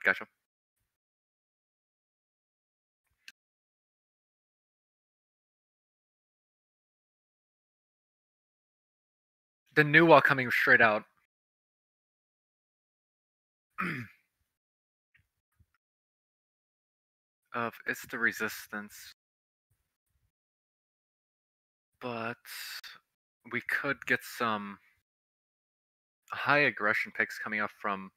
Gotcha. The new wall coming straight out. It's the resistance. But we could get some high aggression picks coming up from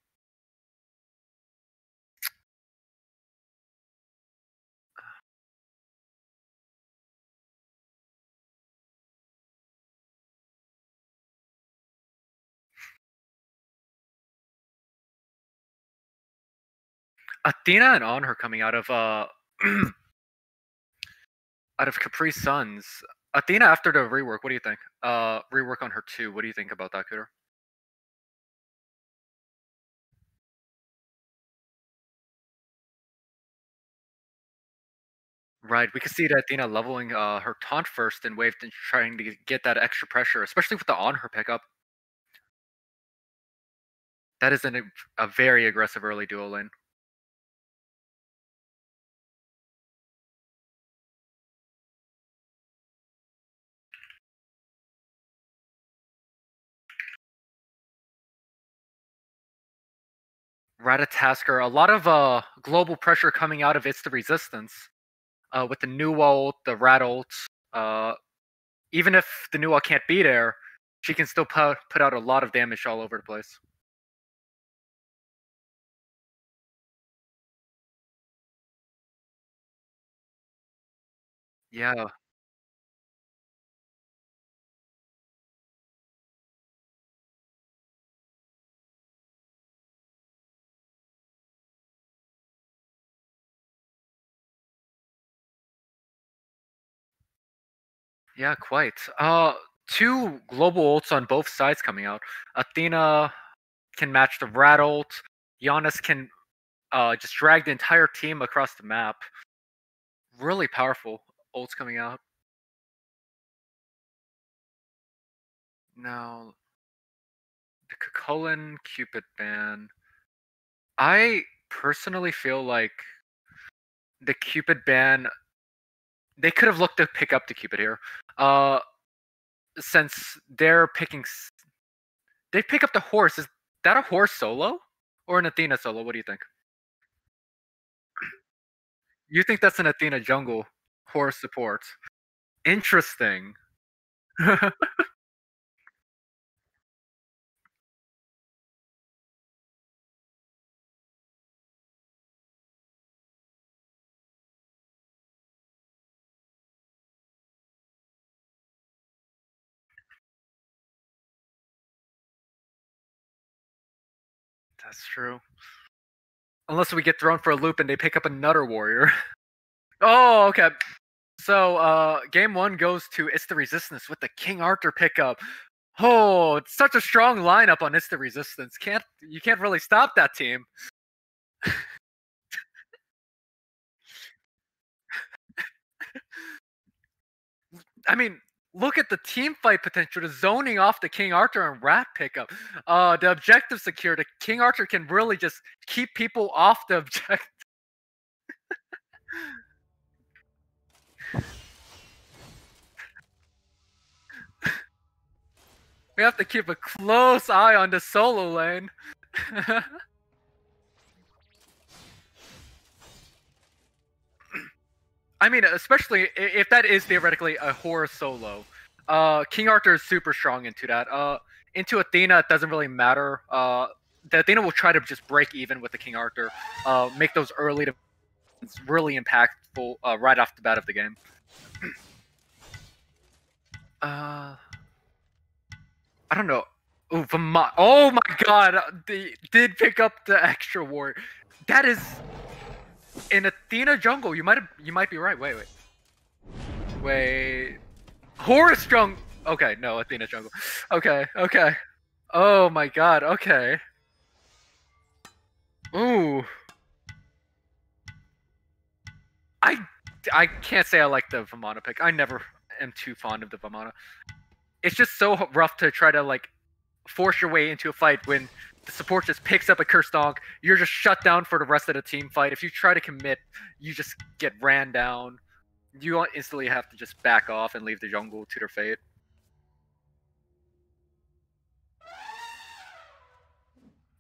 Athena and Honor coming out of out of Khepwi's Sons. Athena after the rework, what do you think? Rework on her too. What do you think about that, Cooter? Right, we could see that Athena leveling her taunt first in wave and trying to get that extra pressure, especially with the on her pickup. That is a very aggressive early duo lane. Ratatasker, a lot of global pressure coming out of It's the Resistance. With the new ult, the rat ult. Even if the new ult can't be there, she can still put out a lot of damage all over the place. Yeah. Yeah, quite. Two global ults on both sides coming out. Athena can match the rat ult. Giannis can just drag the entire team across the map. Really powerful ults coming out. Now, the Kukulin Cupid ban. I personally feel like the Cupid ban, they could have looked to pick up the Cupid here. Since they're picking, they pick up the horse. Is that a horse solo or an Athena solo? What do you think? You think that's an Athena jungle horse support? Interesting. That's true. Unless we get thrown for a loop and they pick up another warrior. Oh, okay. So, game one goes to It's the Resistance with the King Arthur pickup. Oh, it's such a strong lineup on It's the Resistance. You can't really stop that team. I mean, look at the team fight potential, the zoning off the King Arthur and Rat pickup. The objective secure, the King Arthur can really just keep people off the objective. We have to keep a close eye on the solo lane. I mean, especially if that is theoretically a horror solo. King Arthur is super strong into that. Into Athena, it doesn't really matter. The Athena will try to just break even with the King Arthur, make those early to really impactful right off the bat of the game. I don't know. Ooh, oh my god, they did pick up the extra ward. That is in Athena jungle. You might be right. Wait. Horus jungle. Okay, no, Athena jungle. Okay. Oh my god. Okay. Ooh. I can't say I like the Vamana pick. I never am too fond of the Vamana. It's just so rough to try to like force your way into a fight when the support just picks up a Curse Donk. You're just shut down for the rest of the team fight. If you try to commit, you just get ran down. You instantly have to just back off and leave the jungle to their fate.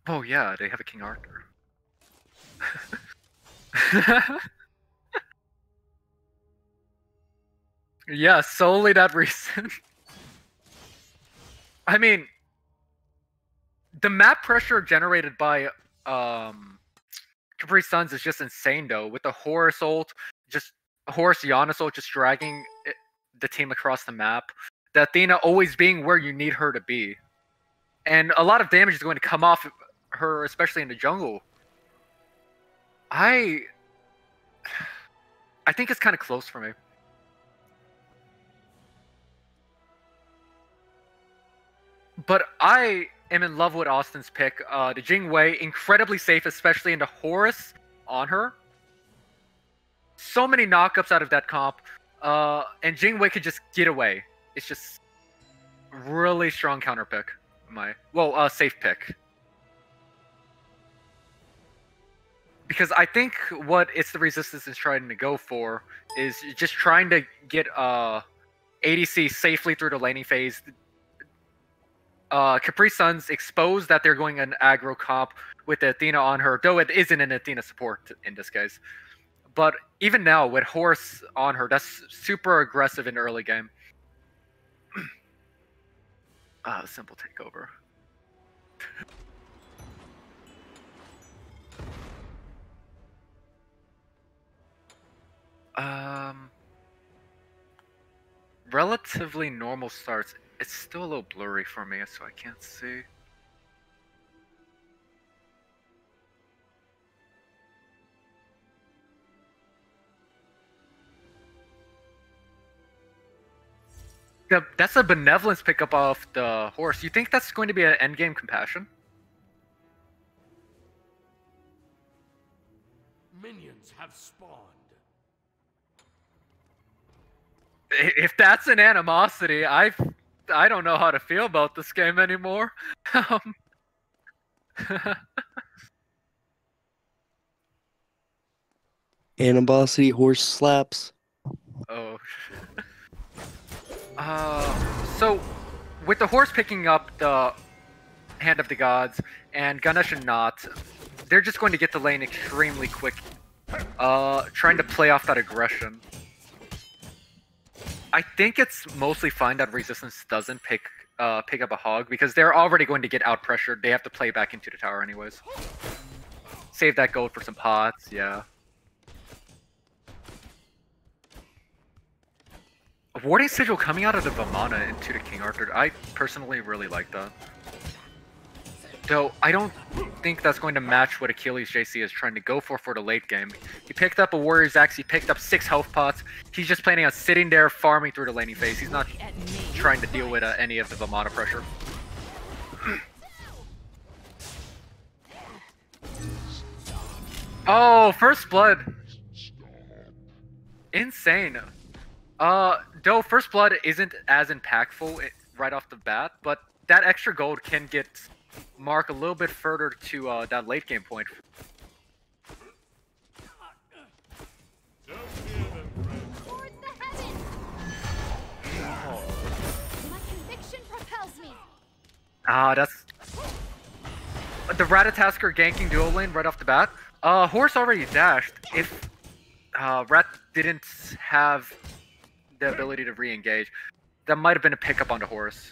Oh yeah, they have a King Arthur. Yeah, solely that reason. I mean, the map pressure generated by Capri Suns is just insane, though. With the Horus ult, just Horus Giannis ult just dragging the team across the map. The Athena always being where you need her to be. And a lot of damage is going to come off her, especially in the jungle. I think it's kind of close for me. But I am in love with Austin's pick. The Jingwei, incredibly safe, especially in the Horus on her. So many knockups out of that comp. And Jingwei could just get away. It's just really strong counter pick. Safe pick. Because I think what It's the Resistance is trying to go for is just trying to get ADC safely through the laning phase. Capri Suns exposed that they're going an aggro comp with the Athena on her, though it isn't an Athena support in this case. But even now, with Horus on her, that's super aggressive in the early game. Simple takeover. Relatively normal starts. It's still a little blurry for me, so I can't see. That's a benevolence pickup off the Horse. You think that's going to be an endgame compassion? Minions have spawned. If that's an animosity, I don't know how to feel about this game anymore. Animosity horse slaps. Oh. So with the Horse picking up the Hand of the Gods and Ganesh and Not, they're just going to get the lane extremely quick, trying to play off that aggression. I think it's mostly fine that Resistance doesn't pick up a hog, because they're already going to get out pressured. They have to play back into the tower anyways. Save that gold for some pots, yeah. A Warding Sigil coming out of the Vamana into the King Arthur, I personally really like that. Though, I don't think that's going to match what Achilles JC is trying to go for the late game. He picked up a Warrior's Axe, he picked up 6 health pots. He's just planning on sitting there farming through the laning phase. He's not trying to deal with any of the Vamana pressure. Oh, First Blood! Insane. Though First Blood isn't as impactful right off the bat, but that extra gold can get Mark a little bit further to that late game point. Towards the heavens. My conviction propels me. That's the Ratatasker ganking dual lane right off the bat. Horse already dashed. If Rat didn't have the ability to re-engage, that might have been a pickup on the Horse.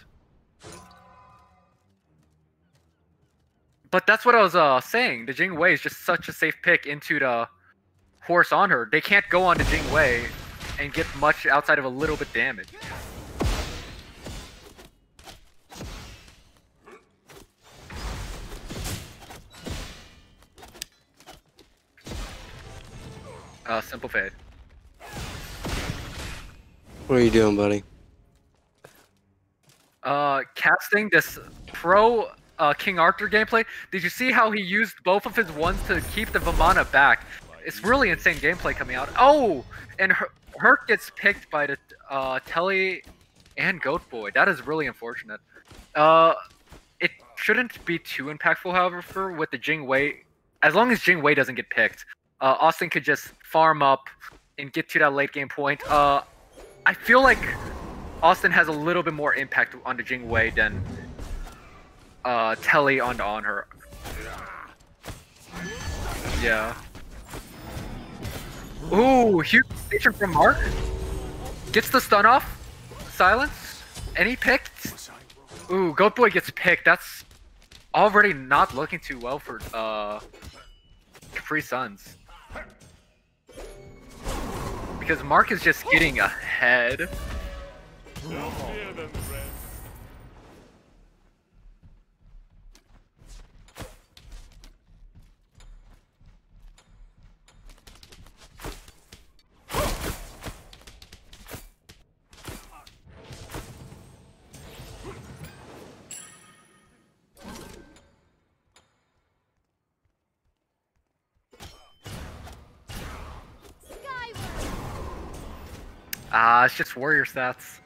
But that's what I was saying. The Jingwei is just such a safe pick into the Horse on her. They can't go on the Jingwei and get much outside of a little bit damage. Simple fade. What are you doing, buddy? Casting this pro King Arthur gameplay. Did you see how he used both of his ones to keep the Vamana back? It's really insane gameplay coming out. Oh, and Hurt gets picked by the Telly and Goat Boy. That is really unfortunate. It shouldn't be too impactful, however, with the Jing Wei. As long as Jing Wei doesn't get picked, Austin could just farm up and get to that late game point. I feel like Austin has a little bit more impact on the Jing Wei than Telly on her. Yeah. Ooh, huge station from Mark. Gets the stun off. Silence. And he picked. Ooh, Goat Boy gets picked. That's already not looking too well for Capri Suns. Because Mark is just getting ahead. It's just warrior stats.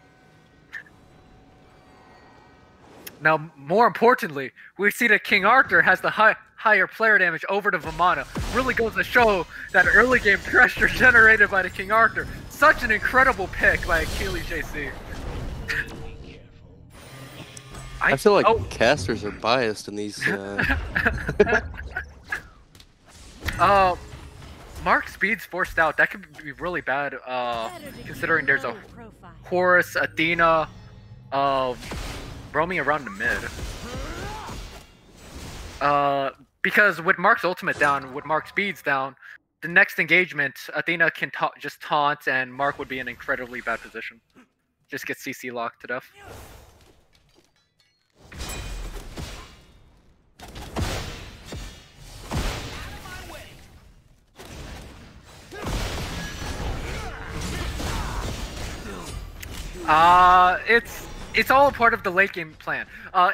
Now, more importantly, we see that King Arthur has the higher player damage over to Vamana. Really goes to show that early game pressure generated by the King Arthur. Such an incredible pick by Achilles JC. I feel like casters are biased in these. Mark speed's forced out. That could be really bad, considering there's a Horus, Athena, roaming around the mid. Because with Mark's ultimate down, with Mark's speeds down, the next engagement, Athena can just taunt, and Mark would be in an incredibly bad position. Just get CC locked to death. It's all a part of the late game plan.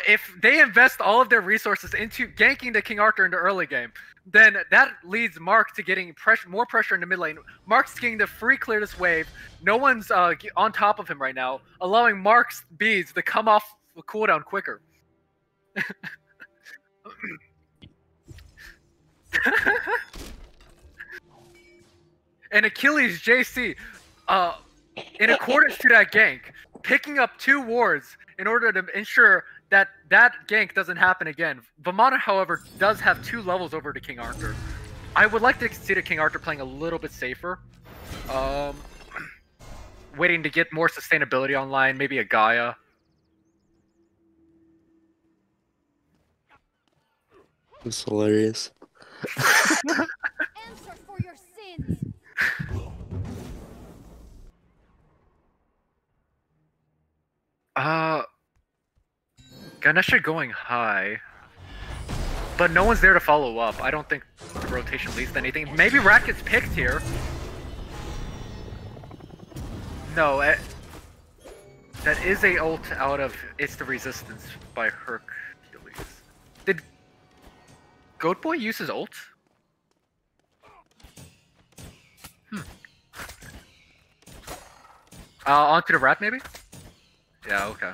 If they invest all of their resources into ganking the King Arthur in the early game, then that leads Mark to getting more pressure in the mid lane. Mark's getting to free clear this wave. No one's on top of him right now, allowing Mark's beads to come off the cooldown quicker. And Achilles JC, in accordance to that gank, picking up 2 wards in order to ensure that that gank doesn't happen again. Vamana, however, does have 2 levels over to King Arthur. I would like to see the King Arthur playing a little bit safer. Waiting to get more sustainability online, maybe a Gaia. That's hilarious. Answer for your sins. Ganesha going high, but no one's there to follow up. I don't think the rotation leads to anything. Maybe Rat gets picked here. No, that is a ult out of It's the Resistance by Hercules. Did Goat Boy use his ult? Onto the Rat maybe? Yeah, okay.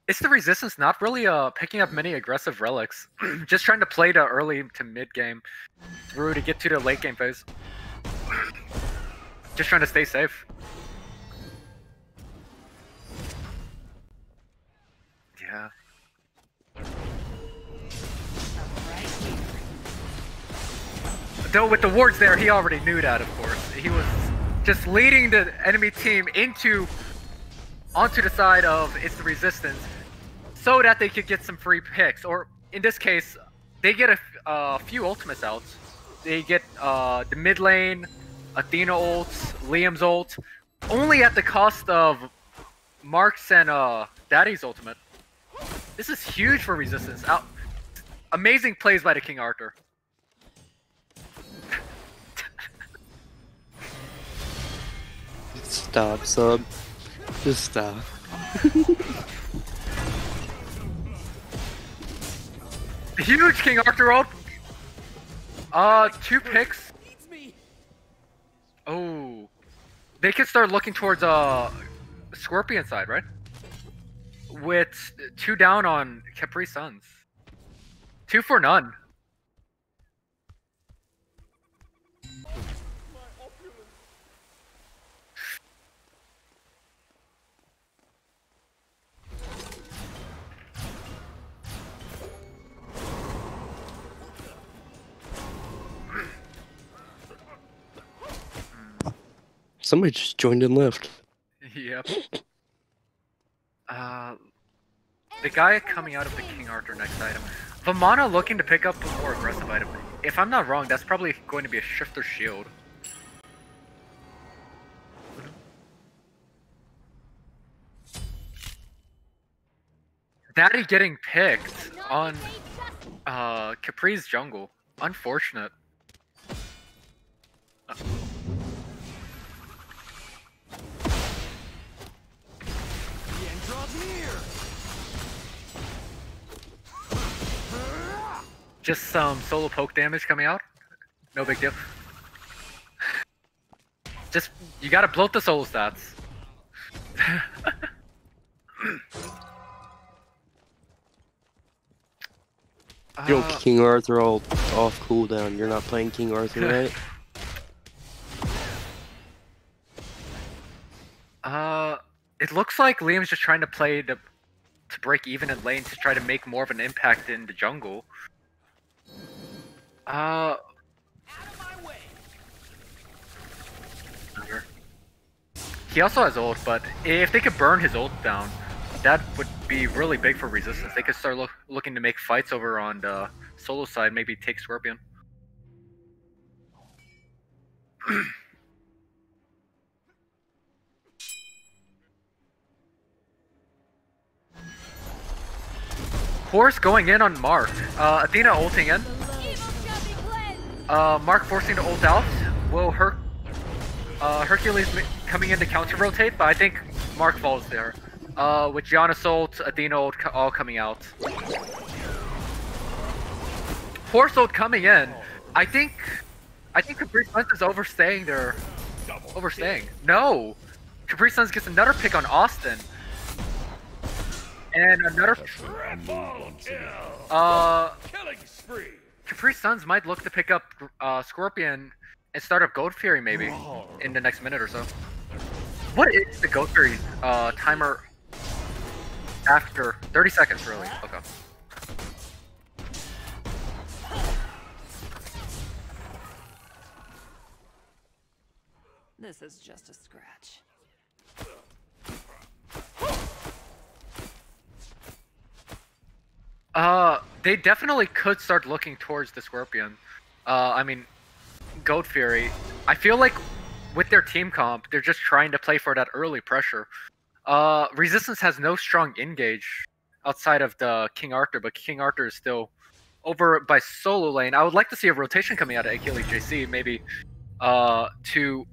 It's the Resistance not really picking up many aggressive relics. Just trying to play the early to mid game through to get to the late game phase. Just trying to stay safe. Yeah. Though with the wards there, he already knew that, of course. He was just leading the enemy team onto the side of It's the Resistance so that they could get some free picks. Or in this case, they get a few ultimates out. They get the mid lane, Athena ults, Liam's ult, only at the cost of Mark's and Daddy's ultimate. This is huge for Resistance. Amazing plays by the King Arthur. Stop, sub. Just stop. Huge King Arthur ult. 2 picks. Oh. they could start looking towards Scorpion side, right? With 2 down on Khepwi Suns. 2 for none. Somebody just joined and left. Yep. The guy coming out of the King Arthur next item. Vamana looking to pick up a more aggressive item. If I'm not wrong, that's probably going to be a Shifter Shield. Daddy getting picked on Khepwi's jungle. Unfortunate. Just some solo poke damage coming out. No big deal. Just, you gotta bloat the solo stats. Yo, King Arthur all off cooldown. You're not playing King Arthur, right? It looks like Liam's just trying to play to break even in lane to try to make more of an impact in the jungle. Out of my way. He also has ult, but if they could burn his ult down, that would be really big for resistance. They could start looking to make fights over on the solo side, maybe take Scorpion. Horse going in on Mark. Athena ulting in. Mark forcing to ult out. Will Hercules coming in to counter rotate, but I think Mark falls there. With Giannis ult, Athena ult all coming out. Horse ult coming in. I think Khepwi Suns is overstaying there. Overstaying. No! Khepwi Suns gets another pick on Austin. And another killing spree. Khepwi Suns might look to pick up Scorpion and start up Goat Fury maybe in the next minute or so. What is the Goat Fury timer after 30 seconds really? Okay. This is just a scratch. They definitely could start looking towards the Scorpion. I mean, Goat Fury. I feel like with their team comp, they're just trying to play for that early pressure. Resistance has no strong engage outside of the King Arthur, but King Arthur is still over by solo lane. I would like to see a rotation coming out of Achilles JC, maybe to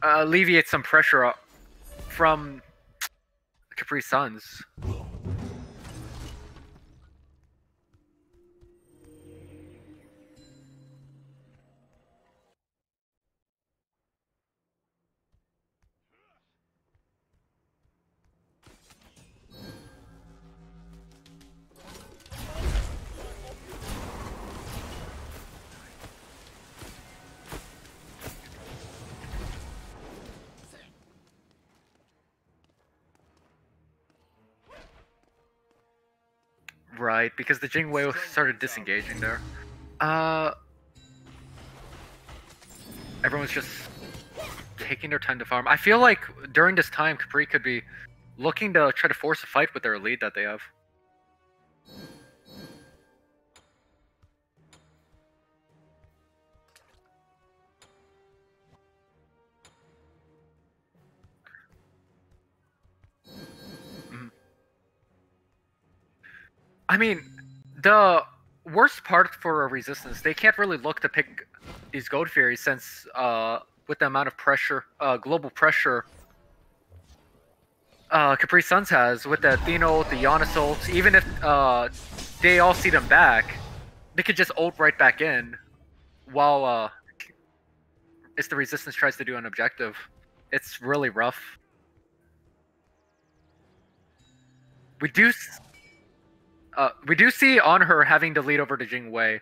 alleviate some pressure from Khepwi Suns. Right, because the Jingwei started disengaging there. Everyone's just taking their time to farm. I feel like during this time, Khepwi could be looking to try to force a fight with their lead that they have. I mean, the worst part for a resistance, they can't really look to pick these Goat Furies since with the amount of pressure, global pressure Khepwi Suns has with the Athena ult, the Giannis ult, even if they all see them back, they could just ult right back in while if the resistance tries to do an objective. It's really rough. We do see on her having to lead over to Jing Wei.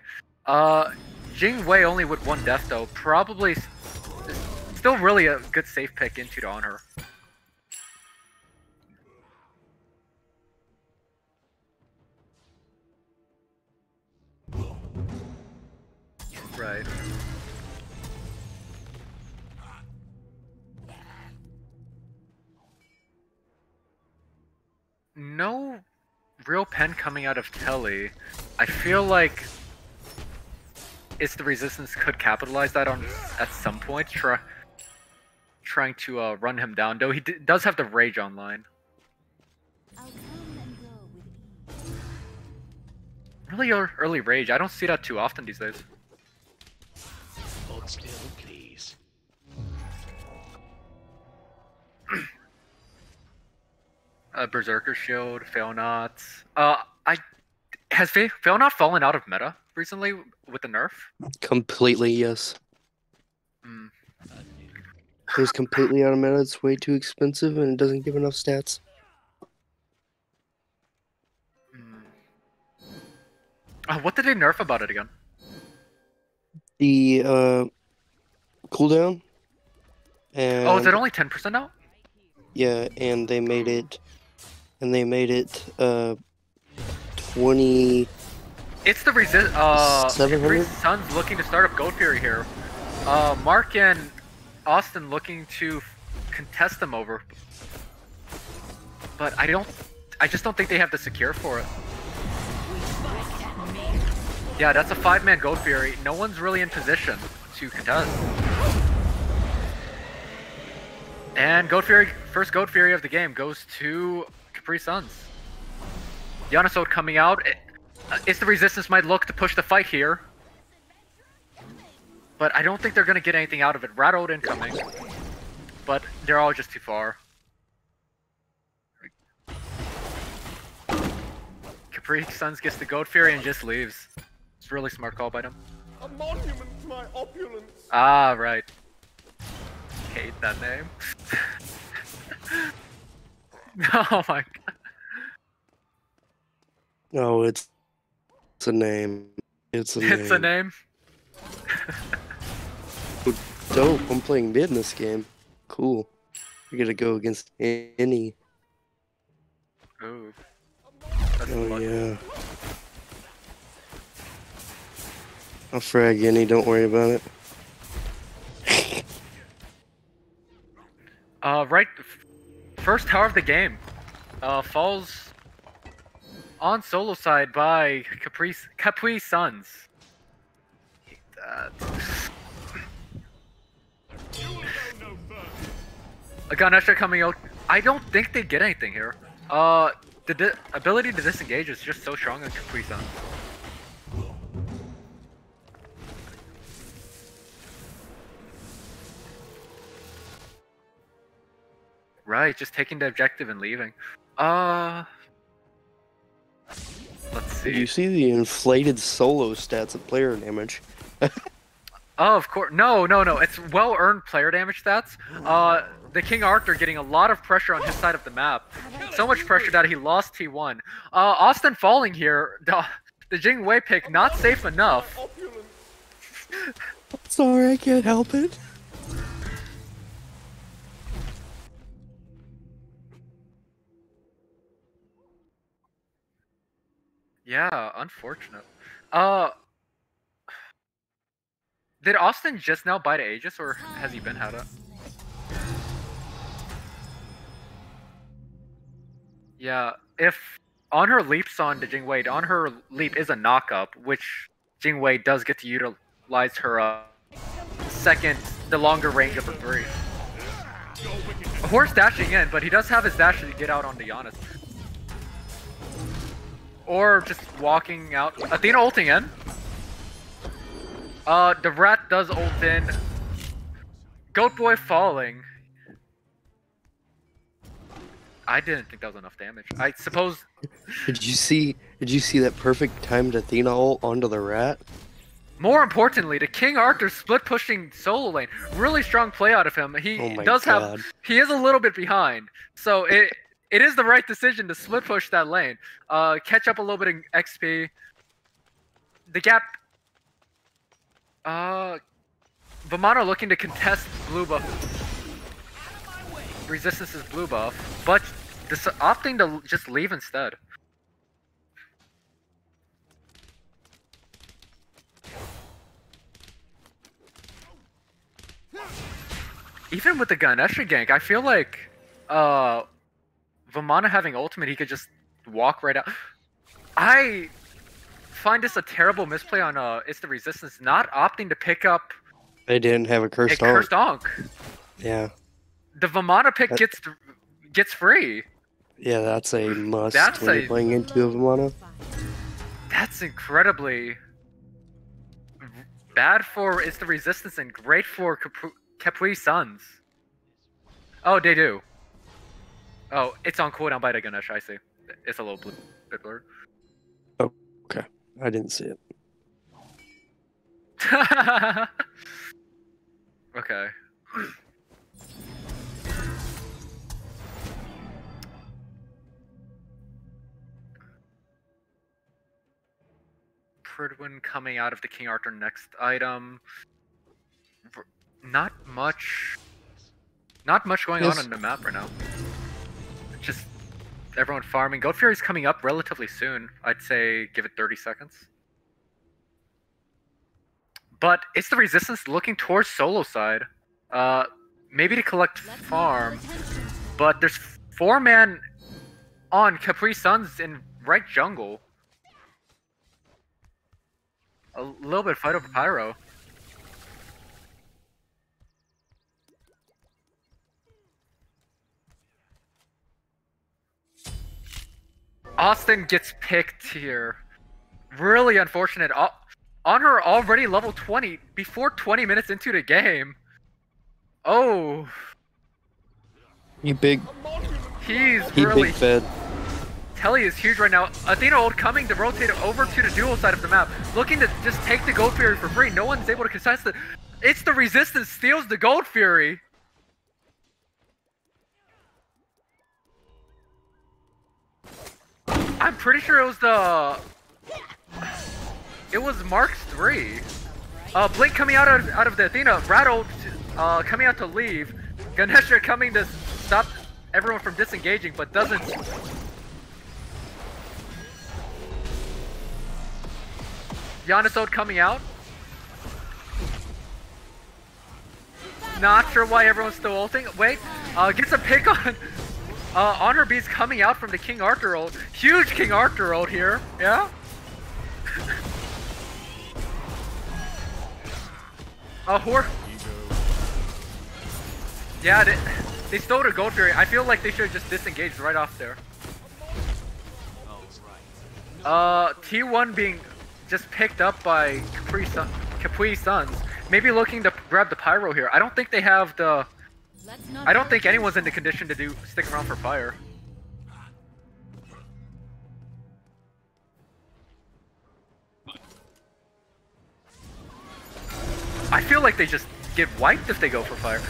Jing Wei only with 1 death though. Probably still really a good safe pick into to on her. Right. No real pen coming out of Telly. I feel like it's the resistance could capitalize that on at some point, trying to run him down. Though he does have the rage online. I'll come and go with ease. Really early rage. I don't see that too often these days. Hold still, please. Berserker Shield, Failnaught. Has Failnaught fallen out of meta recently with the nerf? Completely, yes. Mm. It was completely out of meta. It's way too expensive and it doesn't give enough stats. What did they nerf about it again? The cooldown. And, Oh, is it only 10% now? Yeah, and they made it. 20. It's the 700? Suns looking to start up Goat Fury here. Mark and Austin looking to contest them over. But I just don't think they have the secure for it. Yeah, that's a 5-man Goat Fury. No one's really in position to contest. And first Goat Fury of the game goes to Khepwi Suns. Yanaso coming out. It's the resistance might look to push the fight here. But I don't think they're going to get anything out of it. Rattled incoming. But they're all just too far. Khepwi Suns gets the Goat Fury and just leaves. It's a really smart call by them. A monument to my opulence. Ah, right. Hate that name. Oh my god. No, it's a name. It's a name. It's a name. Dope. I'm playing mid in this game. Cool. We're gonna go against any. Ooh. That's Oh lucky. yeah. I'll frag any. Don't worry about it. Right. First tower of the game. Falls on solo side by Khepwi Suns. Hate that. A Ganesha coming out. I don't think they get anything here. The ability to disengage is just so strong on Khepwi Suns. Right, just taking the objective and leaving. Let's see. Did you see the inflated solo stats of player damage? Oh, of course. No. It's well-earned player damage stats. The King Arthur getting a lot of pressure on his side of the map. So much pressure that he lost T1. Austin falling here. The Jing Wei pick not safe enough. Sorry, I can't help it. Yeah, unfortunate. Did Austin just now bite Aegis, or has he been had it? Yeah, if on her leaps on to Jing Wei, on her leap is a knock-up, which Jing Wei does get to utilize her the longer range of the 3. Horse dashing in, but he does have his dash to get out onto Giannis. Or just walking out. Athena ulting in. The rat does ult in. Goat Boy falling. I didn't think that was enough damage. I suppose. Did you see that perfect timed Athena ult onto the rat? More importantly, the King Arthur split pushing solo lane. Really strong play out of him. He Oh my does God. have. He is a little bit behind, so it is the right decision to split push that lane. Catch up a little bit in XP. The gap. Vamano looking to contest blue buff. Resistance is blue buff, but opting to just leave instead. Even with the Ganesha gank, I feel like Vamana having ultimate, he could just walk right out. I find this a terrible misplay on It's the Resistance not opting to pick up They didn't have a cursed a cursed Ankh. Ankh. Yeah. The Vamana pick gets free. Yeah, that's a must That's when you're playing into a Vamana. That's incredibly bad for It's the Resistance and great for Khepwi Suns. Oh, they do. Oh, it's on cooldown by the Ganesh, I see. It's a little bit blurred. Okay, I didn't see it. Okay. Pridwin coming out of the King Arthur next item. Not much going on the map right now. Just everyone farming. Goat Fury's coming up relatively soon. I'd say give it 30 seconds. But it's the Resistance looking towards solo side. Maybe to collect farm. But there's 4-man on Khepwi Suns in right jungle. A little bit of fight over Pyro. Austin gets picked here. Really unfortunate. On her already level 20 before 20 minutes into the game. Oh. He's really big fed. Telly is huge right now. Athena ult coming to rotate over to the dual side of the map. Looking to just take the Gold Fury for free. No one's able to contest it. It's the Resistance steals the Gold Fury. I'm pretty sure it was Mark's 3. Blink coming out of the Athena. Rattle coming out to leave. Ganesha coming to stop everyone from disengaging, but doesn't. Giannis coming out. Not sure why everyone's still ulting. Wait, gets a pick on Honor Beast coming out from the King Arthur ult. Huge King Arthur ult here. Yeah. Yeah, they stole the Gold Fury. I feel like they should have just disengaged right off there. T1 being just picked up by Khepwi Suns. Maybe looking to grab the Pyro here. I don't think they have the... I don't think anyone's in the condition to stick around for fire. I feel like they just get wiped if they go for fire.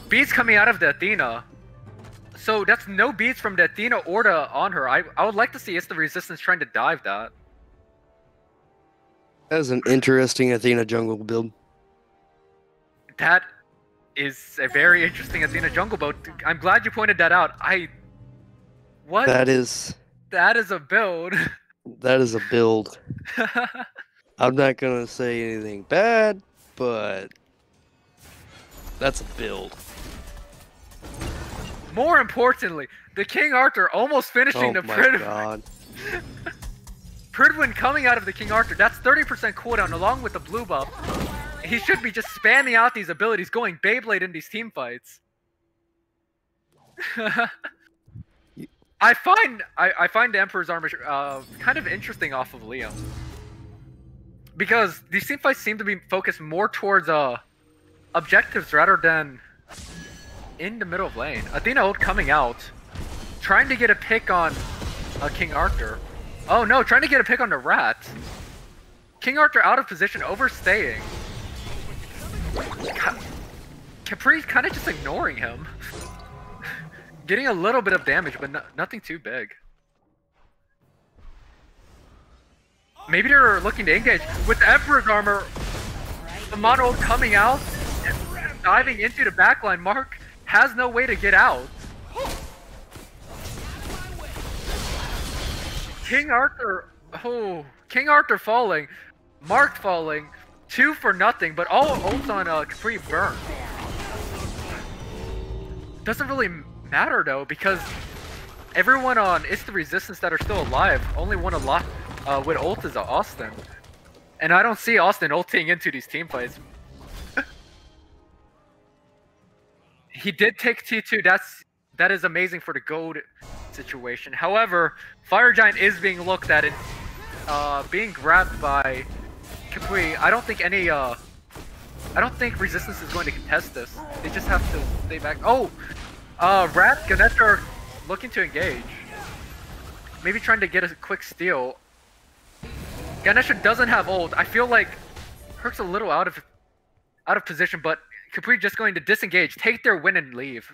Beats coming out of the Athena. So that's no beats from the Athena or the on her. I would like to see It's the Resistance trying to dive that. That was an interesting Athena jungle build. That is a very interesting Athena jungle build. I'm glad you pointed that out. What? That is a build. That is a build. I'm not gonna say anything bad, but that's a build. More importantly, the King Arthur almost finishing the Pridwin. God. Pridwin coming out of the King Arthur. That's 30% cooldown along with the blue buff. He should be just spamming out these abilities, going Beyblade in these team fights. I find the Emperor's Armor kind of interesting off of Liam. Because these team fights seem to be focused more towards objectives rather than in the middle of lane. Athena ult coming out, trying to get a pick on King Arthur. Oh no, trying to get a pick on the Rat. King Arthur out of position, overstaying. Khepwi's kind of just ignoring him. Getting a little bit of damage, but nothing too big. Maybe they're looking to engage with the Emperor's armor. The mono coming out and diving into the backline. Mark has no way to get out. King Arthur falling. Mark falling. 2 for nothing, but all ults on Khepwi burn. Doesn't really matter though, because everyone on It's the Resistance that are still alive, only one alive with ult is Austin. And I don't see Austin ulting into these team fights. He did take T2, that is amazing for the gold situation. However, Fire Giant is being looked at and being grabbed by Khepwi. I don't think Resistance is going to contest this. They just have to stay back. Oh! Rat, Ganesh are looking to engage. Maybe trying to get a quick steal. Ganesha doesn't have ult. I feel like Herc's a little out of position, but Khepwi just going to disengage, take their win and leave.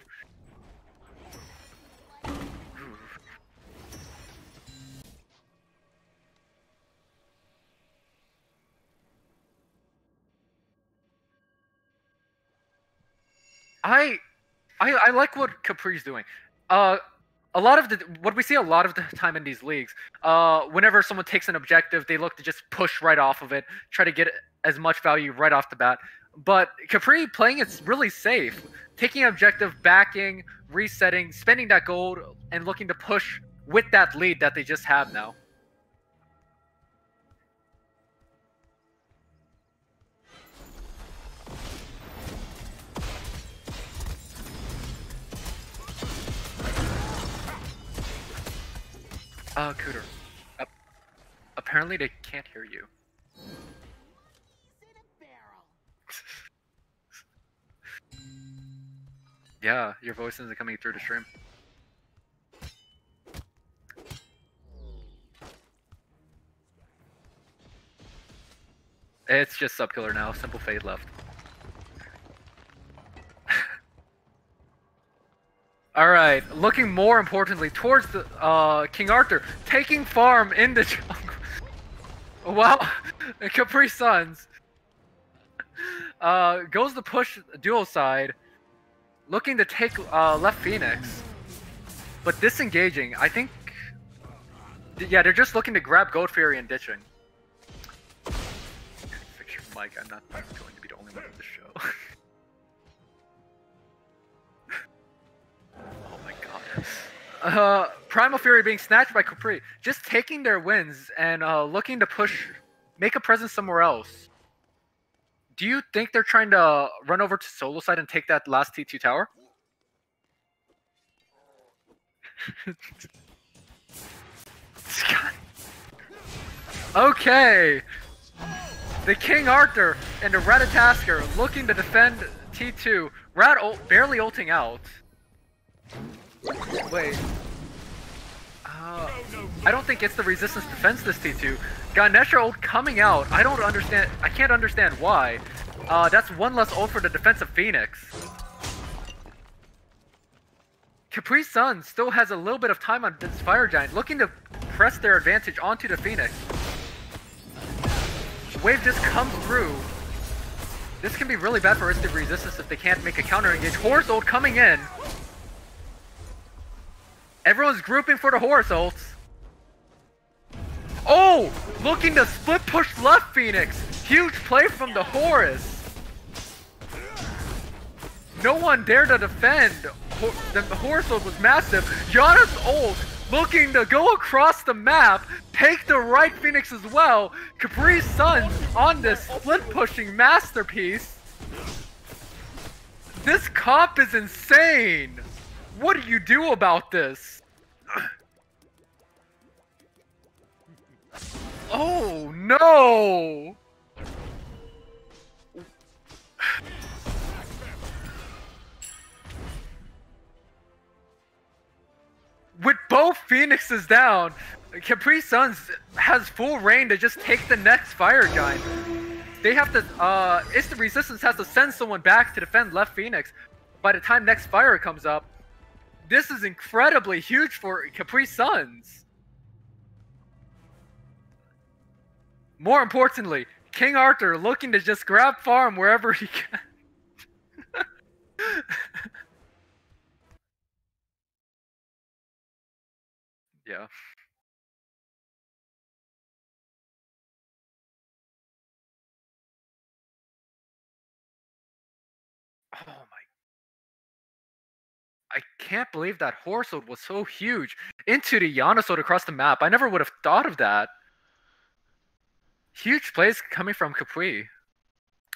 I like what Khepwi's doing. What we see a lot of the time in these leagues, whenever someone takes an objective, they look to just push right off of it, try to get as much value right off the bat. But Khepwi playing it's really safe, taking an objective, backing, resetting, spending that gold, and looking to push with that lead that they just have now. Cooter. Apparently they can't hear you. Yeah, your voice isn't coming through the stream. It's just Subkiller now, Simple Fade left. Alright, looking more importantly towards the King Arthur, taking farm in the jungle. Wow, Khepwi Suns goes to push dual side, looking to take left Phoenix, but disengaging. I think, yeah, they're just looking to grab Gold Fury and ditching. Fix your mic, I'm not going to be the only one in the show. Primal Fury being snatched by Khepwi, just taking their wins and looking to push, make a presence somewhere else. Do you think they're trying to run over to solo side and take that last T2 tower? Okay, the King Arthur and the Ratatasker looking to defend T2. Rat barely ulting out. Wait. I don't think it's the Resistance defense this T2. Ganesha ult coming out. I don't understand. I can't understand why. That's one less ult for the defensive Phoenix. Khepwi Sun still has a little bit of time on this Fire Giant, looking to press their advantage onto the Phoenix. Wave just comes through. This can be really bad for Instant Resistance if they can't make a counter engage. Horse ult coming in. Everyone's grouping for the Horus ults. Oh! Looking to split push left Phoenix. Huge play from the Horus. No one dared to defend. The Horus ult was massive. Yana's ult looking to go across the map, take the right Phoenix as well. Khepwi Sun on this split pushing masterpiece. This comp is insane. What do you do about this? Oh no! With both Phoenixes down, Capri Suns has full reign to just take the next Fire Giant. They have to, Instant Resistance has to send someone back to defend left Phoenix. By the time next Fire comes up, this is incredibly huge for Capri Suns. More importantly, King Arthur looking to just grab farm wherever he can. Yeah. Oh my. I can't believe that Horsewood was so huge into the Yanasode across the map. I never would have thought of that. Huge plays coming from Khepwi.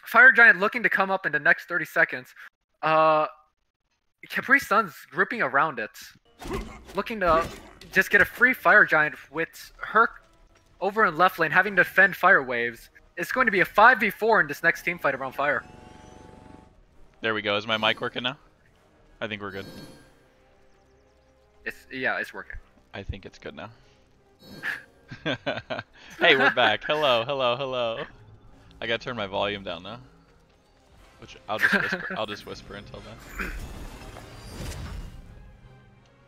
Fire Giant looking to come up in the next 30 seconds. Capri Sun's gripping around it. Looking to just get a free Fire Giant with Herc over in left lane having to defend Fire Waves. It's going to be a 5v4 in this next team fight around Fire. There we go. Is my mic working now? I think we're good. It's working. I think it's good now. Hey, we're back. Hello, hello, hello. I gotta turn my volume down now. Which I'll just whisper. I'll just whisper until then.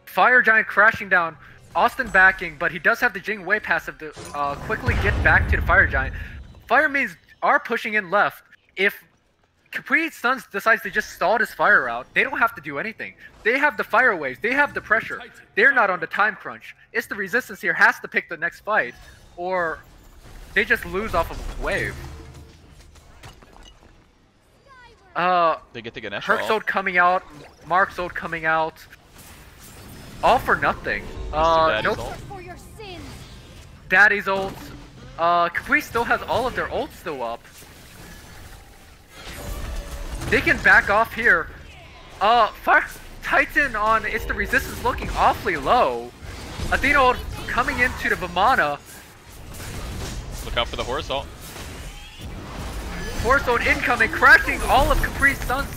Fire Giant crashing down. Austin backing, but he does have the Jing Wei passive to quickly get back to the Fire Giant. Fire mains are pushing in left. If Capri Suns decides to just stall this fire out, they don't have to do anything. They have the fire waves, they have the pressure. They're not on the time crunch. It's the resistance here has to pick the next fight, or they just lose off of wave. They get the Ganesh Herxode coming out, Marxode coming out. All for nothing. Nope. Daddy's ult. Khepwi still has all of their ults still up. They can back off here. Fire Titan on It's the Resistance looking awfully low. Athena ult coming into the Vimana. Look out for the Horse ult. Horse ult incoming, crashing all of Capri Sun's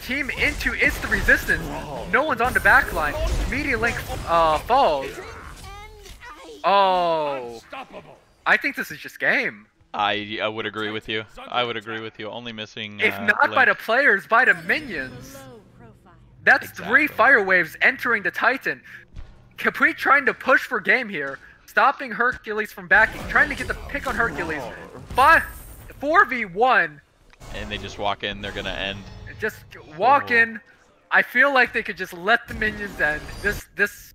team into It's the Resistance. No one's on the back line. Media Link falls. Oh. I think this is just game. I would agree with you. I would agree with you. Only missing. If not Link. by the players, by the minions. That's Exactly. 3 fire waves entering the Titan. Capri trying to push for game here, stopping Hercules from backing, trying to get the pick on Hercules. 4v1. And they just walk in. They're gonna end. Just walk in. I feel like they could just let the minions end. This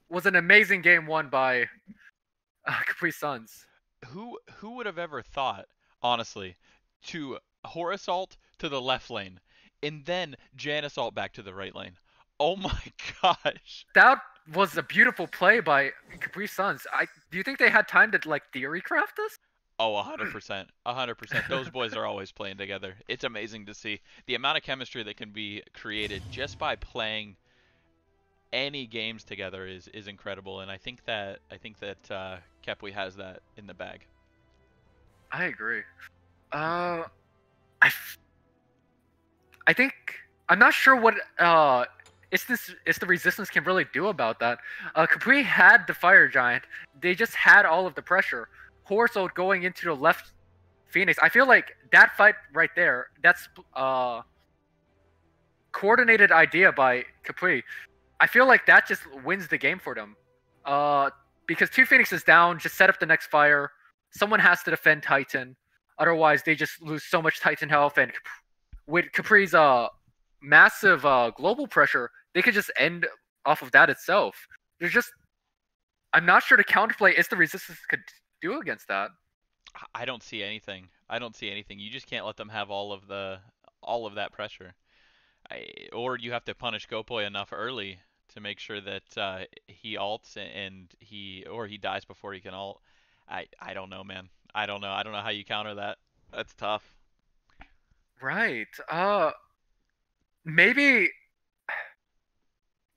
was an amazing game won by Capri Suns. Who would have ever thought, honestly, to Horus ult to the left lane, and then Janus ult back to the right lane? Oh my gosh! That was a beautiful play by Capri Suns. Do you think they had time to like theory craft this? Oh, 100%. 100%. Those boys are always playing together. It's amazing to see the amount of chemistry that can be created just by playing any games together is incredible, and I think that Khepwi has that in the bag. I agree. I think I'm not sure what it's the Resistance can really do about that. Capri had the Fire Giant. They just had all of the pressure. Horse ult going into the left Phoenix. I feel like that fight right there, that's coordinated idea by Khepwi. I feel like that just wins the game for them. Because 2 Phoenixes down, just set up the next fire. Someone has to defend Titan. Otherwise, they just lose so much Titan health. And with Capri's massive global pressure, they could just end off of that itself. I'm not sure the counterplay is the Resistance could do against that. I don't see anything. I don't see anything. You just can't let them have all of that pressure. Or you have to punish Gopoi enough early to make sure that he ults and he dies before he can ult. I don't know, man. I don't know. I don't know how you counter that. That's tough. Right. Maybe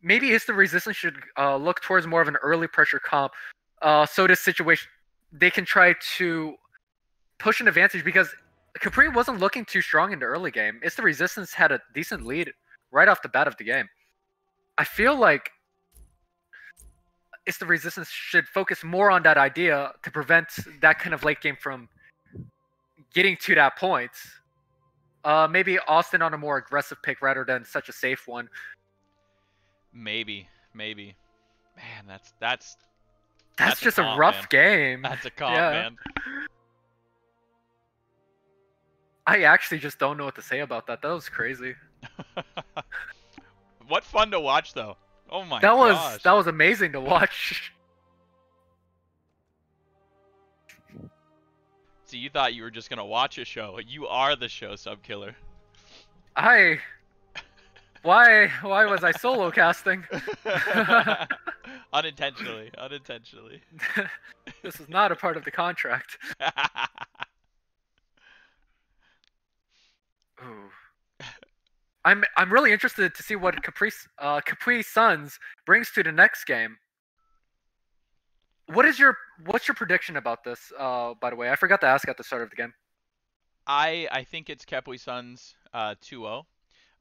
It's the Resistance should look towards more of an early pressure comp. So this situation, they can try to push an advantage because Khepwi wasn't looking too strong in the early game. It's the Resistance had a decent lead right off the bat of the game. I feel like It's the Resistance should focus more on that idea to prevent that kind of late game from getting to that point. Maybe Austin on a more aggressive pick rather than such a safe one. Maybe. Man, that's That's just comp, a rough man. game. That's a comp, Yeah. man. I actually just don't know what to say about that. That was crazy. What fun to watch, though. Oh my That gosh. was amazing to watch. So you thought you were just gonna watch a show. You are the show, Subkiller. Why was I solo casting? Unintentionally. This is not a part of the contract. Ooh. I'm really interested to see what Khepwi Suns brings to the next game. What's your prediction about this? By the way, I forgot to ask at the start of the game. I think it's Khepwi Suns 2-0.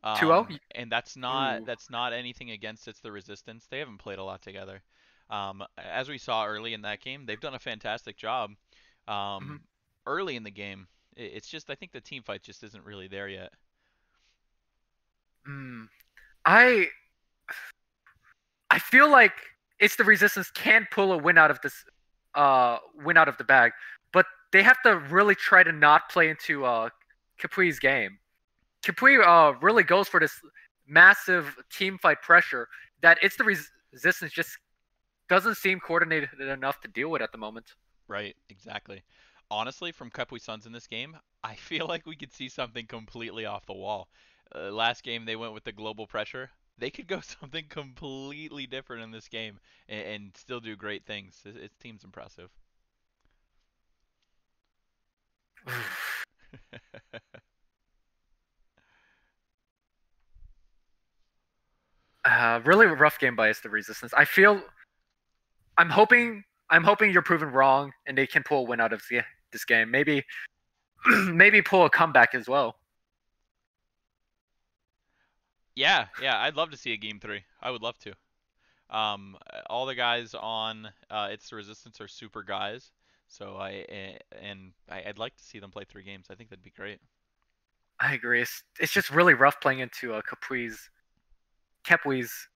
2-0? And that's not anything against It's the Resistance. They haven't played a lot together. As we saw early in that game, they've done a fantastic job. Early in the game, it's just I think the team fight just isn't really there yet. I feel like It's the Resistance can pull a win out of this win out of the bag, but they have to really try to not play into Khepwi's game. Khepwi really goes for this massive team fight pressure that It's the Resistance just doesn't seem coordinated enough to deal with at the moment. Right, exactly. Honestly, from Khepwi Suns in this game, I feel like we could see something completely off the wall. Last game they went with the global pressure. They could go something completely different in this game and still do great things. Its team's impressive. Really rough game by It's the Resistance. I'm hoping you're proven wrong and they can pull a win out of this game. Maybe pull a comeback as well. Yeah, I'd love to see a game 3. I would love to. All the guys on It's the Resistance are super guys, so I'd like to see them play 3 games. I think that'd be great. I agree. It's just really rough playing into Khepwi's Khepwi's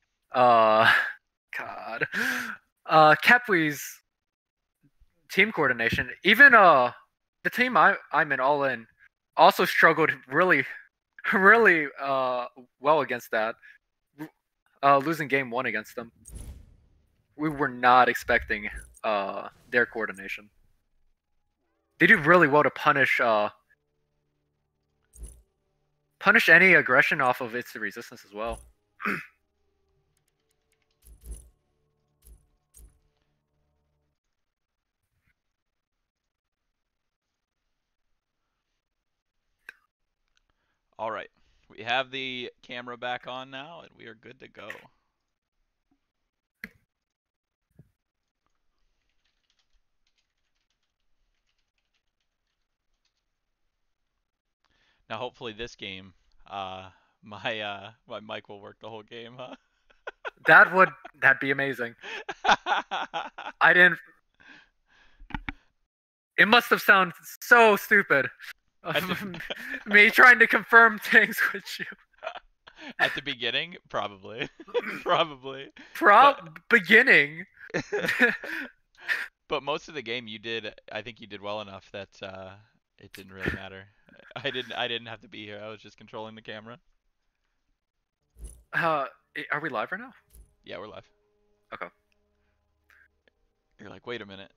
team coordination. Even the team I'm in All In also struggled really well against that. Losing game 1 against them. We were not expecting their coordination. They do really well to punish any aggression off of It's the Resistance as well. All right, we have the camera back on now, and we are good to go. Now, hopefully, this game, my mic will work the whole game, huh? That'd be amazing. I didn't. It must have sounded so stupid. Me trying to confirm things with you. At the beginning, probably. Beginning. But most of the game, I think you did well enough that it didn't really matter. I didn't have to be here. I was just controlling the camera. Are we live right now? Yeah, we're live. Okay. You're like, wait a minute.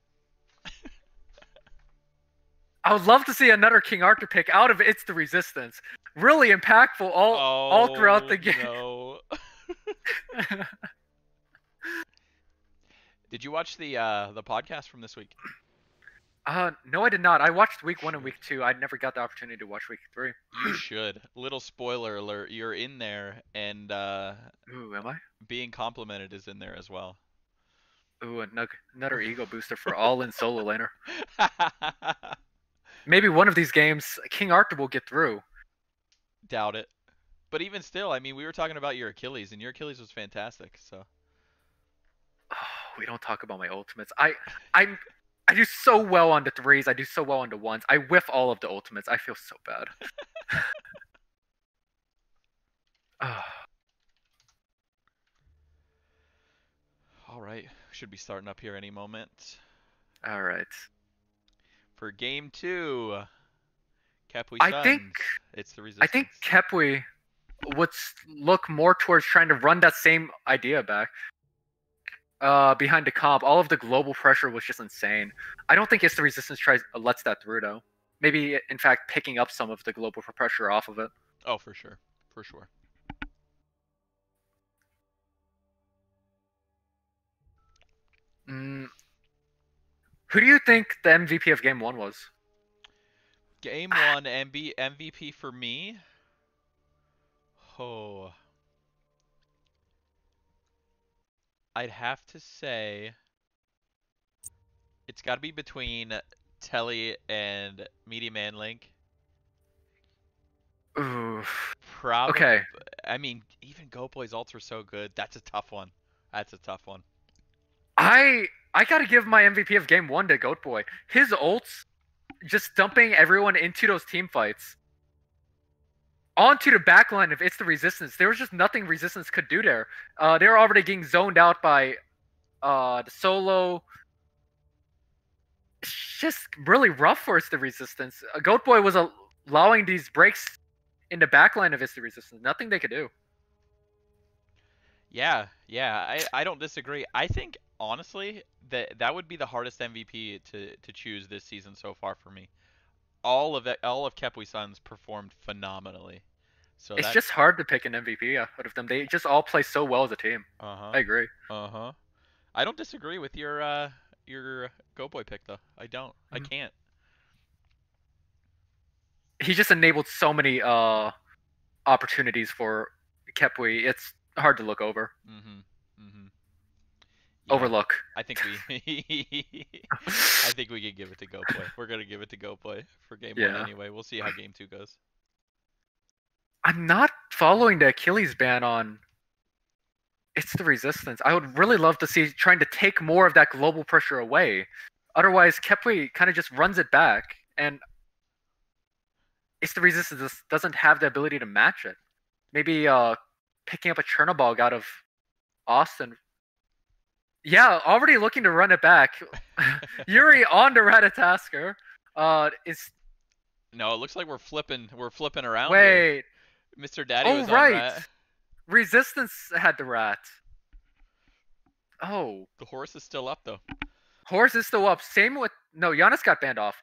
I would love to see another King Arthur pick out of It's the Resistance. Really impactful all throughout the game. No. Did you watch the podcast from this week? No, I did not. I watched week 1 and week 2. I never got the opportunity to watch week 3. You should. Little spoiler alert: you're in there, and Ooh, am I? being complimented is in there as well. Ooh, another ego booster for all in solo laner. Maybe one of these games, King Arthur will get through. Doubt it. But even still, I mean, we were talking about your Achilles, and your Achilles was fantastic. So. we don't talk about my ultimates. I do so well on the 3s. I do so well on the 1s. I whiff all of the ultimates. I feel so bad. All right, should be starting up here any moment. All right. For game 2, Khepwi I Suns. think It's the I resistance. think Khepwi would look more towards trying to run that same idea back. Behind the comp, all of the global pressure was just insane. I don't think It's the Resistance lets that through though. Maybe in fact picking up some of the global pressure off of it. Oh, for sure, for sure. Who do you think the MVP of Game 1 was? Game 1 MVP for me. Oh, I'd have to say it's got to be between Telly and Meaty Man Link. Ooh. Probably. Okay. I mean, even Goatboy's ults were so good. That's a tough one. That's a tough one. I gotta give my MVP of Game 1 to Goatboy. His ults, just dumping everyone into those team fights. Onto the backline of It's the Resistance. There was just nothing Resistance could do there. They were already getting zoned out by the solo. It's just really rough for It's the Resistance. Goatboy was allowing these breaks in the backline of It's the Resistance. Nothing they could do. Yeah, I don't disagree. I think honestly that would be the hardest MVP to choose this season so far for me. All of Khepwi Suns performed phenomenally. So it's just hard to pick an MVP out of them. They just all play so well as a team. I agree. I don't disagree with your Goatboy pick though. I don't. I can't. He just enabled so many opportunities for Khepwi. It's hard to look over. Yeah, Overlook. I think we could give it to Goatboy. We're gonna give it to Goatboy for game 1 anyway. We'll see how game 2 goes. I'm not following the Achilles ban on It's the Resistance. I would really love to see trying to take more of that global pressure away. Otherwise, Khepwi kind of just runs it back, and It's the Resistance doesn't have the ability to match it. Maybe picking up a Chernobog out of Austin. Yeah, already looking to run it back. Yuri on to Ratatasker. It's No, it looks like we're flipping around. wait. Here. Mr. Daddy Oh was on right. Rat. Resistance had the rat. Oh. The horse is still up though. Horse is still up. Same with no, Giannis got banned off.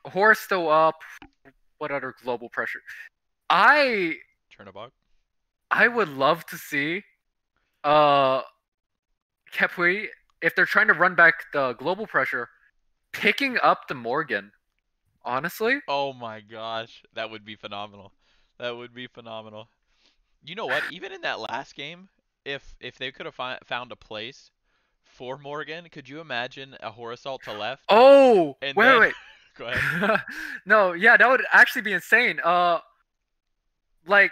Horse still up. What other global pressure? Chernobog. I would love to see Khepwi, if they're trying to run back the global pressure, picking up the Morgan. Honestly? Oh my gosh, that would be phenomenal. That would be phenomenal. You know what? Even in that last game, if they could have found a place for Morgan, could you imagine a Horisalt to left? Oh, and wait. Go ahead. No, yeah, that would actually be insane. Like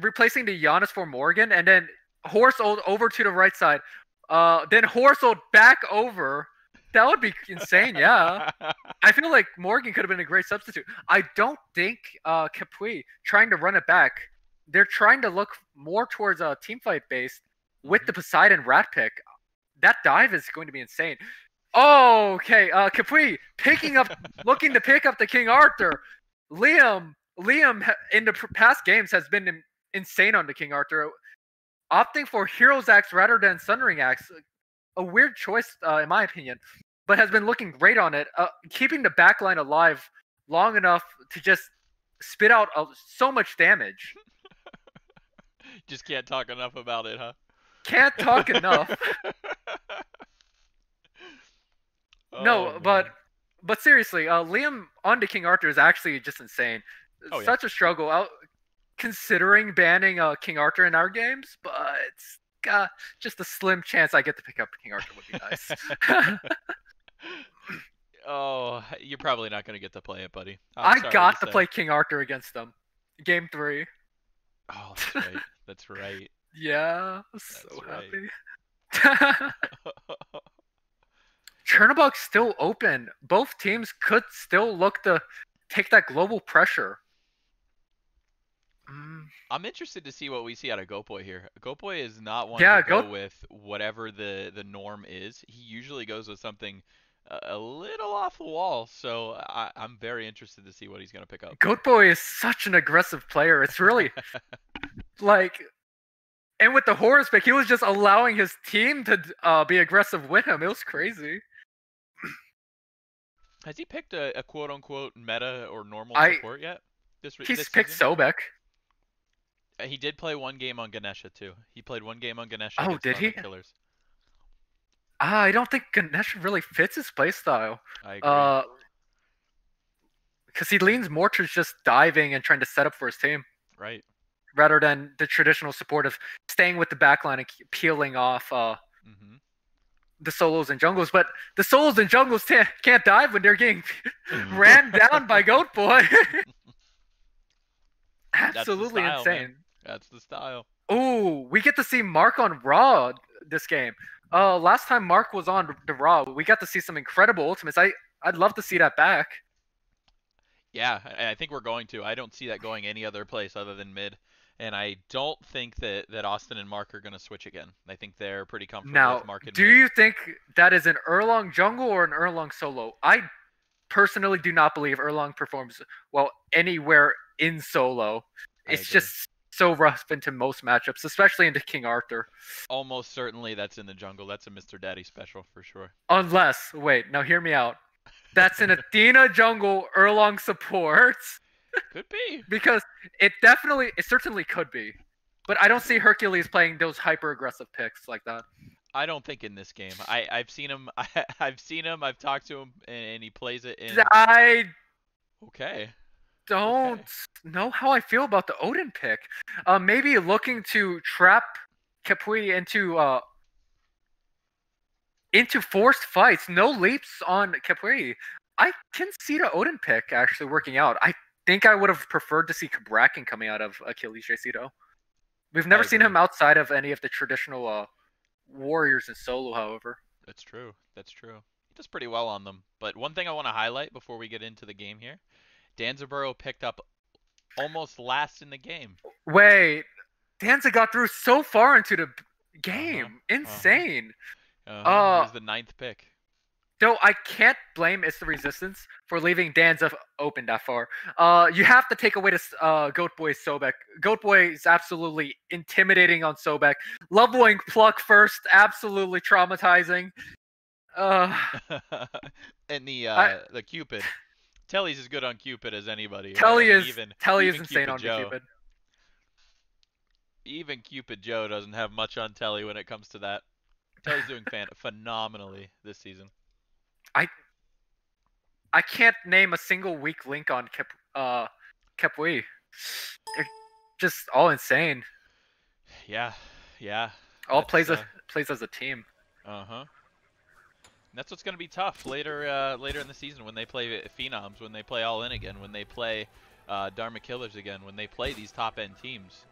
replacing the Giannis for Morgan, and then Horisalt over to the right side. Then Horisalt back over. That would be insane, yeah. I feel like Morgan could have been a great substitute. I don't think Khepwi trying to run it back. They're trying to look more towards a teamfight based with the Poseidon rat pick. That dive is going to be insane. Oh, okay. Khepwi looking to pick up the King Arthur. Liam in the past games has been insane on the King Arthur, opting for Hero's Axe rather than Sundering Axe. A weird choice, in my opinion, but has been looking great on it, keeping the backline alive long enough to just spit out so much damage. Just can't talk enough about it, huh? Can't talk enough. No, man. but seriously, Liam on to King Arthur is actually just insane. Oh, yeah. Such a struggle. Considering banning King Arthur in our games, but just a slim chance I get to pick up King Arthur would be nice. Oh, you're probably not going to get to play it, buddy. I got to play King Arthur against them. Game 3. Oh, that's right. That's right. Yeah, so right. happy. Chernobog's still open. Both teams could still look to take that global pressure. I'm interested to see what we see out of Gopoi here. Gopoi is not one Yeah, to go with whatever the norm is. He usually goes with something a little off the wall. So I'm very interested to see what he's going to pick up. Goatboy is such an aggressive player. It's really like, and with the Horus pick, he was just allowing his team to be aggressive with him. It was crazy. Has he picked a quote-unquote meta or normal support yet? He's picked Sobek. He did play one game on Ganesha too. He played one game on Ganesha. Oh, did he? Killers. I don't think Ganesha really fits his playstyle. I agree. Because he leans more to just diving and trying to set up for his team. Right. Rather than the traditional support of staying with the backline and peeling off the solos and jungles. But the solos and jungles can't dive when they're getting ran down by Goat Boy. Absolutely style, insane. Man. That's the style. Ooh, we get to see Mark on Raw this game. Last time Mark was on the Raw, we got to see some incredible ultimates. I'd love to see that back. Yeah, I think we're going to. I don't see that going any other place other than mid. And I don't think that Austin and Mark are going to switch again. I think they're pretty comfortable with Mark and do mid. you think that is an Erlong jungle or an Erlong solo? I personally do not believe Erlong performs well anywhere in solo. It's just so rough into most matchups, especially into King Arthur. Almost certainly that's in the jungle. That's a Mr. Daddy special for sure. Unless, wait, now hear me out. That's an Athena jungle Erlong support. Could be. Because it certainly could be. But I don't see Hercules playing those hyper aggressive picks like that. I don't think in this game. I've seen him. I've seen him. I've talked to him, and he plays it in. I don't know how I feel about the Odin pick. Maybe looking to trap Khepwi into forced fights. No leaps on Khepwi. I can see the Odin pick actually working out. I think I would have preferred to see Kabrakan coming out of Achilles JC though. We've never seen him outside of any of the traditional warriors in solo, however. That's true. That's true. He does pretty well on them. But one thing I want to highlight before we get into the game here, Danzaburo picked up almost last in the game. Wait, Danza got through so far into the game. Insane. He was the 9th pick. Though I can't blame It's the Resistance for leaving Danza open that far. You have to take away this Goat Boy Sobek. Goat Boy is absolutely intimidating on Sobek. Leveling Pluck first, absolutely traumatizing. And the Cupid. Telly's as good on Cupid as anybody. Telly is insane Cupid on Joe. Cupid. Even Cupid Joe doesn't have much on Telly when it comes to that. Telly's doing phenomenally this season. I can't name a single weak link on Khepwi. They're just all insane. Yeah. All plays as a team. That's what's going to be tough later in the season when they play Phenoms, when they play All In again, when they play Dharma Killers again, when they play these top-end teams.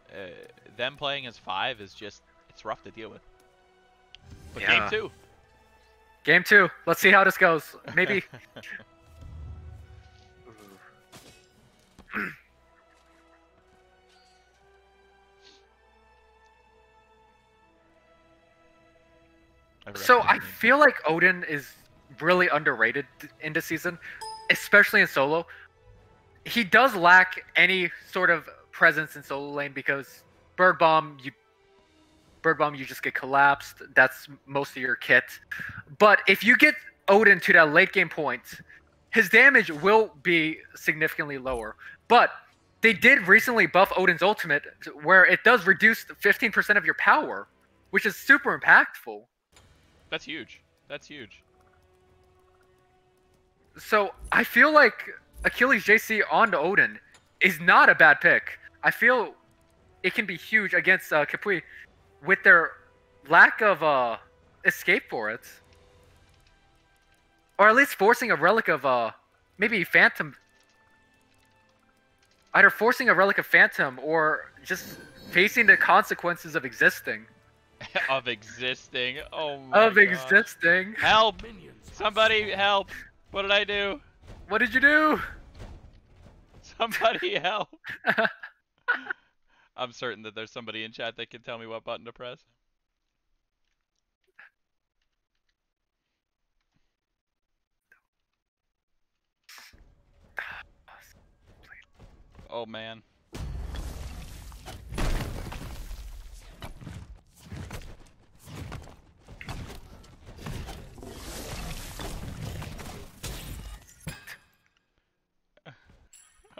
Them playing as 5 is just, it's rough to deal with. But yeah. Game 2. Game 2. Let's see how this goes. Maybe. So I feel like Odin is really underrated in this season, especially in solo. He does lack any sort of presence in solo lane because Bird Bomb, you just get collapsed. That's most of your kit. But if you get Odin to that late game point, his damage will be significantly lower. But they did recently buff Odin's ultimate where it does reduce 15% of your power, which is super impactful. That's huge. That's huge. So I feel like Achilles JC onto Odin is not a bad pick. I feel it can be huge against Khepwi with their lack of escape for it. Or at least forcing a relic of maybe Phantom. Either forcing a relic of Phantom or just facing the consequences of existing. Of existing. Oh my Of God. existing. Help! Somebody help! What did I do? What did you do? Somebody help! I'm certain that there's somebody in chat that can tell me what button to press. Oh man.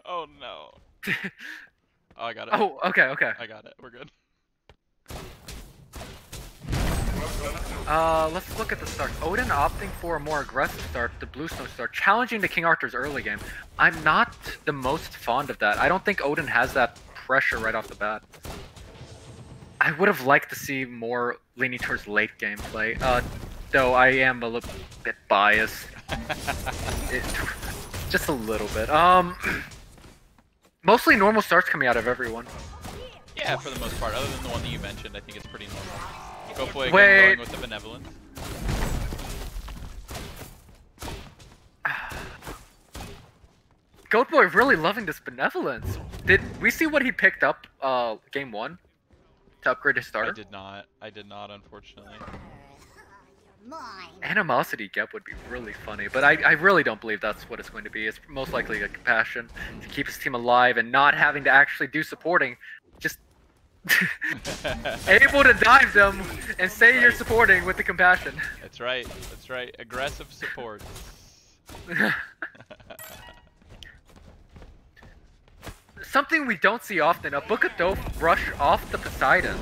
Oh no. Oh, I got it. Oh, okay. I got it. We're good. Let's look at the start. Odin opting for a more aggressive start, the Bluestone start, challenging the King Arthur's early game. I'm not the most fond of that. I don't think Odin has that pressure right off the bat. I would have liked to see more leaning towards late game play, though I am a little bit biased. Just a little bit. Mostly normal starts coming out of everyone. Yeah, for the most part. Other than the one that you mentioned, I think it's pretty normal. Khepwi Wait. going with the benevolence. Goatboy really loving this benevolence. Did we see what he picked up game 1 to upgrade his starter? I did not, unfortunately. Animosity Gep would be really funny, but I really don't believe that's what it's going to be. It's most likely a compassion to keep his team alive and not having to actually do supporting. Just able to dive them and say you're supporting with the compassion. That's right. That's right. Aggressive support. Something we don't see often, a Book of Dope rush off the Poseidon.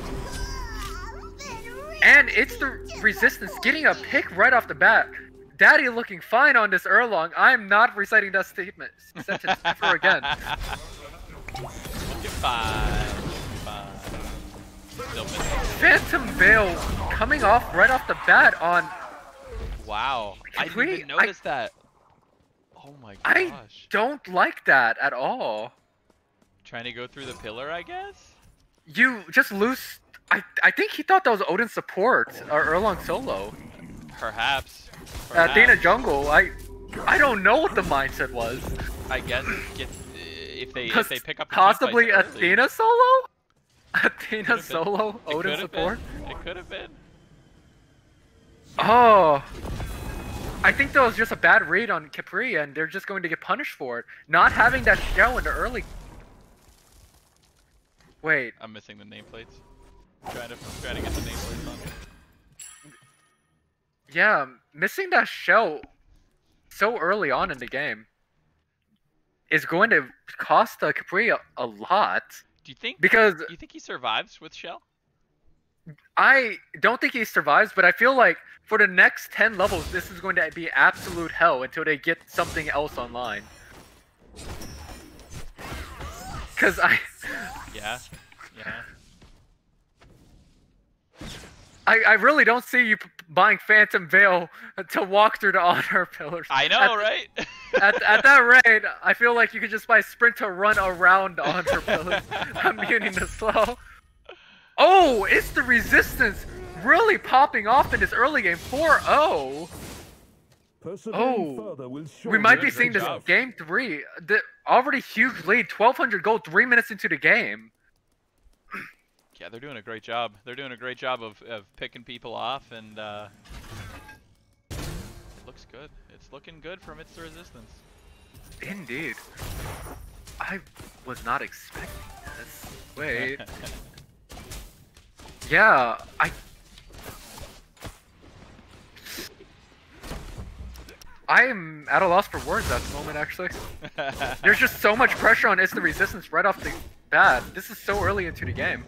And it's the Resistance getting a pick right off the bat. Daddy looking fine on this Erlong. I'm not reciting that sentence ever again. Looking fine. Still missing. Phantom Veil coming off right off the bat on... Wow. I didn't even I- notice that. Oh my I gosh. don't like that at all. Trying to go through the pillar, I guess? You just lose... I think he thought that was Odin support, or Erlong solo. Perhaps. Athena jungle, I don't know what the mindset was. I guess if they pick up the possibly team fights early. Athena solo? Athena Could've been. solo? It Odin could've support? been. It could have been. Oh. I think that was just a bad read on Khepwi, and they're just going to get punished for it. Not having that shell in the early... Wait. I'm missing the nameplates. Trying to get the nameplates on. Yeah, missing that shell so early on in the game is going to cost Khepwi a lot. Do you think? Because Do you think he survives with Shell? I don't think he survives, but I feel like for the next 10 levels, this is going to be absolute hell until they get something else online. Because Yeah. I really don't see you buying Phantom Veil to walk through the honor pillars. I know, right? At that rate, I feel like you could just buy Sprint to run around the honor pillars. I'm muting the slow. Oh, it's the Resistance really popping off in this early game. 4-0. Oh, we might be seeing this game 3. The already huge lead, 1,200 gold, 3 minutes into the game. Yeah, they're doing a great job. They're doing a great job of picking people off, and it looks good. It's looking good from its Resistance. Indeed. I was not expecting this. Wait. Yeah, I'm at a loss for words at the moment, actually. There's just so much pressure on It's the Resistance right off the bat. This is so early into the game.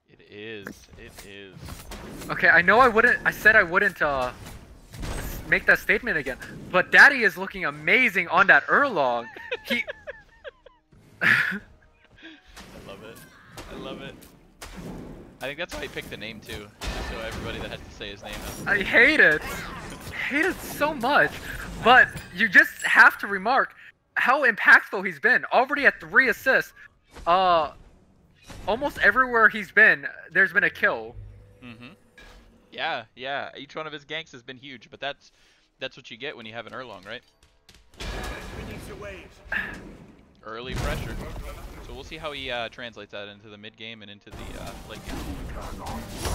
It is. Okay, I know I said I wouldn't make that statement again, but Daddy is looking amazing on that Erlong. He... I love it. I think that's why he picked the name too, so everybody that has to say his name has to... I hate it. Hate it so much. But you just have to remark how impactful he's been. Already at 3 assists. almost everywhere he's been, there's been a kill. Mm-hmm. Yeah, yeah. Each one of his ganks has been huge, but that's what you get when you have an Erlong, right? Early pressure. So we'll see how he translates that into the mid game and into the late game.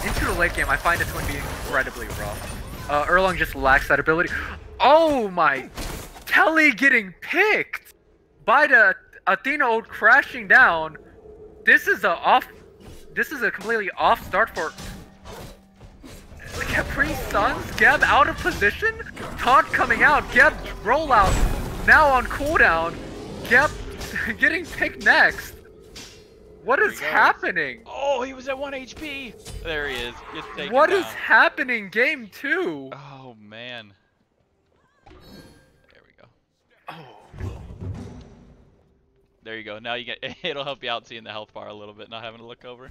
Into the late game, I find it's going to be incredibly rough. Erlong just lacks that ability. Oh my! Telly getting picked by the Athena ult crashing down. This is a completely off start for Khepwi Suns. Geb out of position. Taunt coming out. Geb rollout now on cooldown. Geb getting picked next. What is happening? Oh, he was at 1 HP. There he is. Gets taken What down. is happening? Game 2. Oh man. There we go. Oh. There you go. Now you get. It'll help you out seeing the health bar a little bit, not having to look over.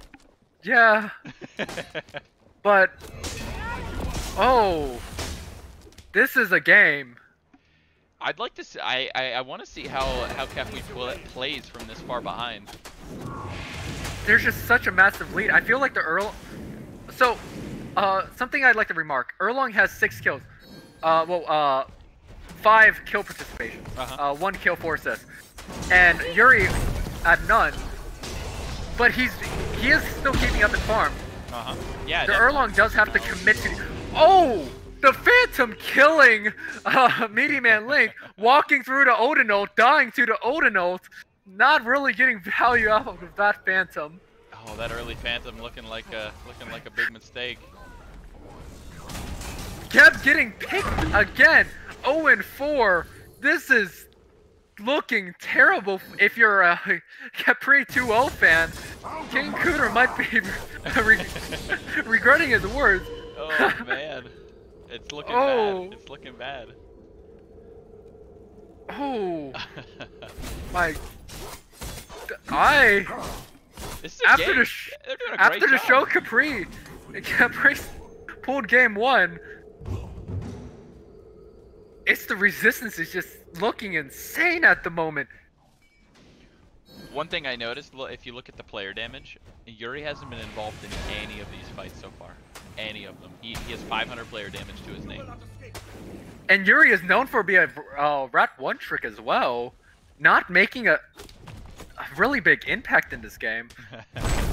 Yeah. But oh, this is a game. I'd like to see. I want to see how Khepwi plays from this far behind. There's just such a massive lead. I feel like the So, something I'd like to remark. Erlong has 6 kills. 5 kill participations. 1 kill, 4 assists. And Yuri had none. But he is still keeping up his farm. Yeah. The Erlong does have to commit to. Oh! The Phantom killing Meaty Man Link, walking through the Odinote, dying to the Odinote, not really getting value out of that Phantom. Oh, that early Phantom looking like a big mistake. Geb getting picked again. 0-4. This is looking terrible if you're a Khepwi 2-0 fan. King Cooter might be regretting his words. Oh man. It's looking bad. It's looking bad. Oh. My. This is a game. They're doing a great After the job. show, Khepwi pulled game 1. It's the resistance is just looking insane at the moment. One thing I noticed, if you look at the player damage, Yuri hasn't been involved in any of these fights so far. Any of them. He has 500 player damage to his name. And Yuri is known for being a Rat 1 trick as well. Not making a really big impact in this game.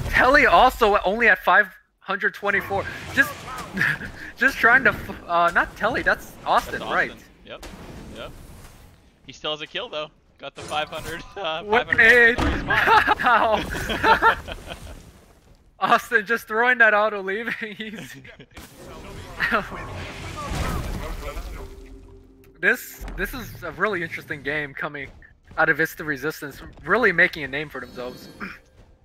Telly also only at 524. Just trying to, not Telly, that's Austin, right? Yep. He still has a kill though. Got the 500. Wait, how? Austin just throwing that auto leaving. This is a really interesting game coming out of Vista Resistance, really making a name for themselves.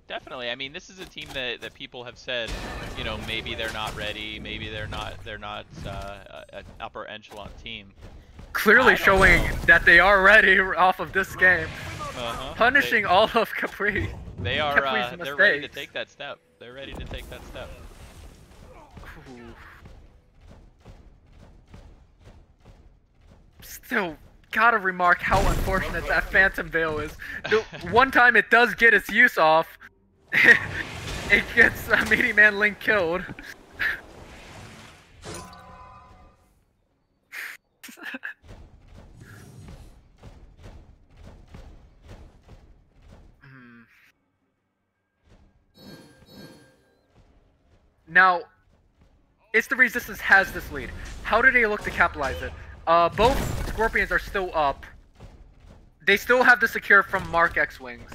Definitely. I mean, this is a team that people have said, you know, maybe they're not ready, maybe they're not an upper echelon team. Clearly showing that they are ready off of this game. Punishing all of Khepwi. They are they're ready to take that step. They're ready to take that step. Still gotta remark how unfortunate that Phantom Veil is. The one time it does get its use off, it gets Meaty Man Link killed. Now, it's the Resistance has this lead. How do they look to capitalize it? Both Scorpions are still up. They still have the secure from Mark X-Wings.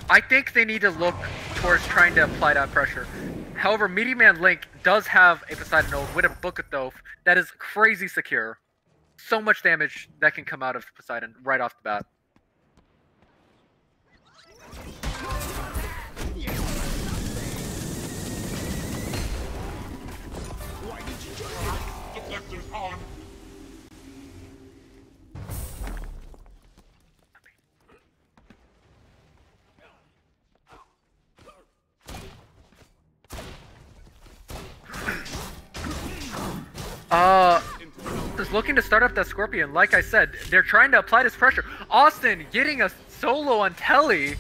I think they need to look towards trying to apply that pressure. However, Meaty Man Link does have a Poseidon node with a Book of Thoth that is crazy secure. So much damage that can come out of Poseidon right off the bat. Just looking to start up that Scorpion. Like I said, they're trying to apply this pressure. Austin getting a solo on Telly.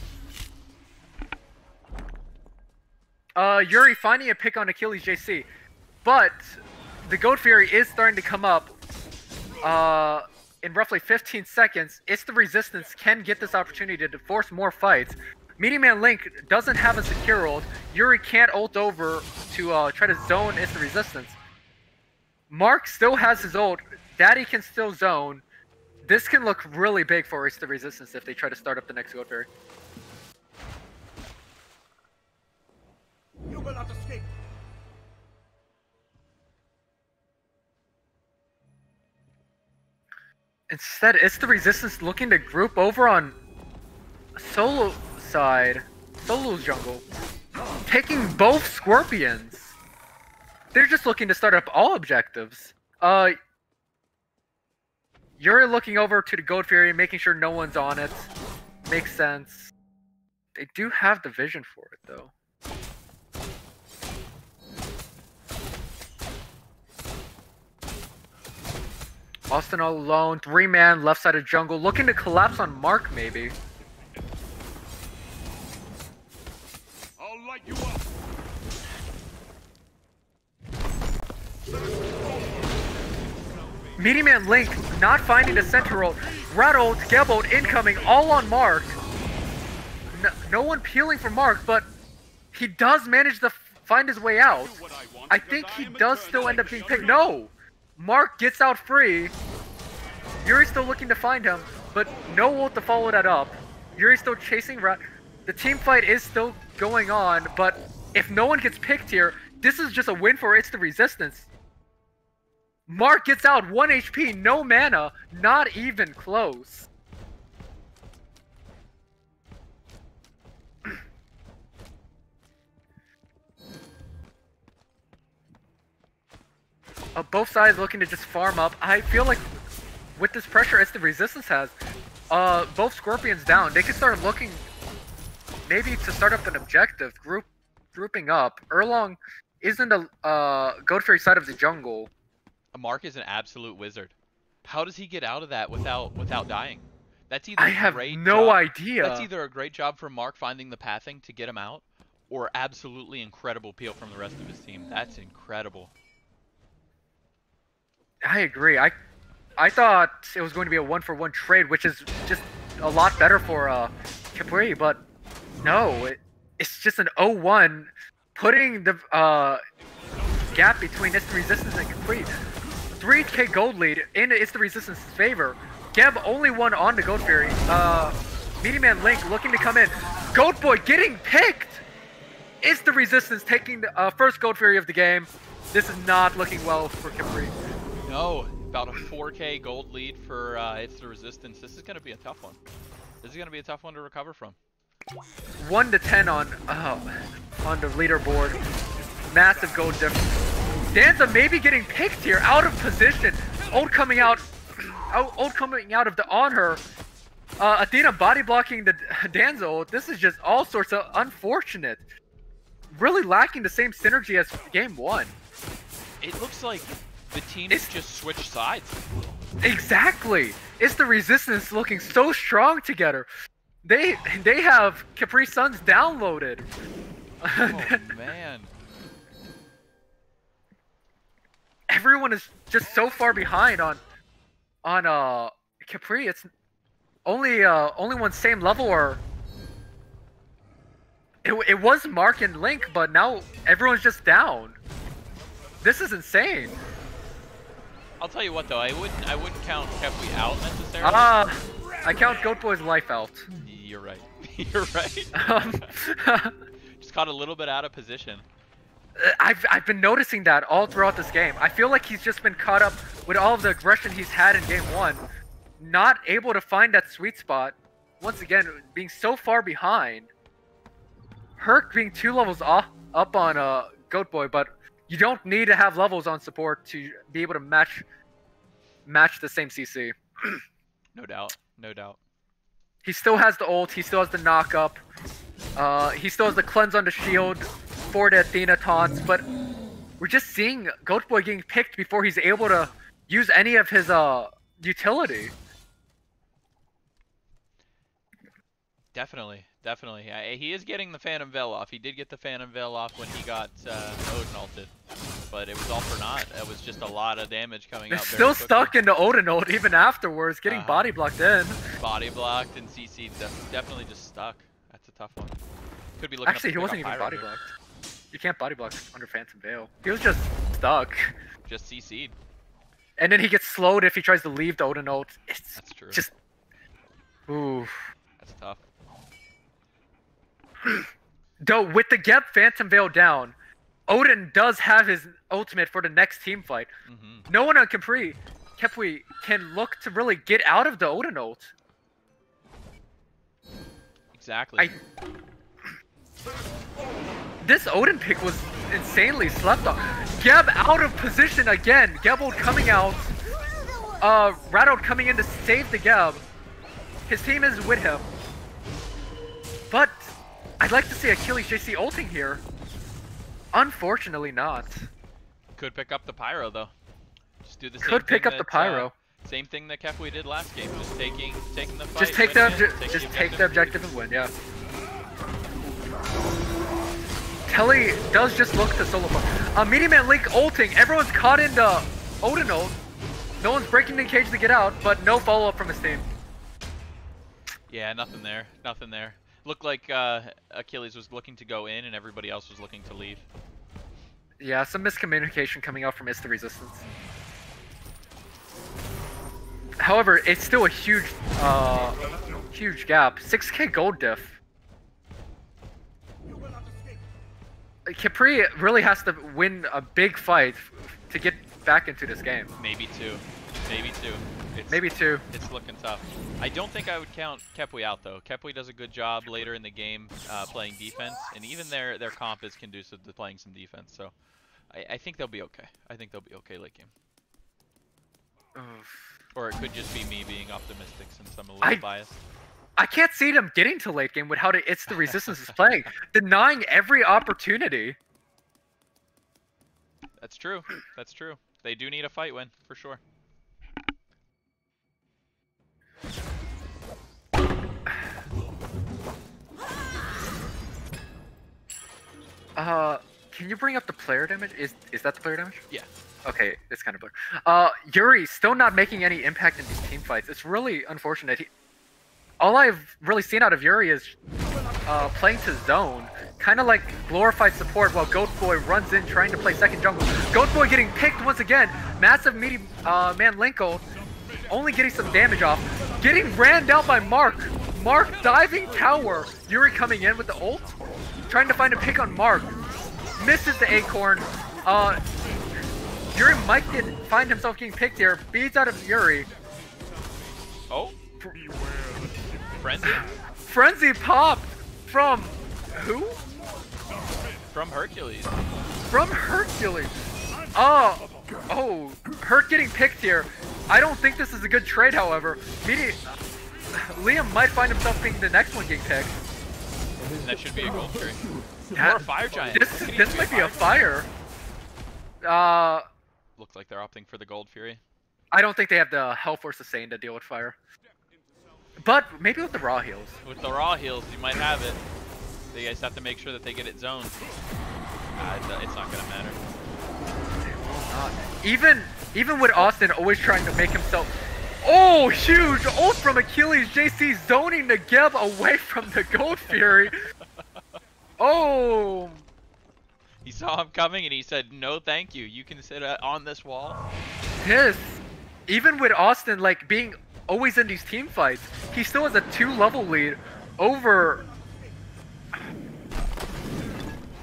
Yuri finding a pick on Achilles JC, but the Goat Fury is starting to come up. In roughly 15 seconds, It's the Resistance can get this opportunity to force more fights. Meteor Man Link doesn't have a secure ult. Yuri can't ult over to try to zone It's the Resistance. Mark still has his ult. Daddy can still zone. This can look really big for It's the Resistance if they try to start up the next Goat Fairy. You will not escape. Instead, It's the Resistance looking to group over on Solo side. Solo's jungle. Taking both Scorpions. They're just looking to start up all objectives. Yuri looking over to the Goat Fury, making sure no one's on it. Makes sense. They do have the vision for it, though. Austin all alone, 3-man, left side of jungle, looking to collapse on Mark, maybe. I'll light you up. Meaty Man Link not finding the center ult. Rat ult, Geb ult incoming, all on Mark. No one peeling for Mark, but he does manage to find his way out. I think he does still end up being picked. No! Mark gets out free. Yuri's still looking to find him, but no ult to follow that up. Yuri's still chasing Rat. The team fight is still going on, but if no one gets picked here, this is just a win for It's the Resistance. Mark gets out 1 HP, no mana, not even close. Both sides looking to just farm up. I feel like with this pressure It's the Resistance has, both Scorpions down. They could start looking maybe to start up an objective, grouping up. Erlong isn't a Goat Fairy side of the jungle. Mark is an absolute wizard. How does he get out of that without dying? That's either I have no idea. That's either a great job from Mark finding the pathing to get him out, or absolutely incredible peel from the rest of his team. That's incredible. I agree. I thought it was going to be a 1-for-1 trade, which is just a lot better for Khepwi, but no, it's just an 0-1, putting the gap between It's the Resistance and Khepwi. 3k gold lead in It's the Resistance's favor. Geb only one on the Goat Fury. Meaty Man Link looking to come in. Goat Boy getting picked! It's the Resistance taking the first Goat Fury of the game. This is not looking well for Khepwi. No, about a 4k gold lead for It's the Resistance. This is going to be a tough one. This is going to be a tough one to recover from. 1 to 10 on the leaderboard. Massive gold difference. Danza maybe getting picked here, out of position. Ult coming out of the on her. Athena body blocking the Danza ult. This is just all sorts of unfortunate. Really lacking the same synergy as game 1. It looks like the teams just switched sides. Exactly. It's the Resistance looking so strong together. They have Capri Suns downloaded. Oh man. Everyone is just so far behind on Khepwi. It's only one same level, or it was Mark and Link, but now everyone's just down. This is insane. I'll tell you what though, I wouldn't count Khepwi out necessarily. I count Goat Boy's life out. You're right. You're right. Just caught a little bit out of position. I've been noticing that all throughout this game. I feel like he's just been caught up with all of the aggression he's had in game 1. Not able to find that sweet spot. Once again, being so far behind. Herc being 2 levels up on Goat Boy, but you don't need to have levels on support to be able to match the same CC. No doubt. No doubt. He still has the ult, he still has the knock up. He still has the cleanse on the shield for the Athena taunts, but we're just seeing Goat Boy getting picked before he's able to use any of his utility. Definitely, definitely. He is getting the Phantom Veil off. He did get the Phantom Veil off when he got Odin ulted. But it was all for naught. It was just a lot of damage coming They're out very still quickly. stuck into Odin ult even afterwards, getting body blocked in. Body blocked and CC definitely just stuck. That's a tough one. Could be looking Actually, up he to wasn't pick even up body Pyro here. blocked. You can't body block under Phantom Veil. He was just stuck. Just CC'd. And then he gets slowed if he tries to leave the Odin ult. It's That's true. just... Ooh. That's tough. Though, with the Geb Phantom Veil down, Odin does have his ultimate for the next team fight. No one on Khepwi can look to really get out of the Odin ult. Exactly. This Odin pick was insanely slept on. Geb out of position again. Geb ult coming out. Rattled coming in to save the Geb. His team is with him. But I'd like to see Achilles JC ulting here. Unfortunately not. Could pick up the Pyro though. Just do the same Could pick thing up the Pyro. Same thing that Khepwi did last game. Just taking the fight. Just take the objective and win, yeah. Telly does just look to solo push. Meteor Man Link ulting. Everyone's caught into Odin ult. No one's breaking the cage to get out, but no follow up from his team. Yeah, nothing there. Nothing there. Looked like Achilles was looking to go in and everybody else was looking to leave. Yeah, some miscommunication coming out from Is the Resistance. However, it's still a huge gap. 6k gold diff. Khepwi really has to win a big fight to get back into this game. Maybe two. Maybe two. Maybe two. It's looking tough. I don't think I would count Khepwi out though. Khepwi does a good job later in the game playing defense, and even their comp is conducive to playing some defense. So I think they'll be okay. I think they'll be okay late game. Or it could just be me being optimistic since I'm a little biased. I can't see them getting to late game with how It's the Resistance is playing, denying every opportunity. That's true. That's true. They do need a fight win for sure. Can you bring up the player damage? Is that the player damage? Yeah. Okay, it's kind of blurred. Yuri still not making any impact in these team fights. It's really unfortunate. All I've really seen out of Yuri is playing to zone, kind of like glorified support while Goat Boy runs in trying to play second jungle. Goat Boy getting picked once again. Massive meaty man Linko, only getting some damage off. Getting ran down by Mark. Mark diving tower. Yuri coming in with the ult, trying to find a pick on Mark. Misses the acorn. Yuri might find himself getting picked here. Beads out of Yuri. Oh. Frenzy? Frenzy popped from who? From Hercules. From Hercules. Oh, Herc getting picked here. I don't think this is a good trade, however. Liam might find himself being the next one getting picked. And that should be a gold tree. Yeah, or a fire giant. This might be a fire. Looks like they're opting for the gold fury. I don't think they have the health or sustain to deal with fire. But maybe with the raw heals. With the raw heals, you might have it. They guys have to make sure that they get it zoned. It's not gonna matter. Even with Austin always trying to make himself. Oh, huge ult from Achilles JC zoning the Geb away from the Gold Fury. Oh. He saw him coming and he said, "No, thank you. You can sit on this wall." Yes. Even with Austin like being always in these team fights, he still has a 2-level lead over.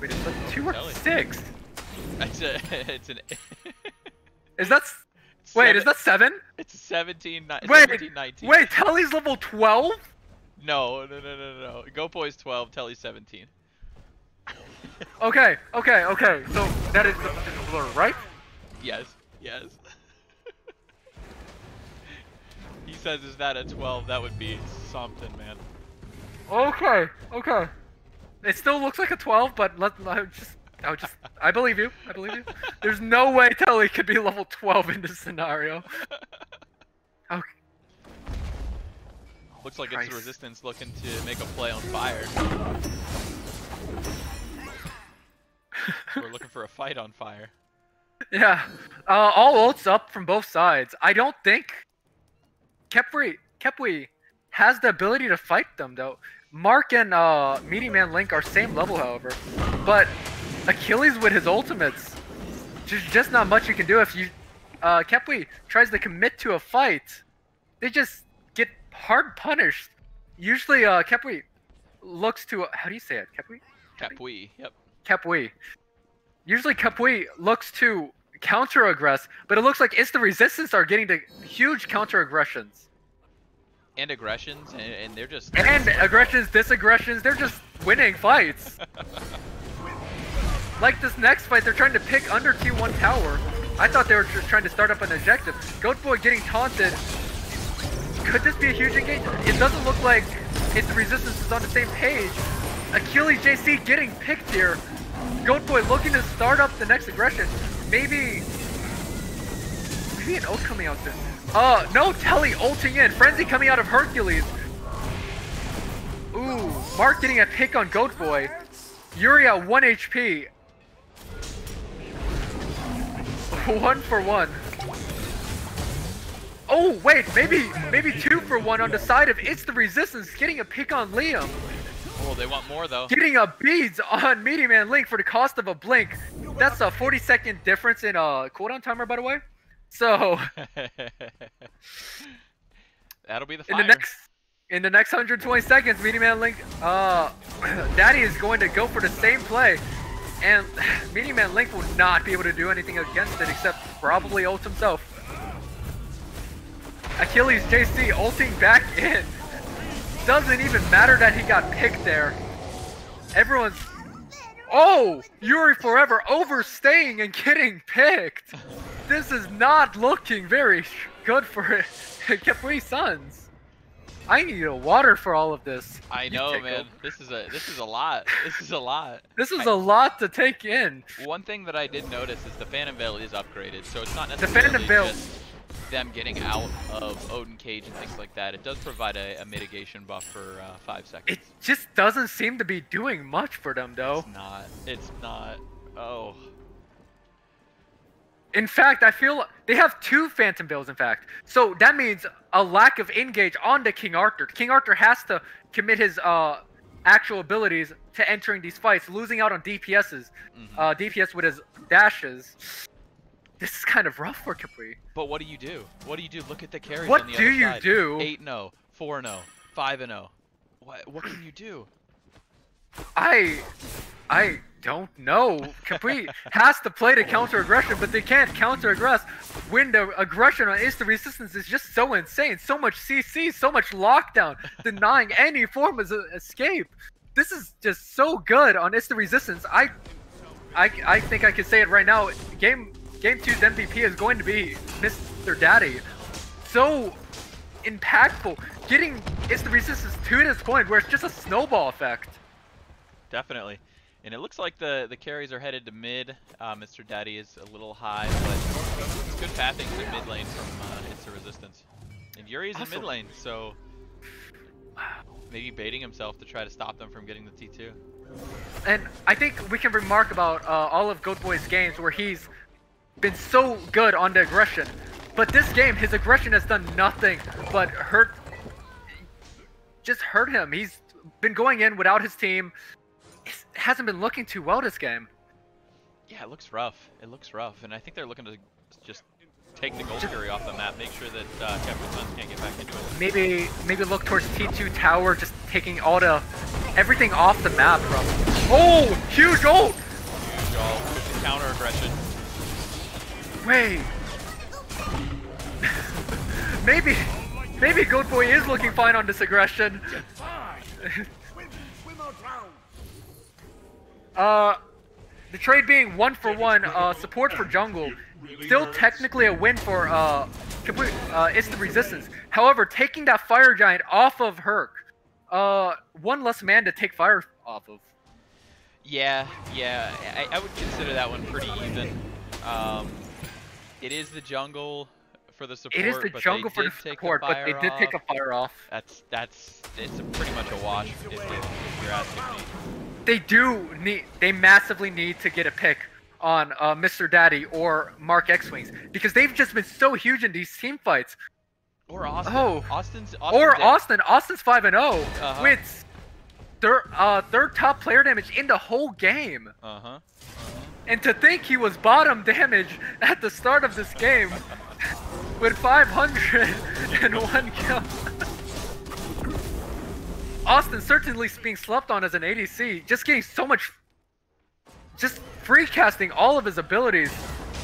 Wait, is that 2 or 6? It's an. Is that? Wait, is that 7? It's 17, 19. Wait, Telly's level 12? No. Go Boy's 12, Telly's 17. Okay. So that is the blur, right? Yes. He says, "Is that a 12?" That would be something, man. Okay. It still looks like a 12, but I believe you. There's no way Telly could be level 12 in this scenario. Okay. Looks like it's Christ. the Resistance looking to make a play on fire. We're looking for a fight on fire. Yeah. All ults up from both sides. I don't think Khepwi has the ability to fight them though. Mark and Meaty Man Link are same level, however. But Achilles with his ultimates, just not much you can do if you Khepwi tries to commit to a fight. They just get hard punished. Usually Khepwi looks to how do you say it? Khepwi? Khepwi, yep. Khepwi. Usually Khepwi looks to counter-aggress, but it looks like it's the Resistance are getting the huge counter-aggressions. And aggressions, and they're just... And aggressions, disaggressions, they're just winning fights. Like this next fight, they're trying to pick under T1 tower. I thought they were just trying to start up an objective. Goatboy getting taunted. Could this be a huge engagement? It doesn't look like it's the Resistance is on the same page. Achilles JC getting picked here. Goatboy looking to start up the next aggression. Maybe an ult coming out soon. No, Telly ulting in. Frenzy coming out of Hercules. Ooh, Mark getting a pick on Goatboy. Yuri at 1 HP. 1 for 1. Oh wait, maybe 2 for 1 on the side of It's the Resistance getting a pick on Liam. Oh, they want more though. Getting a beads on Meaty Man Link for the cost of a blink. That's a 40-second difference in cooldown timer, by the way. So that'll be the fire. In the next 120 seconds, Meaty Man Link, Daddy is going to go for the same play, and Meaty Man Link will not be able to do anything against it except probably ult himself. Achilles JC ulting back in. Doesn't even matter that he got picked there. Everyone's... Oh! Yuri Forever overstaying and getting picked! This is not looking very good for Khepwi Suns. I need a water for all of this. I know, man. This is a lot. This is a lot. This is a lot to take in. One thing that I did notice is the Phantom Veil is upgraded, so it's not The necessarily Phantom Veil... just them getting out of Odin Cage and things like that. It does provide a mitigation buff for 5 seconds. It just doesn't seem to be doing much for them, though. It's not. Oh. In fact, I feel they have 2 Phantom Veils, in fact. So that means a lack of engage onto King Arthur. King Arthur has to commit his actual abilities to entering these fights, losing out on DPSs. DPS with his dashes. This is kind of rough for Khepwi. But what do you do? What do you do? Look at the carries What on the do other you side. do? 8-0, 4-0, 5-0. What can you do? I don't know. Khepwi has to play to counter aggression, but they can't counter aggress when the aggression on It's the Resistance is just so insane. So much CC, so much lockdown, denying any form of escape. This is just so good on It's the Resistance. I think I can say it right now. Game 2's MVP is going to be Mr. Daddy. So impactful. Getting It's the Resistance to this point where it's just a snowball effect. Definitely. And it looks like the carries are headed to mid. Mr. Daddy is a little high, but it's good pathing to mid lane from It's the Resistance. And Yuri's in mid lane, so maybe baiting himself to try to stop them from getting the T2. And I think we can remark about all of Goatboy's games where he's been so good on the aggression. But this game, his aggression has done nothing but hurt him. He's been going in without his team. It hasn't been looking too well this game. Yeah, it looks rough. It looks rough. And I think they're looking to just take the Gold Fury off the map, make sure that Khepwi Suns can't get back into it. Maybe look towards T2 tower, just taking everything off the map from. Oh, huge ult! Huge ult with the counter aggression. Wait. maybe Goatboy is looking fine on this aggression. The trade being 1 for 1, support for jungle. Still technically a win for It's the Resistance. However, taking that Fire Giant off of Herc, 1 less man to take fire off of. Yeah, I would consider that one pretty even. It is the jungle for the support. It is the but jungle they for the did take support, but they did take a fire off. It's pretty much a wash if you're asking me. They massively need to get a pick on Mr. Daddy or Mark X-Wings because they've just been so huge in these team fights. Or Austin. Oh. Austin's Austin. Austin's 5-0 Uh-huh. with third top player damage in the whole game. And to think he was bottom damage at the start of this game with 501 kills. Austin certainly being slept on as an ADC, just getting so much, just free casting all of his abilities.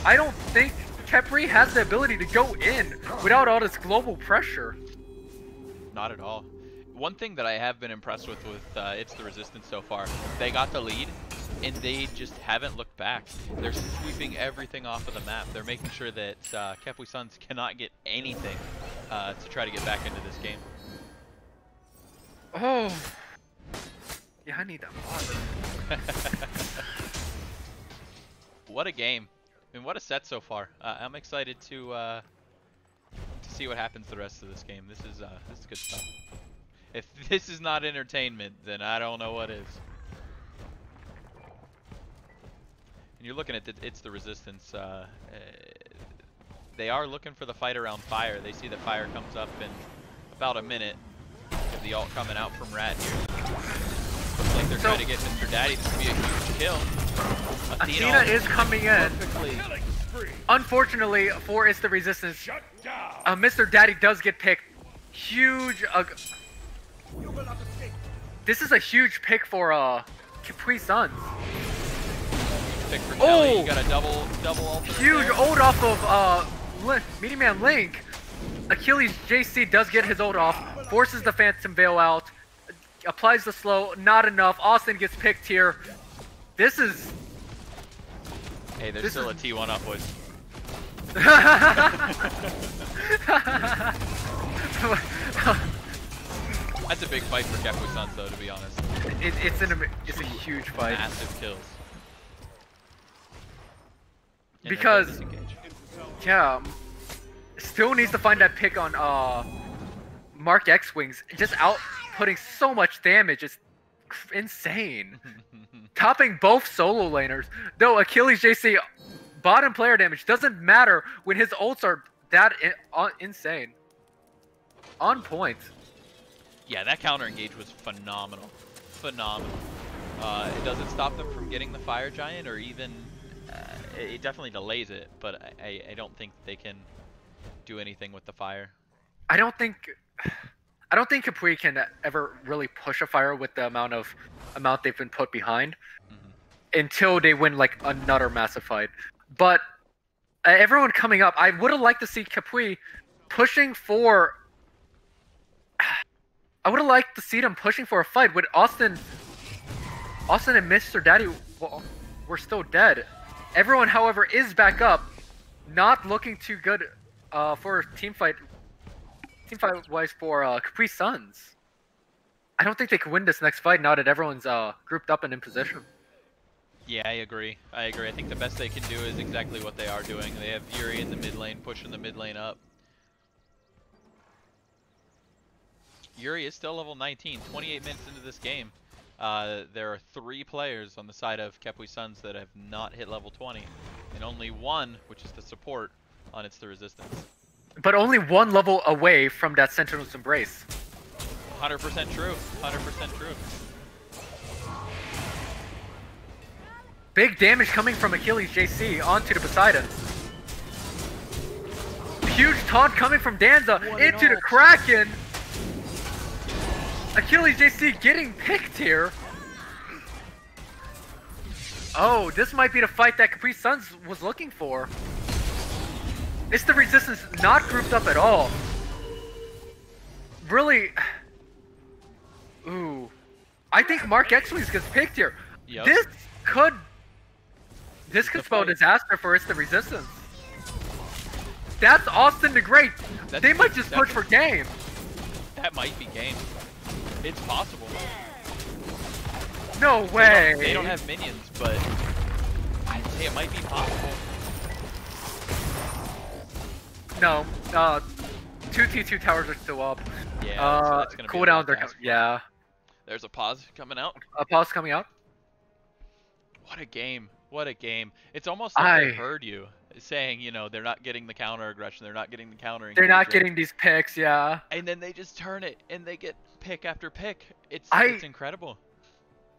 I don't think Khepwi has the ability to go in without all this global pressure. Not at all. One thing that I have been impressed with It's the Resistance so far, they got the lead, and they just haven't looked back. They're sweeping everything off of the map. They're making sure that Khepwi Suns cannot get anything to try to get back into this game. Oh. Yeah, I need that water. What a game. I mean, what a set so far. I'm excited to see what happens the rest of this game. This is good stuff. If this is not entertainment, then I don't know what is. And you're looking at It's the Resistance. They are looking for the fight around fire. They see the fire comes up in about a minute. The ult coming out from Rat here. Looks like they're trying to get Mr. Daddy. This could be a huge kill. Athena is coming in. Perfectly. Unfortunately for It's the Resistance, Mr. Daddy does get picked. Huge. This is a huge pick for Khepwi Suns. Pick for Kelly. You got a double ult. Huge ult off of Meaty Man Link. Achilles JC does get his ult off, forces the Phantom Veil out, applies the slow, not enough. Austin gets picked here. This is... Hey, there's still a T1 up, boys. That's a big fight for Khepwi Suns, though, to be honest. It's a huge fight. Massive kills. And Because, yeah, still needs to find that pick on Mark X-Wings. Just outputting so much damage is insane. Topping both solo laners. Though Achilles JC bottom player damage doesn't matter when his ults are that insane. On point. Yeah, that counter engage was phenomenal. Phenomenal. It doesn't stop them from getting the Fire Giant, or even it definitely delays it, but I don't think they can do anything with the fire. I don't think Khepwi can ever really push a fire with the amount they've been put behind until they win like another massive fight. But everyone coming up, I would have liked to see Khepwi pushing for. I would have liked to see them pushing for a fight with Austin. Austin and Mr. Daddy were still dead. Everyone, however, is back up, not looking too good for team fight wise for Khepwi Suns. I don't think they can win this next fight now that everyone's grouped up and in position. Yeah, I agree. I think the best they can do is exactly what they are doing. They have Yuri in the mid lane, pushing the mid lane up. Yuri is still level 19, 28 minutes into this game. There are 3 players on the side of Khepwi Suns that have not hit level 20, and only one, which is the support, on It's the Resistance. But only one level away from that Sentinel's Embrace. 100% true. 100% true. Big damage coming from Achilles JC onto the Poseidon. Huge taunt coming from Danza into the Kraken. Achilles JC getting picked here. Oh, this might be the fight that Khepwi Suns was looking for. It's the Resistance not grouped up at all. Really. Ooh. I think Mark X-Wings gets picked here. Yep. This could spell disaster for It's the Resistance. That's Austin the Great. They might just push for game. That might be game. It's possible. No way. They don't have minions, but I'd say it might be possible. No, 2T2 towers are still up. Yeah, so that's gonna be a cooldown, lot to they're ask for. yeah. There's a pause coming out. A pause coming out. What a game. What a game. It's almost like they I heard you saying, you know, they're not getting the counter aggression, they're not getting the counter they're not engagement. getting these picks, yeah. And then they just turn it and they get pick after pick. It's incredible.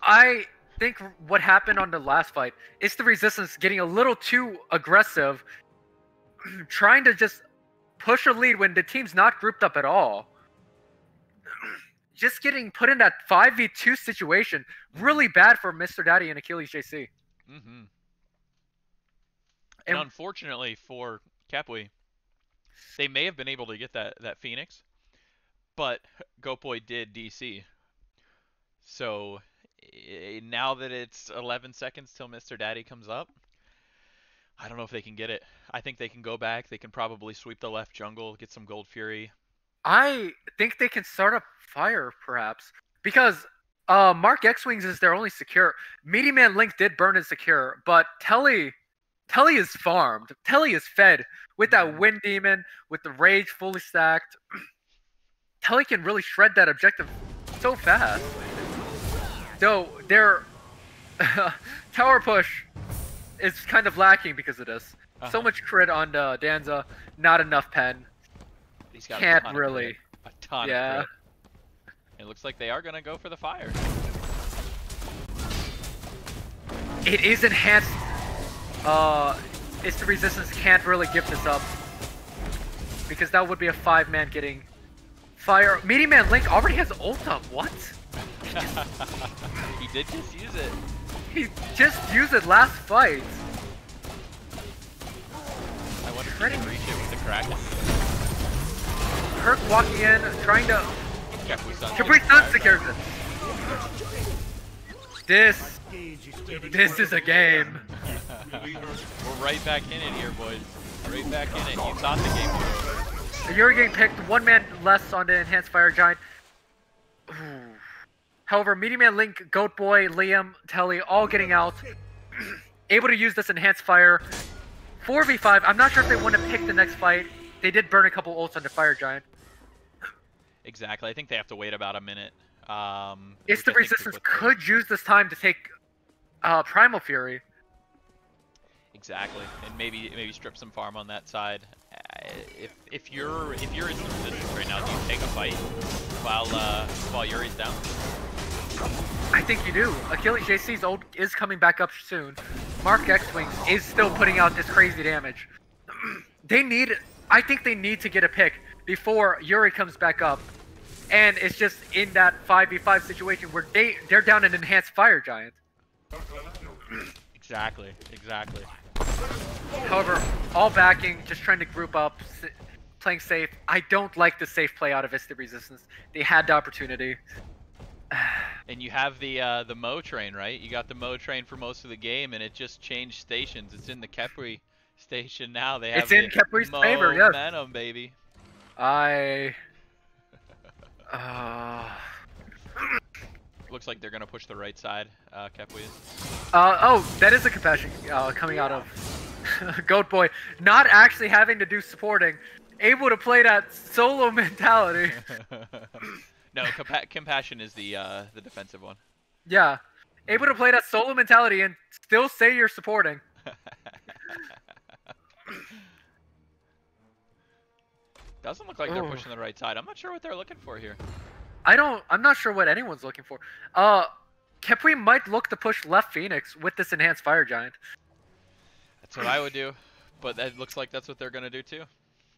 I think what happened on the last fight is the Resistance getting a little too aggressive, trying to just push a lead when the team's not grouped up at all. Just getting put in that 5v2 situation, really bad for Mr. Daddy and Achilles JC. Mm-hmm. And unfortunately for Khepwi, they may have been able to get that Phoenix, but Gopoi did DC. So now that it's 11 seconds till Mr. Daddy comes up, I don't know if they can get it. I think they can go back. They can probably sweep the left jungle, get some Gold Fury. I think they can start up fire, perhaps, because Mark X-Wings is their only secure. Meaty Man Link did burn his secure, but Telly is farmed. Telly is fed with that Wind Demon, with the Rage fully stacked. Telly can really shred that objective so fast. Though their tower push is kind of lacking because of this. So much crit on Danza, not enough pen. He's got Can't a ton really. Of crit. A ton of crit. It looks like they are going to go for the fire. It is enhanced. It's the Resistance can't really give this up. Because that would be a 5-man getting fire. Meaty Man Link already has ult up. What? He did just use it. He just used it last fight. I wonder if he can reach it with the Kraken. Kirk walking in, trying to... Khepwi Sun secures it. This is a game. We're right back in it here, boys. Right back in it. You thought the game was over. You're getting picked. 1 man less on the Enhanced Fire Giant. However, Meaty Man Link, Goat Boy, Liam, Telly, all getting out. Able to use this Enhanced Fire. 4v5. I'm not sure if they want to pick the next fight. They did burn a couple ults on the Fire Giant. Exactly. I think they have to wait about a minute. It's the Resistance could use this time to take Primal Fury. Exactly, and maybe strip some farm on that side. If you're in the Resistance right now, do you take a fight while Yuri's down? I think you do. Achilles JC's ult is coming back up soon. Mark X-Wings is still putting out this crazy damage. I think they need to get a pick before Yuri comes back up. And it's just in that 5v5 situation where they're down an Enhanced Fire Giant. Exactly. However, all backing, just trying to group up, playing safe. I don't like the safe play out of Vista Resistance. They had the opportunity. And you have the Mo train, right? You got the Mo train for most of the game, and it just changed stations. It's in the Khepwi station now. They have it's in Khepwi's favor, yes. Momentum, baby. Looks like they're gonna push the right side. Khepwi is. Oh, that is a compassion coming out of Goat Boy. Not actually having to do supporting, able to play that solo mentality. No, compassion is the defensive one. Yeah, able to play that solo mentality and still say you're supporting. Doesn't look like they're pushing the right side. I'm not sure what they're looking for here. I'm not sure what anyone's looking for. Khepwi might look to push left Phoenix with this Enhanced Fire Giant. That's what I would do, but that looks like that's what they're gonna do too.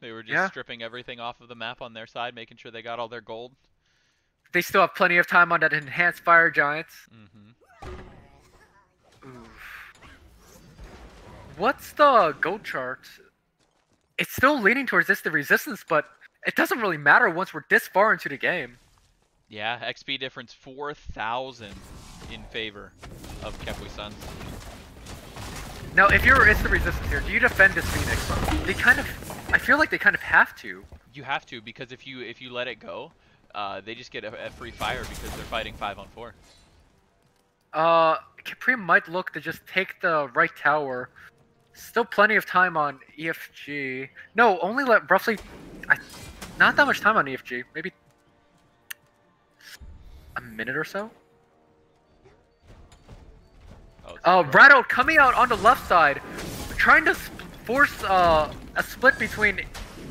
They were just stripping everything off of the map on their side, making sure they got all their gold. They still have plenty of time on that Enhanced Fire Giant. What's the gold chart? It's still leaning towards this, the Resistance, but it doesn't really matter once we're this far into the game. Yeah, XP difference 4,000 in favor of Khepwi Suns. Now, if it's the Resistance here, do you defend this Phoenix? I feel like they kind of have to. You have to, because if you let it go, they just get a free fire because they're fighting 5-on-4. Khepri might look to just take the right tower, Still plenty of time on EFG. No, only roughly, not that much time on EFG. Maybe a minute or so. Rattle coming out on the left side, trying to force a split between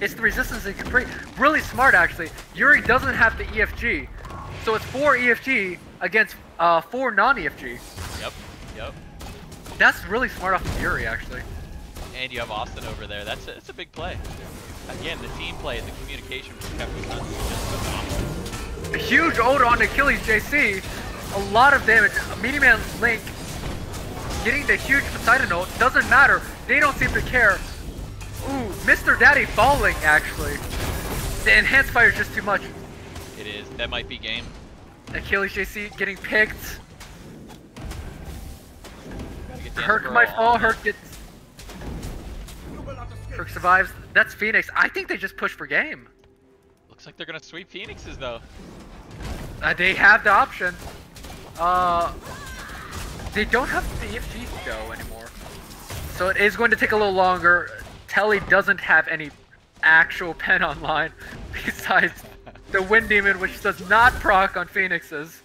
It's the Resistance and Khepwi. Really smart, actually. Yuri doesn't have the EFG, so it's 4 EFG against 4 non-EFG. Yep. That's really smart off of Yuri, actually. And you have Austin over there. That's a big play. Again, the team play and the communication from Khepwi is just phenomenal. A huge ult on Achilles JC. A lot of damage. Meaty Man Link getting the huge Poseidon ult. Doesn't matter. They don't seem to care. Ooh, Mr. Daddy falling, actually. The enhanced fire is just too much. It is. That might be game. Achilles JC getting picked. Herc might fall. Herc gets... Herc survives. That's Phoenix. I think they just push for game. Looks like they're gonna sweep Phoenixes though. They have the option. They don't have the EFG go anymore. So it is going to take a little longer. Telly doesn't have any actual pen online besides the Wind Demon, which does not proc on Phoenixes.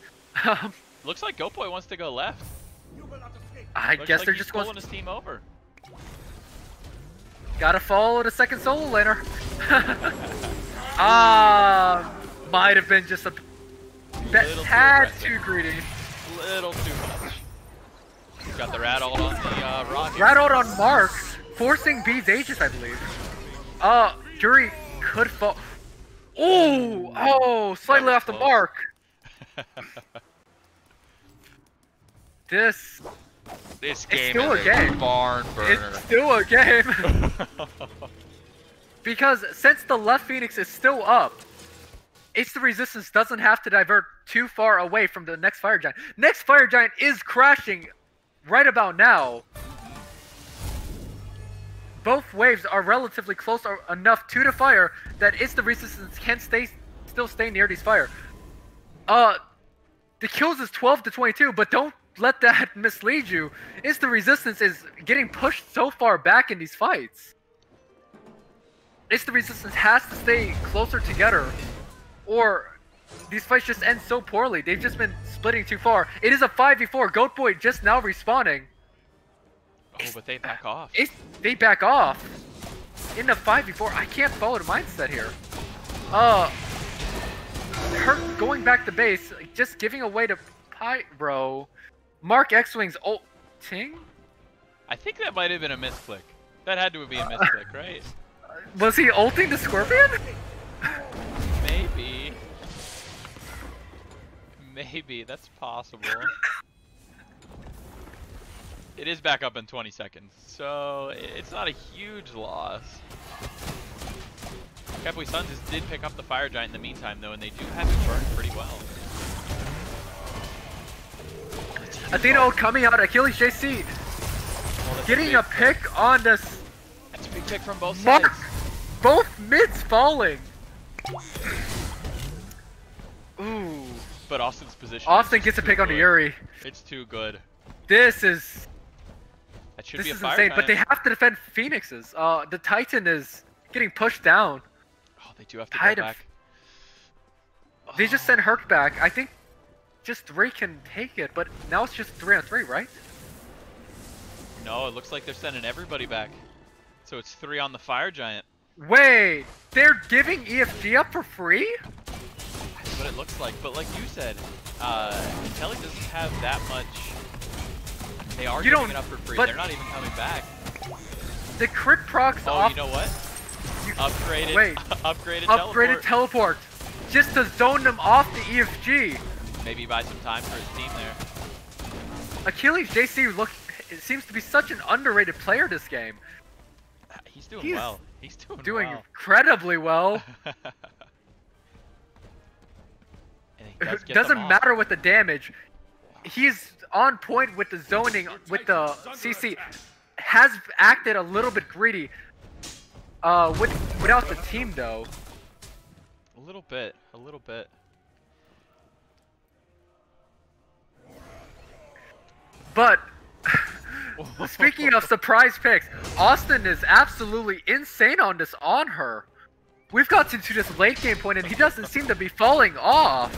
Looks like GoPoy wants to go left. I Looks guess like they're he's just going pulling his team over. Gotta follow the second solo laner. Might have been just a tad too greedy. Little too much. Got the rat ult on the rocket. Rat ult on Mark, forcing B's Aegis, I believe. Yuri could fall. Ooh, slightly off the mark. This game still is a game. Barn burner. It's still a game. Because since the left Phoenix is still up, It's the Resistance doesn't have to divert too far away from the next Fire Giant. Next Fire Giant is crashing right about now. Both waves are relatively close enough to the fire that It's the Resistance can still stay near these fire. The kills is 12 to 22, but don't let that mislead you. It's the Resistance is getting pushed so far back in these fights. It's the Resistance has to stay closer together, or these fights just end so poorly. They've just been splitting too far. It is a 5v4. Goatboy just now respawning. Oh, but they back off. They back off. In the 5v4, I can't follow the mindset here. Her going back to base, just giving away to Pyro. Mark X-Wing's ulting? I think that might have been a misclick. That had to be a misclick, right? Was he ulting the Scorpion? Maybe. Maybe, that's possible. It is back up in 20 seconds, so it's not a huge loss. Khepwi Suns did pick up the Fire Giant in the meantime, though, and they do have it burned pretty well. Athena coming out, Achilles JC getting a pick on this. That's a big pick from both Mark, sides. both mids falling. Ooh. But Austin's position. Austin gets a pick on the Yuri. It's too good. This is. That should This be a is Fire insane, Giant. but they have to defend Phoenixes. The Titan is getting pushed down. Oh, they do have to go back. They just sent Herc back. I think just 3 can take it, but now it's just 3 on 3, right? No, it looks like they're sending everybody back. So it's 3 on the Fire Giant. Wait, they're giving EFG up for free? That's what it looks like. But like you said, Kelly doesn't have that much. They are giving it up for free. They're not even coming back. The crit procs off. You know what? Upgraded. Wait. Upgraded teleport. Just to zone them off the EFG. Maybe buy some time for his team there. Achilles JC seems to be such an underrated player this game. He's doing well. He's doing incredibly well. It doesn't matter with the damage. He's on point with the zoning, with the CC. Has acted a little bit greedy. Without the team though. A little bit. A little bit. But Speaking of surprise picks, Austin is absolutely insane on this on her. We've gotten to this late game point and he doesn't seem to be falling off.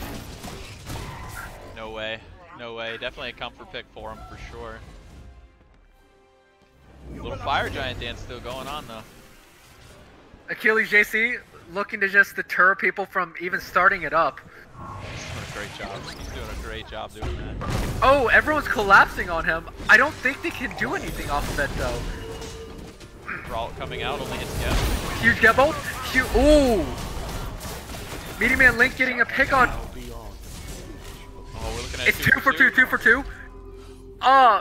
No way. No way. Definitely a comfort pick for him for sure. Little fire giant dance still going on though. Achilles JC looking to just deter people from even starting it up. He's doing a great job. He's doing a great job doing that. Oh, everyone's collapsing on him. I don't think they can do anything off of it though. Brawl coming out, only hits Geb. Huge get bolt. Huge. Ooh. Meaty Man Link getting a pick on. Oh, we're looking at It's 2 for 2, 2 for 2.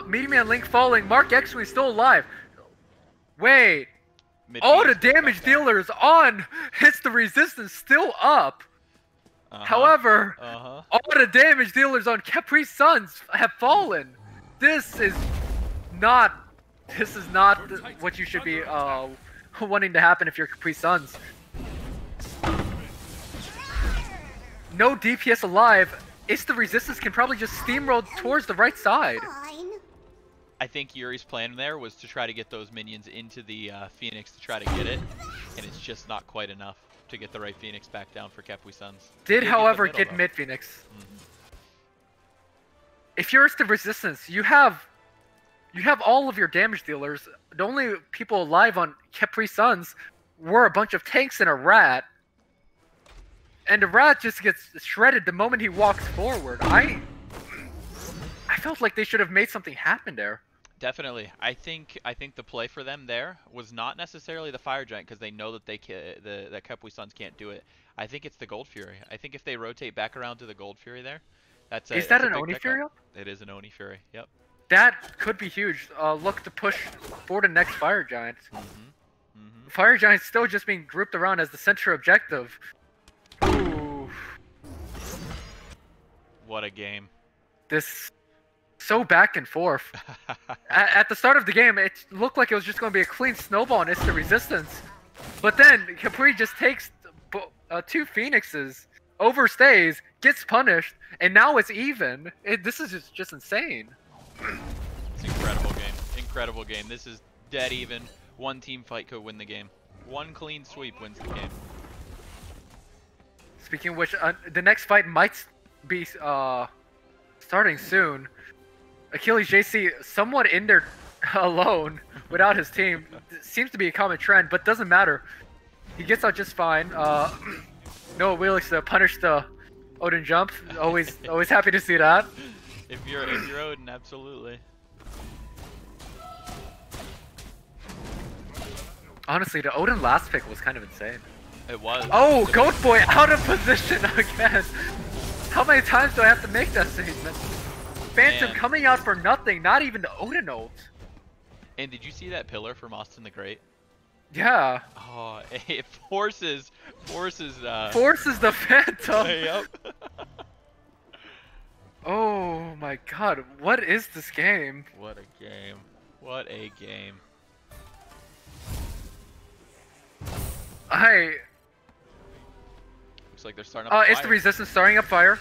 Meaty Man Link falling. Mark Xwing still alive. Wait. All the damage dealers on hits the resistance still up. However, all the damage dealers on Khepwi's Sons have fallen. This is not what you should be wanting to happen if you're Khepwi's Sons. No DPS alive. It's the resistance can probably just steamroll towards the right side. I think Yuri's plan there was to try to get those minions into the Phoenix to try to get it, and it's just not quite enough to get the right Phoenix back down for Khepwi's Sons. Did however get mid Phoenix. If you're the resistance, you have all of your damage dealers. The only people alive on Khepwi's Sons were a bunch of tanks and a rat. And the rat just gets shredded the moment he walks forward. I felt like they should have made something happen there. Definitely. I think the play for them there was not necessarily the Fire Giant because they know that that Khepwi's Sons can't do it. I think it's the Gold Fury. I think if they rotate back around to the Gold Fury there, is that an Oni Fury up? It is an Oni Fury. Yep. That could be huge. Look to push for the next Fire Giant. Fire Giant's still just being grouped around as the center objective. Ooh. What a game. This so back and forth. At the start of the game, it looked like it was just going to be a clean snowball and it's the resistance. But then Khepwi just takes 2 Phoenixes, overstays, gets punished, and now it's even. This is just insane. It's an incredible game. Incredible game. This is dead even. One team fight could win the game. One clean sweep wins the game. Speaking of which, the next fight might be starting soon. Achilles JC somewhat in there alone without his team. Seems to be a common trend, but doesn't matter. He gets out just fine. Noah Wheelix to punish the Odin jump. Always happy to see that. If you're Odin, absolutely. Honestly, the Odin last pick was kind of insane. It was. Oh, Goat Boy out of position again. How many times do I have to make that statement? Phantom coming out for nothing, not even the Odin ult. And did you see that pillar from Austin the Great? Yeah. Oh, it forces the Phantom. Yep. Oh my god, what is this game? What a game. What a game. Looks like they're starting up it's the resistance starting up fire.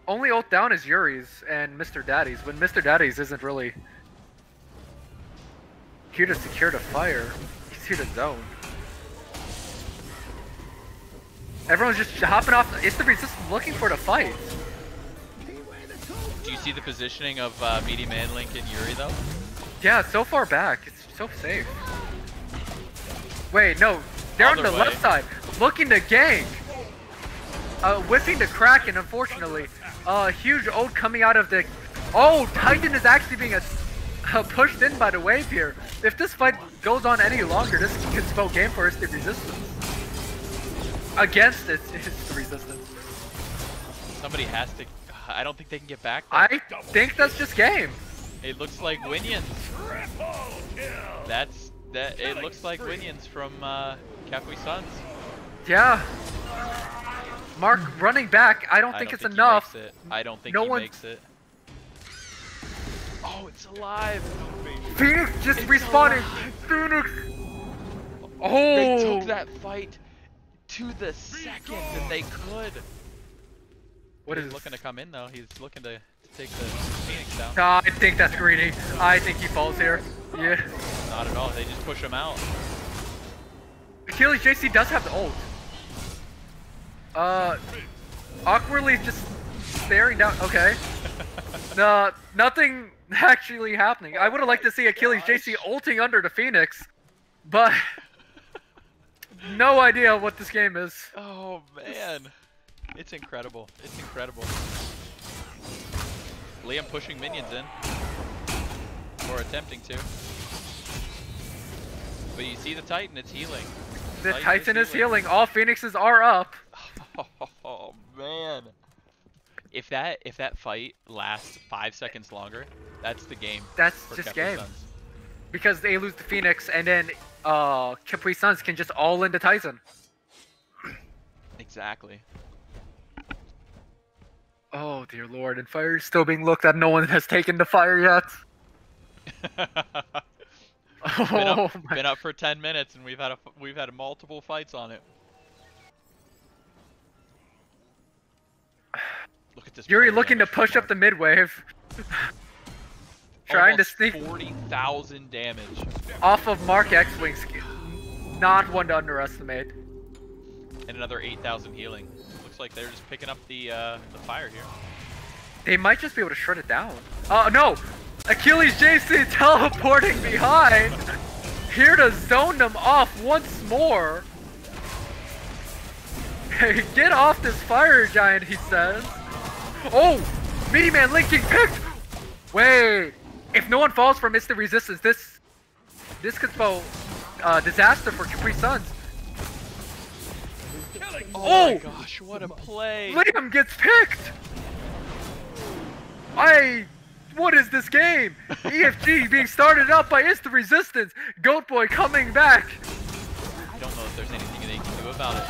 Only ult down is Yuri's and Mr. Daddy's, when Mr. Daddy's isn't really here to secure the fire. He's here to zone. Everyone's just hopping off. It's the resistance looking for the fight. Do you see the positioning of Meaty Man Link and Yuri though? Yeah, it's so far back. It's so safe. Wait, no. They're on the left side. Looking to gank. Whipping the Kraken, unfortunately. Huge ult coming out of the... Oh, Titan is actually being pushed in by the wave here. If this fight goes on any longer, this could spell game for the resistance. Against it's the resistance. Somebody has to... I don't think they can get back though. I think that's just game. It looks like Winions. It looks like Winions from Khepwi's Sons. Yeah. Mark running back. I don't think it's enough. I don't think he makes it. Oh, it's alive. Phoenix just respawning. Phoenix. Oh. They took that fight to the second that they could. What He's is? looking to come in though. He's looking to take the Phoenix down. I think that's greedy. I think he falls here. Yeah. Not at all. They just push him out. Achilles JC does have the ult. Awkwardly just staring down. Okay. No, nothing actually happening. I would have liked to see Achilles JC ulting under the Phoenix, but no idea what this game is. Oh man, it's incredible. It's incredible. Liam pushing minions in, or attempting to. But you see the Titan, it's healing. The Titan is healing. All Phoenixes are up. Oh man. If that fight lasts 5 seconds longer, that's the game. That's for just Khepwi game. Suns. Because they lose the Phoenix, and then Khepwi Suns can just all into Titan. Exactly. Oh dear lord, and fire is still being looked at. No one has taken the fire yet. Oh my. Been up for 10 minutes, and we've had multiple fights on it. Look at this. Yuri player looking to damage from push up Mark. the mid wave. Trying to Almost sneak 40,000 damage. off of Mark X-Wing's. Not one to underestimate. And another 8,000 healing. Looks like they're just picking up the fire here. They might just be able to shut it down. Oh no! Achilles JC teleporting behind! Here to zone them off once more! Hey, get off this fire giant, he says. Oh! Mini Man linking picked! Wait! If no one falls from instant resistance, this could spell disaster for Khepwi Suns. Oh my gosh, what a play! Liam gets picked! What is this game? EFG being started up by instant resistance. Goat Boy coming back. I don't know if there's anything they can do about it.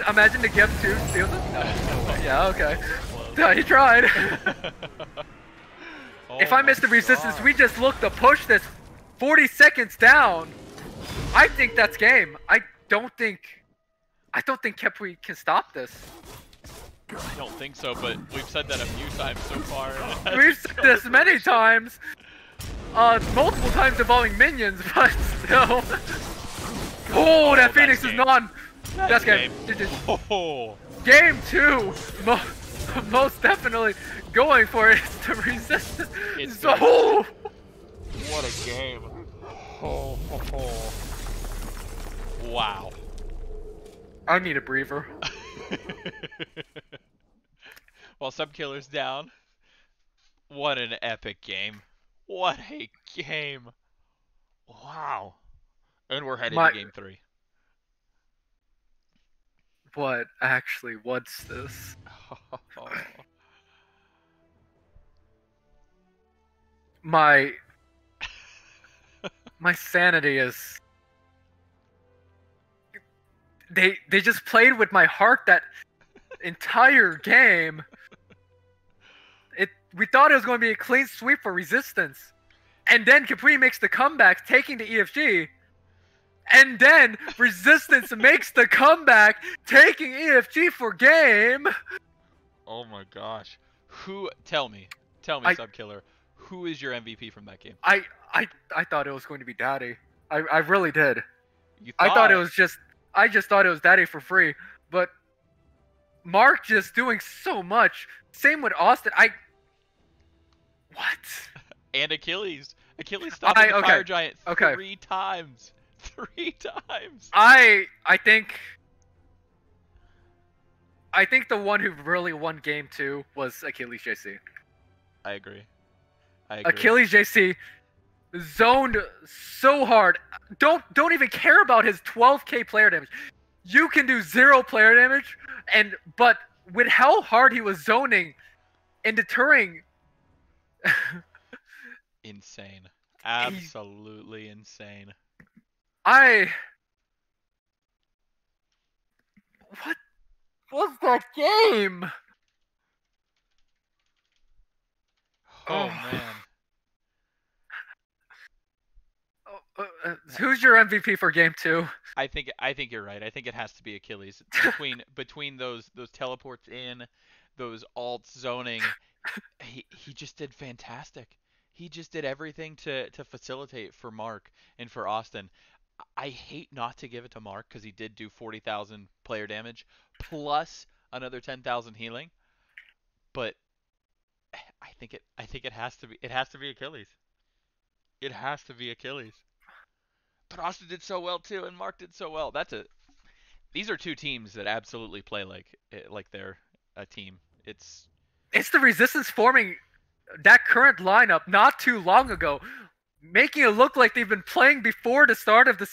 Imagine the Gep 2 steals it. No, no way. Yeah, okay. Yeah, he tried. Oh If I miss the resistance, we just look to push this 40 seconds down. I think that's game. I don't think Khepwi can stop this. I don't think so, but we've said that a few times so far. We've said this many times. Multiple times involving minions, but still. Oh, that Phoenix is non. That's game. Oh. Game 2. Most definitely going for it to resist. It's So. What a game. Oh. Wow. I need a breather. Well, Subkiller's down. What an epic game. What a game. Wow. And we're headed to game 3. What's this? My sanity is. They just played with my heart that entire game. We thought it was going to be a clean sweep for resistance, and then Khepwi makes the comeback, taking the EFG, and then resistance makes the comeback, taking EFG for game. Oh my gosh. Tell me, Subkiller, who is your MVP from that game? I thought it was going to be Daddy. I really did. I I just thought it was Daddy for free, but Mark just doing so much. Same with Austin. What? And Achilles. Achilles stopped the Fire Giant 3 times. 3 times. I think the one who really won game 2 was Achilles JC. I agree. Achilles JC zoned so hard. Don't even care about his 12k player damage. You can do 0 player damage, but with how hard he was zoning and deterring. Insane. Absolutely insane. What was that game? Oh man. Who's your MVP for game 2? I think you're right. I think it has to be Achilles. Between those teleports in, those alt zoning, he just did fantastic. He just did everything to facilitate for Mark and for Austin. I hate not to give it to Mark because he did do 40,000 player damage plus another 10,000 healing, but I think it has to be Achilles. It has to be Achilles. But Austin did so well too, and Mark did so well. These are two teams that absolutely play like they're a team. It's the Resistance forming that current lineup not too long ago, making it look like they've been playing before the start of the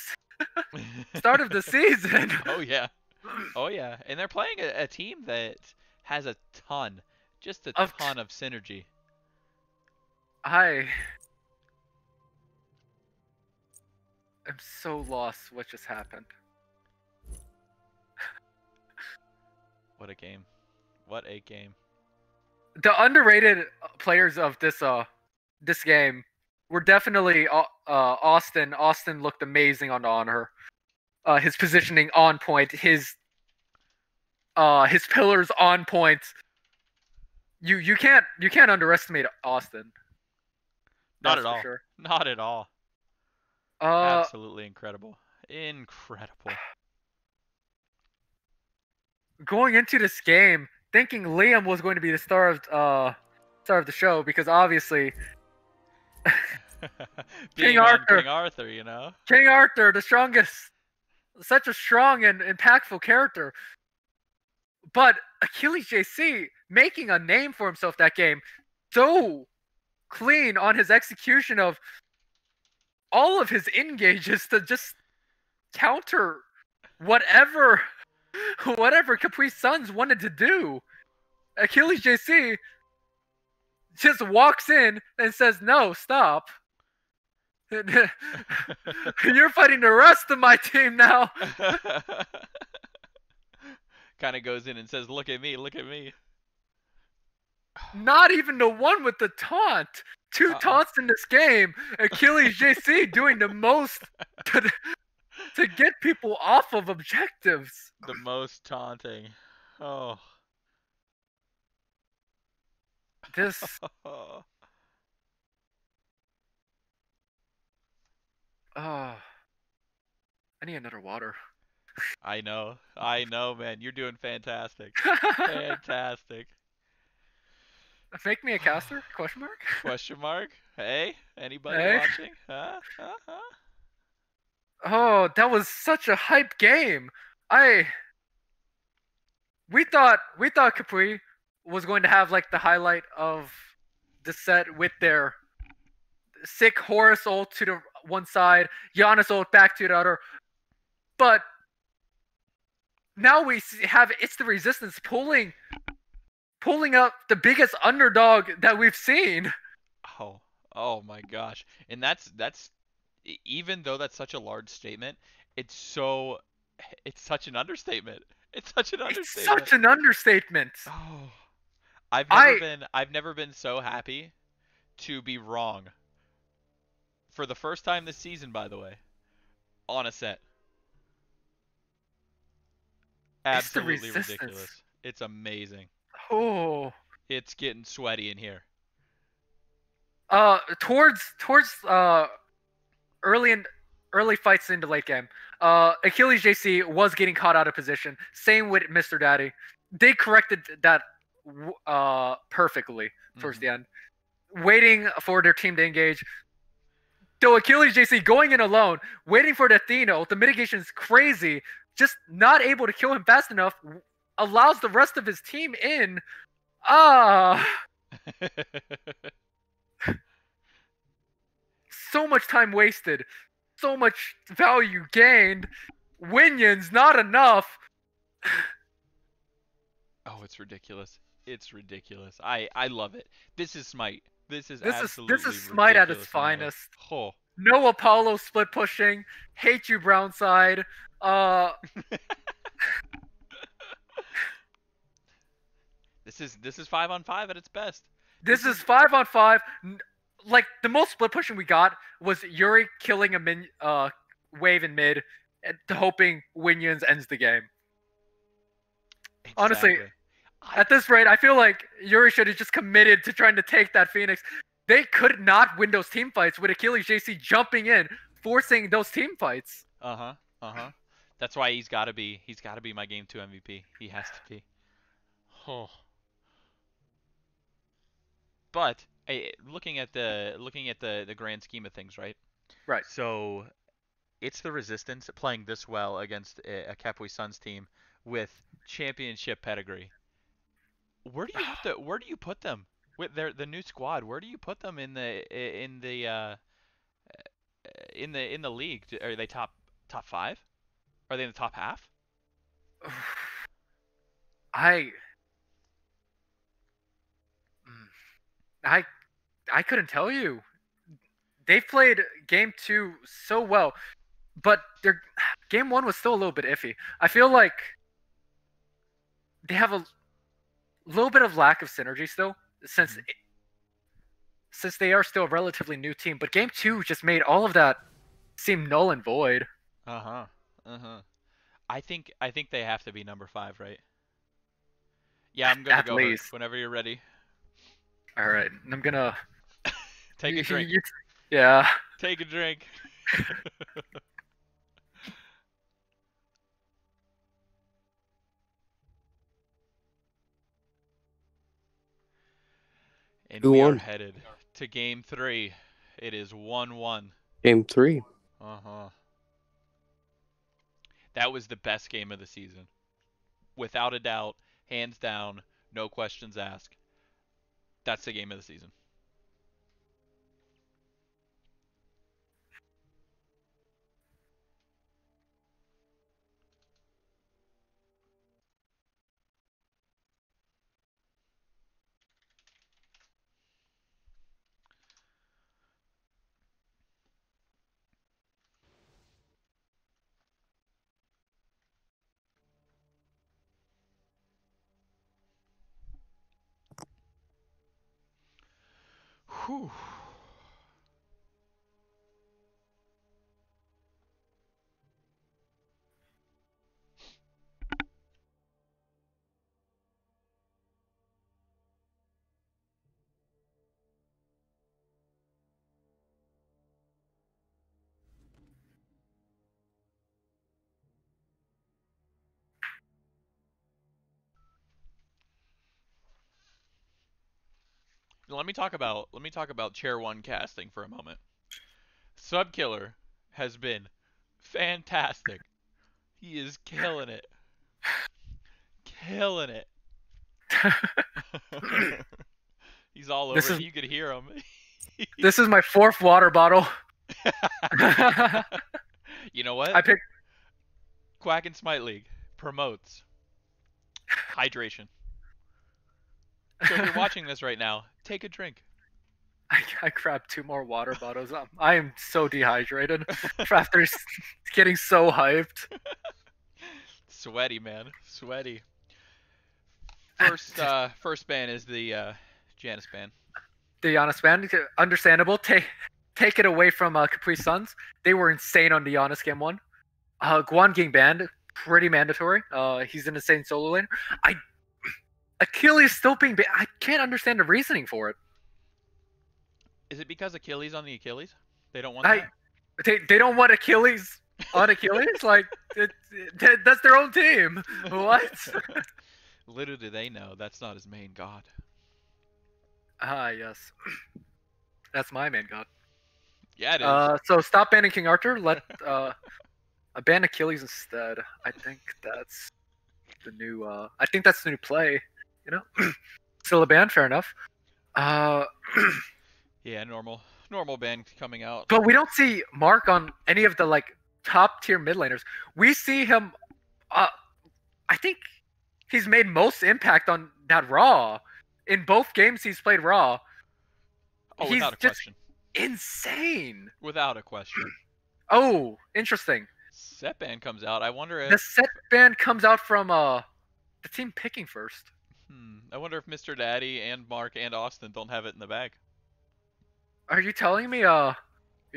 start of the season. Oh yeah, oh yeah, and they're playing a team that has a ton, just a ton of synergy. I am so lost. What just happened? What a game! What a game! The underrated players of this game were definitely Austin. Austin looked amazing on Honor. His positioning on point. His pillars on point. You can't underestimate Austin. Not That's at all. for sure. Not at all. Absolutely incredible. Incredible. Going into this game, thinking Liam was going to be the star of the show because obviously King Arthur, you know. King Arthur, the strongest, such a strong and impactful character. But Achilles JC making a name for himself that game, so clean on his execution of all of his engages to just counter whatever Khepwi's sons wanted to do. Achilles JC just walks in and says, "No, stop. You're fighting the rest of my team now." Kind of goes in and says, "Look at me, look at me." Not even the one with the taunt. Two taunts in this game. Achilles JC doing the most to get people off of objectives. The most taunting. Oh. This. I need another water. I know, man. You're doing fantastic. Fantastic. Make me a caster? Question mark? Question mark? Hey, anybody Hey? watching? Huh? Oh, that was such a hype game. We thought Khepwi was going to have like the highlight of the set with their sick Horus ult to the one side, Giannis ult back to the other. But now we have it's the Resistance pulling up the biggest underdog that we've seen. Oh my gosh. And that's even though that's such a large statement, it's such an understatement. It's such an understatement. It's such an understatement. Oh. I've never been so happy to be wrong. For the first time this season, by the way, on a set. Absolutely ridiculous. It's amazing. Oh. It's getting sweaty in here. Towards early fights in the late game, Achilles JC was getting caught out of position. Same with Mr. Daddy. They corrected that perfectly towards the end, waiting for their team to engage. Though Achilles JC going in alone, waiting for the Athena, the mitigation is crazy. Just not able to kill him fast enough, allows the rest of his team in. So much time wasted, so much value gained. Winions not enough. Oh, it's ridiculous. It's ridiculous. I love it. This is Smite. This is Smite at its finest. Oh. No Apollo split pushing. Hate you, Brownside. This is 5-on-5 at its best. This is 5-on-5. Like the most split pushing we got was Yuri killing wave in mid, and hoping Winions ends the game. Honestly, Exactly. at this rate, I feel like Yuri should have just committed to trying to take that Phoenix. They could not win those team fights with Achilles JC jumping in, forcing those team fights. That's why he's got to be my game 2 MVP. He has to be. Oh. But looking at the grand scheme of things, right? Right. So it's the Resistance playing this well against a Khepwi Suns team with championship pedigree. Where do you put them with the new squad? Where do you put them in the league? Are they top 5? Are they in the top half? I couldn't tell you. They played game 2 so well, but their game 1 was still a little bit iffy. I feel like they have a little bit of lack of synergy still, since they are still a relatively new team. But game 2 just made all of that seem null and void. I think they have to be number 5, right? Yeah, I'm gonna go. Hurt whenever you're ready. All right, I'm gonna take a drink. Yeah. Take a drink. And we are headed to game 3. It is 1-1. Game 3. That was the best game of the season. Without a doubt, hands down, no questions asked. That's the game of the season. Whew. Let me talk about Chair 1 casting for a moment. Subkiller has been fantastic. He is killing it. Killing it. He's all over it. You could hear him. This is my 4th water bottle. You know what? I picked Quack and Smite League promotes hydration. So if you're watching this right now, take a drink. I grabbed 2 more water bottles. I am so dehydrated after getting so hyped. Sweaty, man. Sweaty. First ban is the Janus ban. The Giannis ban, understandable. Take it away from Khepwi Suns. They were insane on the Giannis game 1. Guan getting banned, pretty mandatory. He's an insane solo laner. Achilles still being banned. I can't understand the reasoning for it. Is it because Achilles on the Achilles? They don't want that? They don't want Achilles on Achilles? Like, that's their own team. What? Little do they know, that's not his main god. Yes. That's my main god. Yeah, it is. So stop banning King Arthur. Let ban Achilles instead. I think that's the new. I think that's the new play. You know, still a ban. Fair enough. Yeah, normal ban coming out. But we don't see Mark on any of the like top tier mid laners. We see him. I think he's made most impact on that Raw. In both games, he's played Raw. Oh, he's without a question. Insane. Without a question. Oh, interesting. Set ban comes out. I wonder if the set ban comes out from the team picking first. I wonder if Mr. Daddy and Mark and Austin don't have it in the bag. Are you telling me? You're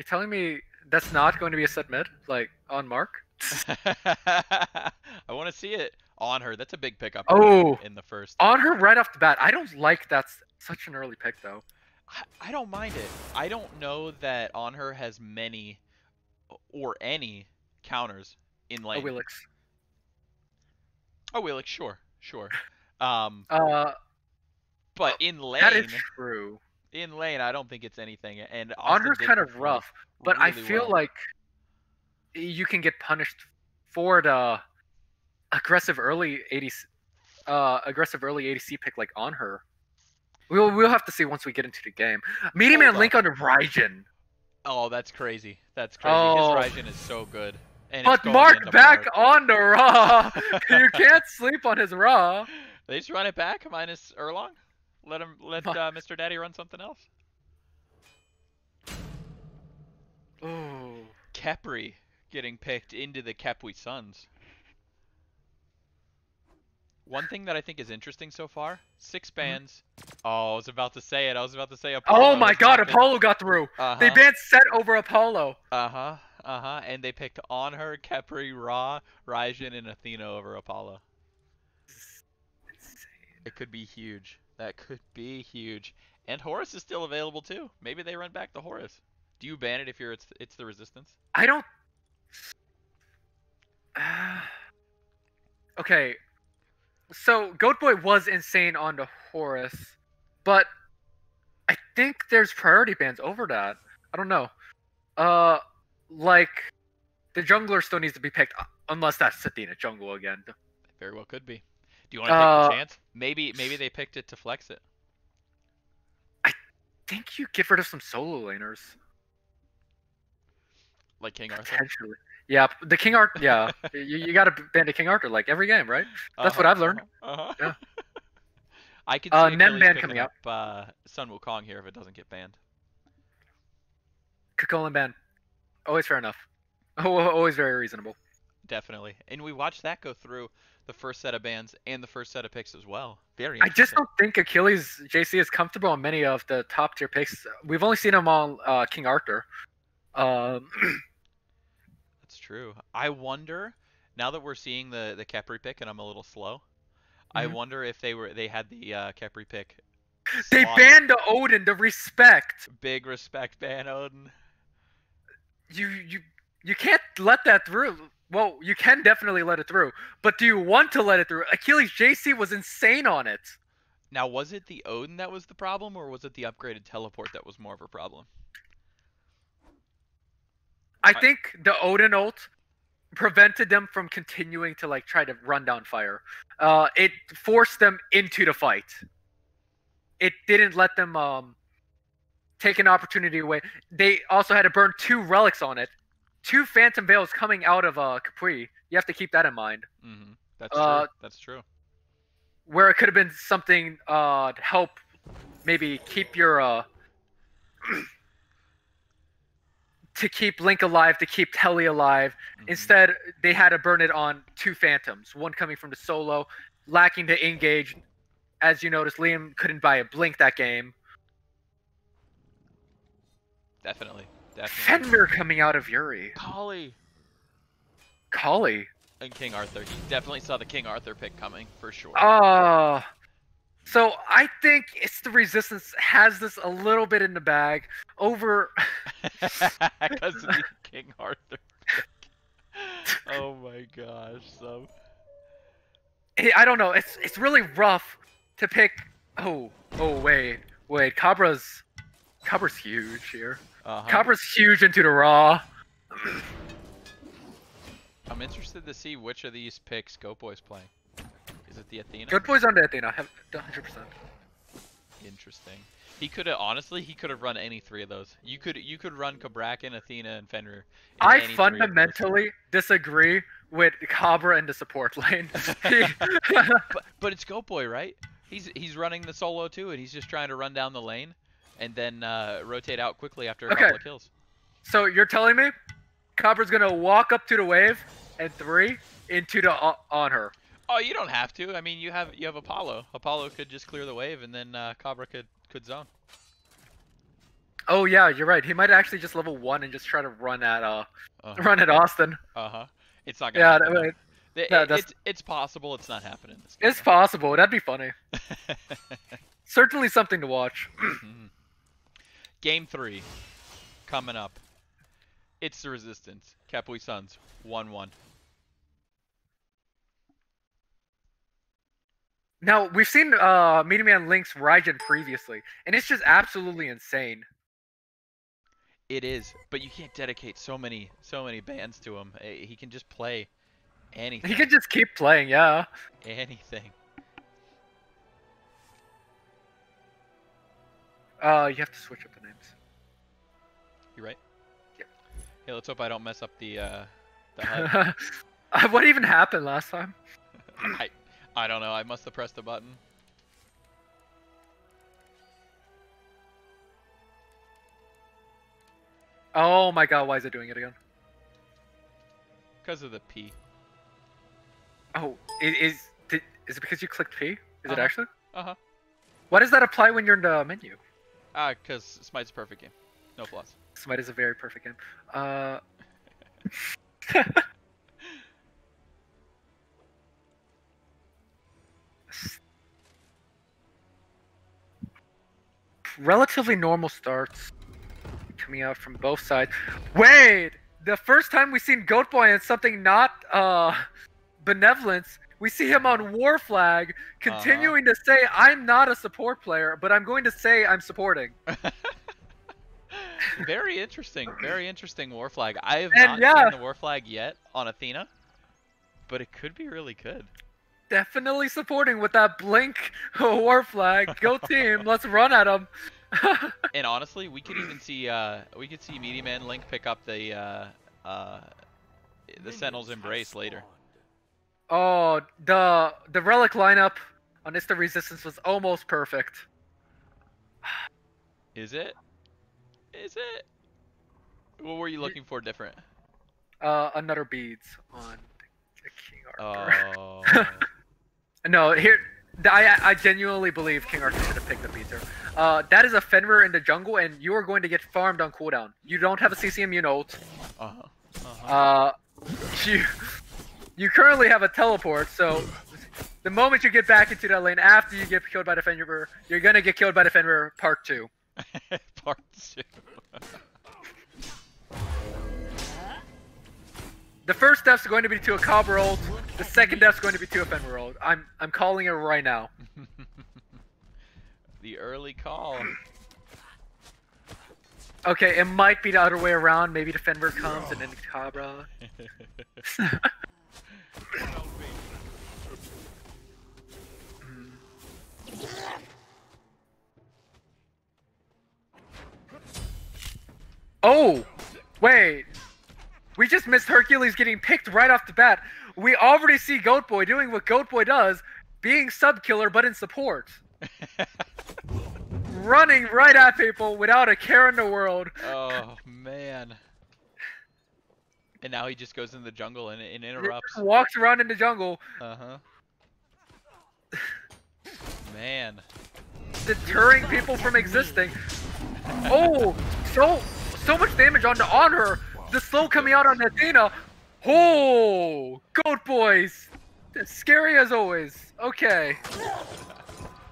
telling me that's not going to be a set mid, like on Mark. I want to see it on her. That's a big pickup Oh, in the first. on her right off the bat. I don't like that's such an early pick though. I don't mind it. I don't know that on her has many or any counters in A lane. Willix. Oh, Willix, sure. But in lane, That is true. in lane, I don't think it's anything. And On Austin her's did kind of perform rough, but I really feel well. like you can get punished for the aggressive early ADC pick like on her. We'll have to see once we get into the game. Medium Hold Man Link under Raijin. Oh, that's crazy. That's crazy. Oh. His Raijin is so good. And But it's going Mark into back Mark. on the Raw. You can't sleep on his Raw. They just run it back minus Erlong. Let Mr. Daddy run something else. Oh. Khepri getting picked into the Khepwi Suns. One thing that I think is interesting so far, 6 bans. Oh, I was about to say it. Apollo Oh my has god, not been- Apollo got through. They banned Set over Apollo. And they picked on her, Khepri, Ra, Raijin, and Athena over Apollo. It could be huge. That could be huge. And Horus is still available too. Maybe they run back the Horus. Do you ban it if it's the resistance? I don't. Okay. So Goat Boy was insane on the Horus, but I think there's priority bans over that. I don't know. Like the jungler still needs to be picked unless that's Athena jungle again. Very well could be. Do you want to take the chance? Maybe they picked it to flex it. I think you get rid of some solo laners. Like King Arthur. Potentially. Yeah, the King Arthur. Yeah, you got to ban the King Arthur like every game, right? That's what I've learned. Yeah. I could see Nen Achilles ban picking coming up Sun Wukong here if it doesn't get banned. Kukulkan ban. Always fair enough. Oh, always very reasonable. Definitely. And we watched that go through the first set of bans and the first set of picks as well. Very I interesting. just don't think Achilles JC is comfortable on many of the top tier picks. We've only seen him on King Arthur. That's true. I wonder, now that we're seeing the Khepri pick and I'm a little slow, I wonder if they had the Khepri pick. They slotted. banned the Odin, the respect. Big respect ban Odin. You can't let that through. Well, you can definitely let it through, but do you want to let it through? Achilles JC was insane on it. Now, was it the Odin that was the problem, or was it the upgraded teleport that was more of a problem? I think the Odin ult prevented them from continuing to like try to run down fire. It forced them into the fight. It didn't let them take an opportunity away. They also had to burn 2 relics on it. 2 Phantom Veils coming out of Khepwi. You have to keep that in mind. Mm-hmm. That's true. That's true. Where it could have been something to help maybe keep your to keep Link alive, to keep Telly alive. Mm-hmm. Instead, they had to burn it on 2 Phantoms. One coming from the solo, lacking to engage. As you noticed, Liam couldn't buy a blink that game. Definitely. Fenrir coming out of Yuri. Kali. And King Arthur. He definitely saw the King Arthur pick coming, for sure. So I think it's the Resistance has this a little bit in the bag over... Because of the King Arthur pick. Oh my gosh, so... I don't know, it's really rough to pick... Oh, wait, Cabra's huge here. Cabra's huge into the Raw. I'm interested to see which of these picks Goat Boy's playing. Is it the Athena? Goat Boy's on the Athena, 100%. Interesting. He could have run any 3 of those. You could run Cabrakan, Athena, and Fenrir. I fundamentally disagree with Cabra in the support lane. but it's Goat Boy, right? He's running the solo too, and he's just trying to run down the lane and then rotate out quickly after a couple of kills. So you're telling me Cabra's gonna walk up to the wave and 3 into the on her? Oh, you don't have to. I mean, you have Apollo. Apollo could just clear the wave, and then Cabra could zone. Oh yeah, you're right. He might actually just level 1 and just try to run at run at Austin. It's not gonna Yeah, happen. right. It's possible. It's not happening this It's possible. That'd be funny. Certainly something to watch. Game 3 coming up. It's the Resistance. Khepwi Suns 1-1. Now we've seen Meteor Man Link's Raijin previously, and it's just absolutely insane. It is, but you can't dedicate so many bands to him. He can just play anything. He can just keep playing, yeah. Anything. You have to switch up the names. You right? Yep. Hey, let's hope I don't mess up the HUD. What even happened last time? I don't know. I must have pressed a button. Oh my god, why is it doing it again? Because of the P. Oh, is it because you clicked P? Is it actually? Uh-huh. Why does that apply when you're in the menu? Because Smite's a perfect game. No flaws. Smite is a very perfect game. Relatively normal starts coming out from both sides. Wait! The first time we seen Goat Boy in something not benevolence, we see him on War Flag continuing to say, I'm not a support player, but I'm going to say I'm supporting. Very interesting War Flag. I have not seen the War Flag yet on Athena, but it could be really good. Definitely supporting with that blink War Flag. Go team, let's run at him. And honestly, we could even see Meteor Man Link pick up the Sentinel's Embrace later. Oh, the relic lineup on It's the Resistance was almost perfect. Is it? Is it? What were you looking for different? Another beads on the King Arthur. Oh. No, here, I genuinely believe King Arthur should have picked the beads here. That is a Fenrir in the jungle, and you are going to get farmed on cooldown. You don't have a CCMU ult. You currently have a teleport, so the moment you get back into that lane after you get killed by the Fenrir, you're gonna get killed by the Fenrir part 2. Part 2. The first death's going to be to a Cobra ult. The second death's going to be to a Fenrir ult. I'm calling it right now. The early call. Okay, it might be the other way around. Maybe the Fenrir comes and then the Cobra. Oh! Wait! We just missed Hercules getting picked right off the bat. We already see Goat Boy doing what Goat Boy does, being sub-killer but in support. Running right at people without a care in the world. Oh, man. And now he just goes in the jungle and interrupts. Walks around in the jungle. Uh-huh. Man. Deterring people from existing. Oh! So much damage on her. The slow coming out on Athena. Oh! Goat Boys! Scary as always. Okay.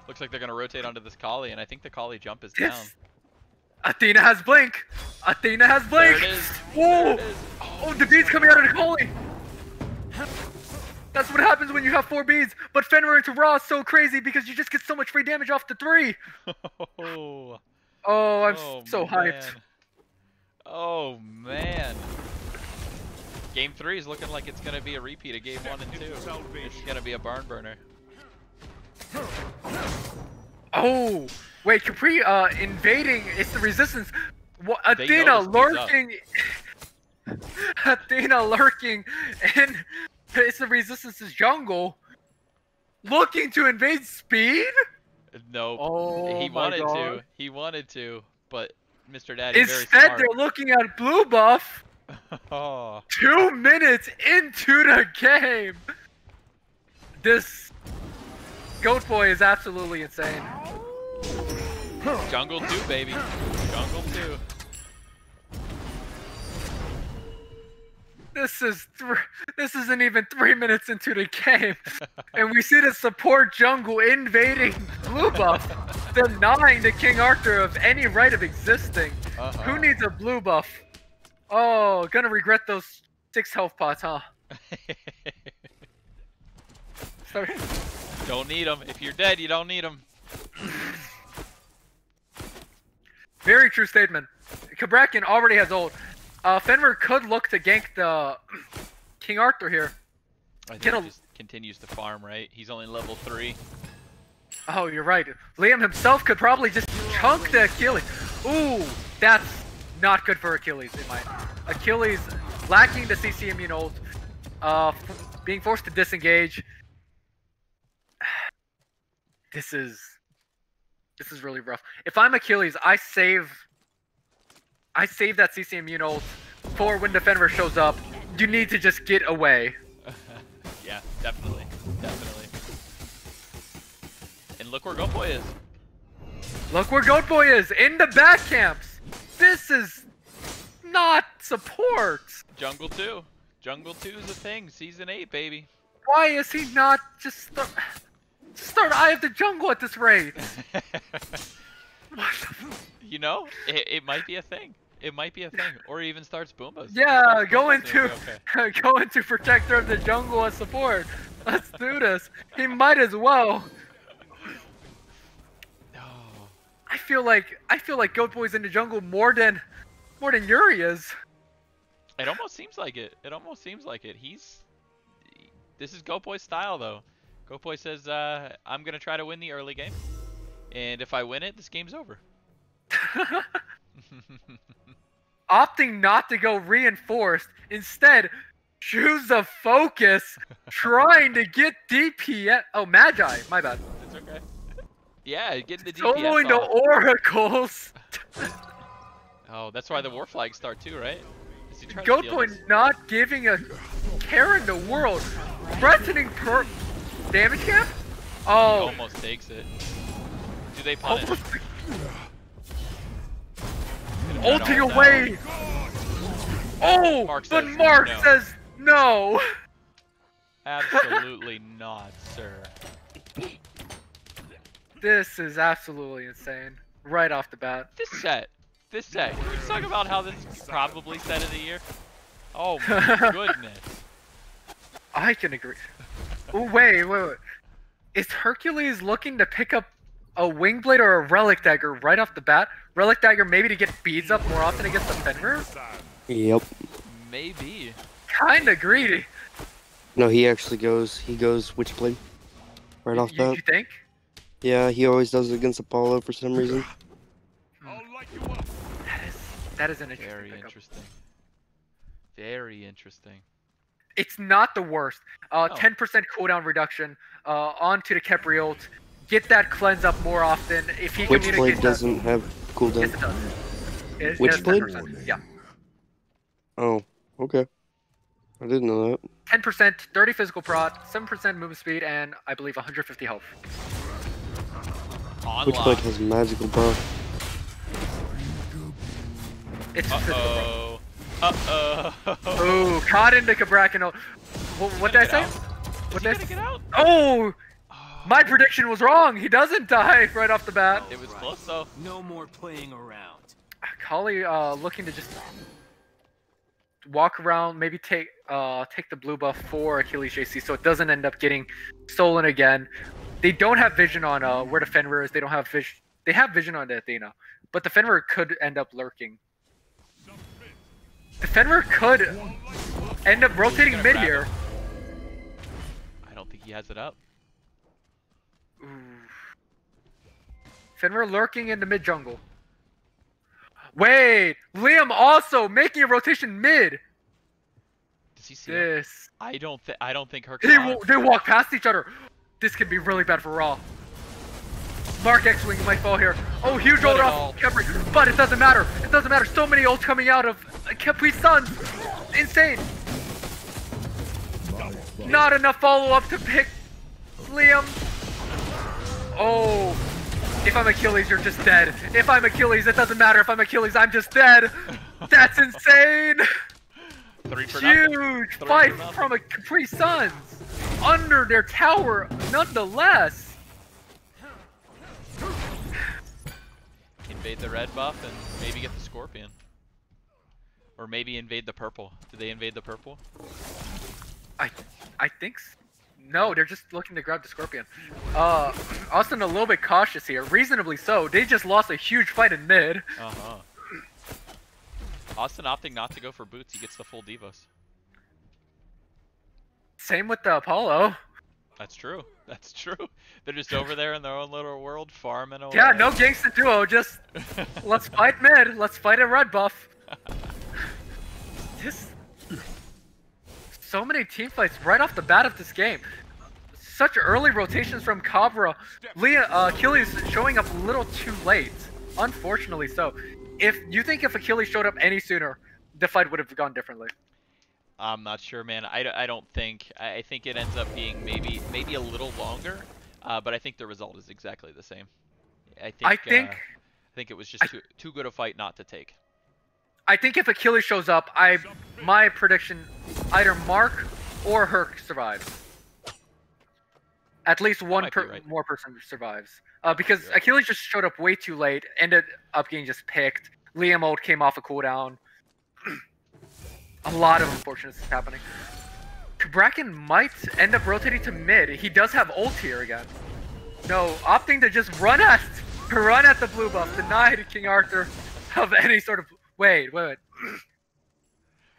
Looks like they're going to rotate onto this Kali, and I think the Kali jump is down. Athena has Blink! Athena has Blink! There it is. Whoa! Oh, the beads coming out of the Kali! That's what happens when you have 4 beads, but Fenrir into Raw is so crazy because you just get so much free damage off the 3! Oh, I'm so hyped. Oh, man. Game 3 is looking like it's going to be a repeat of Game 1 and 2. It's going to be a barn burner. Oh! Wait, Khepwi invading It's the Resistance. Athena lurking. Athena lurking in It's the Resistance's jungle. Looking to invade Speed? Nope. Oh, he wanted to, but Mr. Daddy instead very smart. they're looking at blue buff. Oh. 2 minutes into the game. This Goat Boy is absolutely insane. Jungle 2, baby. Jungle too. This isn't even 3 minutes into the game, and we see the support jungle invading blue buff, denying the King Arthur of any right of existing. Who needs a blue buff? Oh, gonna regret those 6 health pots, huh? Sorry. Don't need them. If you're dead, you don't need them. Very true statement. Kabrakan already has ult. Fenrir could look to gank the King Arthur here. I think he just continues to farm, right? He's only level 3. Oh, you're right. Liam himself could probably just chunk the Achilles. Ooh, that's not good for Achilles in my... Achilles lacking the CC immune ult, being forced to disengage. This is really rough. If I'm Achilles, I save that CC immune ult for when the Fenrir shows up. You need to just get away. Yeah, definitely. And look where Goat Boy is. Look where Goat Boy is, in the back camps. This is not support. Jungle 2. Jungle 2 is a thing. Season 8, baby. Why is he not just start Eye of the Jungle at this rate? You know, it might be a thing. It might be a thing. Or even starts Boombas. Yeah, go into Okay. go into Protector of the Jungle as support. Let's do this. He might as well. Oh. I feel like Goat Boy's in the jungle more than Yuri is. It almost seems like it. This is Goat Boy's style, though. Goat Boy says, I'm gonna try to win the early game, and if I win it, this game's over. Opting not to go reinforced, instead choose a focus, trying to get DPS. Oh, Magi, my bad. It's okay. Yeah, getting the DPS Soloing the off. oracles. Oh, that's why the war flags start too, right? Is he trying to Goat steal Boy this? not giving a care in the world. Threatening per damage cap? He Oh, almost takes it. Do they punish? almost Could've ulting done all away. Oh, Mark but says Mark no. says no. that. Absolutely not, sir. This is absolutely insane. Right off the bat. This set. Can we talk about how this is probably set of the year? Oh my goodness. I can agree. Oh, wait. Is Hercules looking to pick up a Wing Blade or a Relic Dagger right off the bat? Relic Dagger maybe to get beads up more often against the Fenrir? Yep. Maybe. Kinda greedy. No, he actually goes. He goes Witchblade. Right off bat. You think? Yeah, he always does it against Apollo for some reason. I'll light you up. That is an interesting Very pickup. interesting. Very interesting. It's not the worst. 10% cooldown reduction onto the Khepri ult. Get that cleanse up more often. If he communicates Witchblade that- doesn't have cooldown. Yes, it does. It has Witchblade? 10%. Yeah. Oh, okay. I didn't know that. 10%, 30 physical prot, 7% movement speed, and I believe 150 health. Witchblade has magical power. It's physical Uh-oh. Uh-oh. prot. Ooh, caught into Kabrakan. What did I say? What did I gonna say? get out? Oh! My prediction was wrong. He doesn't die right off the bat. It was close though. No more playing around. Kali looking to just walk around, maybe take the blue buff for Achilles JC, so it doesn't end up getting stolen again. They don't have vision on where the Fenrir is. They don't have vision. They have vision on the Athena, but the Fenrir could end up lurking. The Fenrir could end up rotating gonna mid grab here. him. I don't think he has it up. Ooh. Fenrir lurking in the mid jungle. Wait, Liam also making a rotation mid. Does he see him? This. I don't think Herc. They walk past each other. This could be really bad for Raw. Mark X-Wing might fall here. Oh, huge ult off Khepri, but it doesn't matter. It doesn't matter. So many ults coming out of Khepri's sons. Insane. Not enough follow-up to pick Liam. Oh, If I'm Achilles, you're just dead. If I'm Achilles, it doesn't matter. If I'm Achilles, I'm just dead. That's insane. 3 for nothing. Huge 3 fight for nothing. from a Capri Suns under their tower, nonetheless. Invade the red buff and maybe get the scorpion. Or maybe invade the purple. Did they invade the purple? I think no, they're just looking to grab the scorpion. Austin a little bit cautious here, reasonably so. They just lost a huge fight in mid. Uh-huh. Austin opting not to go for boots, he gets the full Devos. Same with the Apollo. That's true. That's true. They're just over there in their own little world, farming away. Yeah, no gangsta duo, just let's fight mid, let's fight a red buff. So many team fights right off the bat of this game. Such early rotations from Cabra. Achilles showing up a little too late, unfortunately so. If Achilles showed up any sooner, the fight would have gone differently. I'm not sure, man. I don't think. I think it ends up being maybe a little longer, but I think the result is exactly the same. I think it was just too good a fight not to take. I think if Achilles shows up, my prediction, either Mark or Herc survives. At least one more person survives. Because Achilles just showed up way too late, ended up getting just picked. Liam ult came off a cooldown. A lot of unfortunate stuff happening. Bracken might end up rotating to mid. He does have ult here again. No, opting to just run at the blue buff, denied King Arthur of any sort of. Wait.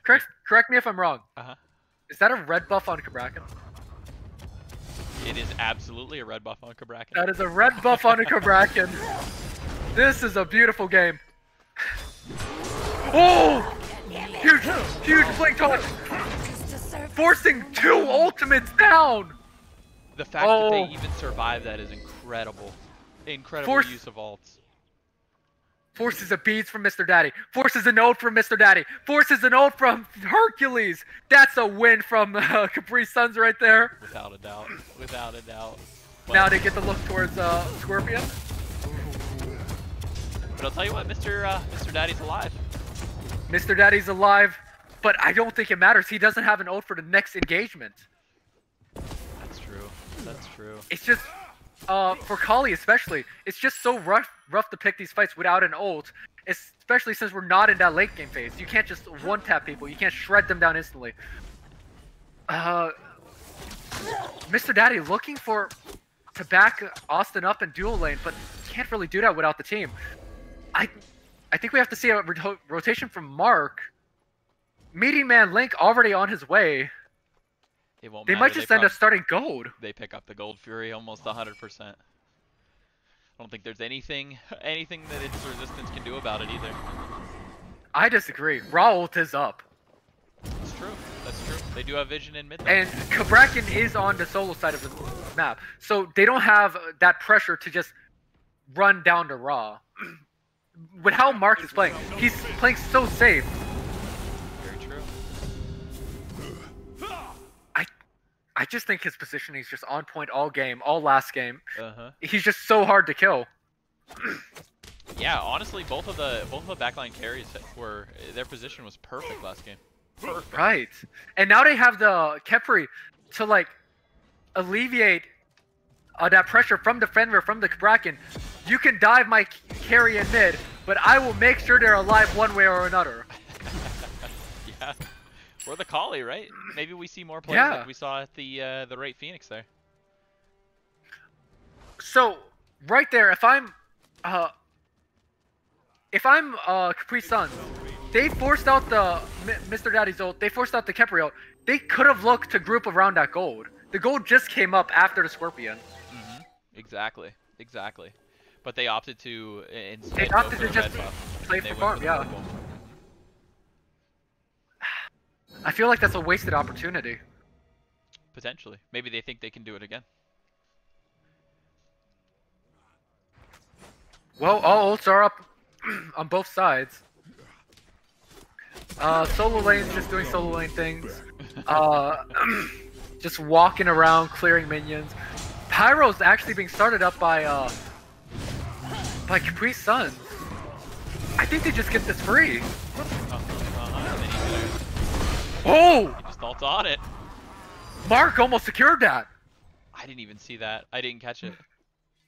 Correct me if I'm wrong. Is that a red buff on Bracken? It is absolutely a red buff on Bracken. That is a red buff on Bracken. This is a beautiful game. Oh! Huge blink touch! Forcing 2 ultimates down! The fact that they even survived that is incredible. Incredible use of ults. Forces a beads from Mr. Daddy. Forces an ult from Mr. Daddy. Forces an ult from Hercules. That's a win from Capri Suns right there. Without a doubt. Without a doubt. Well, now they get the look towards Scorpion. But I'll tell you what, Mr. Daddy's alive. Mr. Daddy's alive, but I don't think it matters. He doesn't have an ult for the next engagement. That's true. That's true. It's just, for Kali especially, it's just so rough to pick these fights without an ult, especially since we're not in that late game phase. You can't just one-tap people. You can't shred them down instantly. Mr. Daddy looking to back Austin up in dual lane, but can't really do that without the team. I think we have to see a rotation from Mark. Meeting Man Link already on his way. It won't they matter. might just end up starting gold. They pick up the Gold Fury almost 100%. I don't think there's anything that its resistance can do about it either. I disagree. Raw ult is up. That's true. That's true. They do have vision in mid. And Bracken is on the solo side of the map, so they don't have that pressure to just run down to Raw. With how Mark is playing, he's playing so safe. Very true. I just think his positioning is just on point all game, all last game. He's just so hard to kill. Yeah, honestly, both of the backline carries their position was perfect last game. Perfect. Right, and now they have the Khepri to like alleviate that pressure from the Fenrir, from the Bracken. You can dive my carry in mid, but I will make sure they're alive one way or another. Yeah. Or the Kali, right? Maybe we see more plays like we saw at the Wraith Phoenix there. So, right there, if I'm Capri Sun, they forced out the Mr. Daddy's ult, they forced out the Khepri ult. They could have looked to group around that gold. The gold just came up after the Scorpion. Exactly. But they opted to instead they opted to just play for farm, yeah. I feel like that's a wasted opportunity. Potentially. Maybe they think they can do it again. Well, all ults are up on both sides. Solo lane's just doing solo lane things. Just walking around, clearing minions. Pyro's actually being started up by by Khepwi's sons. I think they just get this free. And then he's gonna, Oh! he just ults on it. Mark almost secured that. I didn't even see that. I didn't catch it.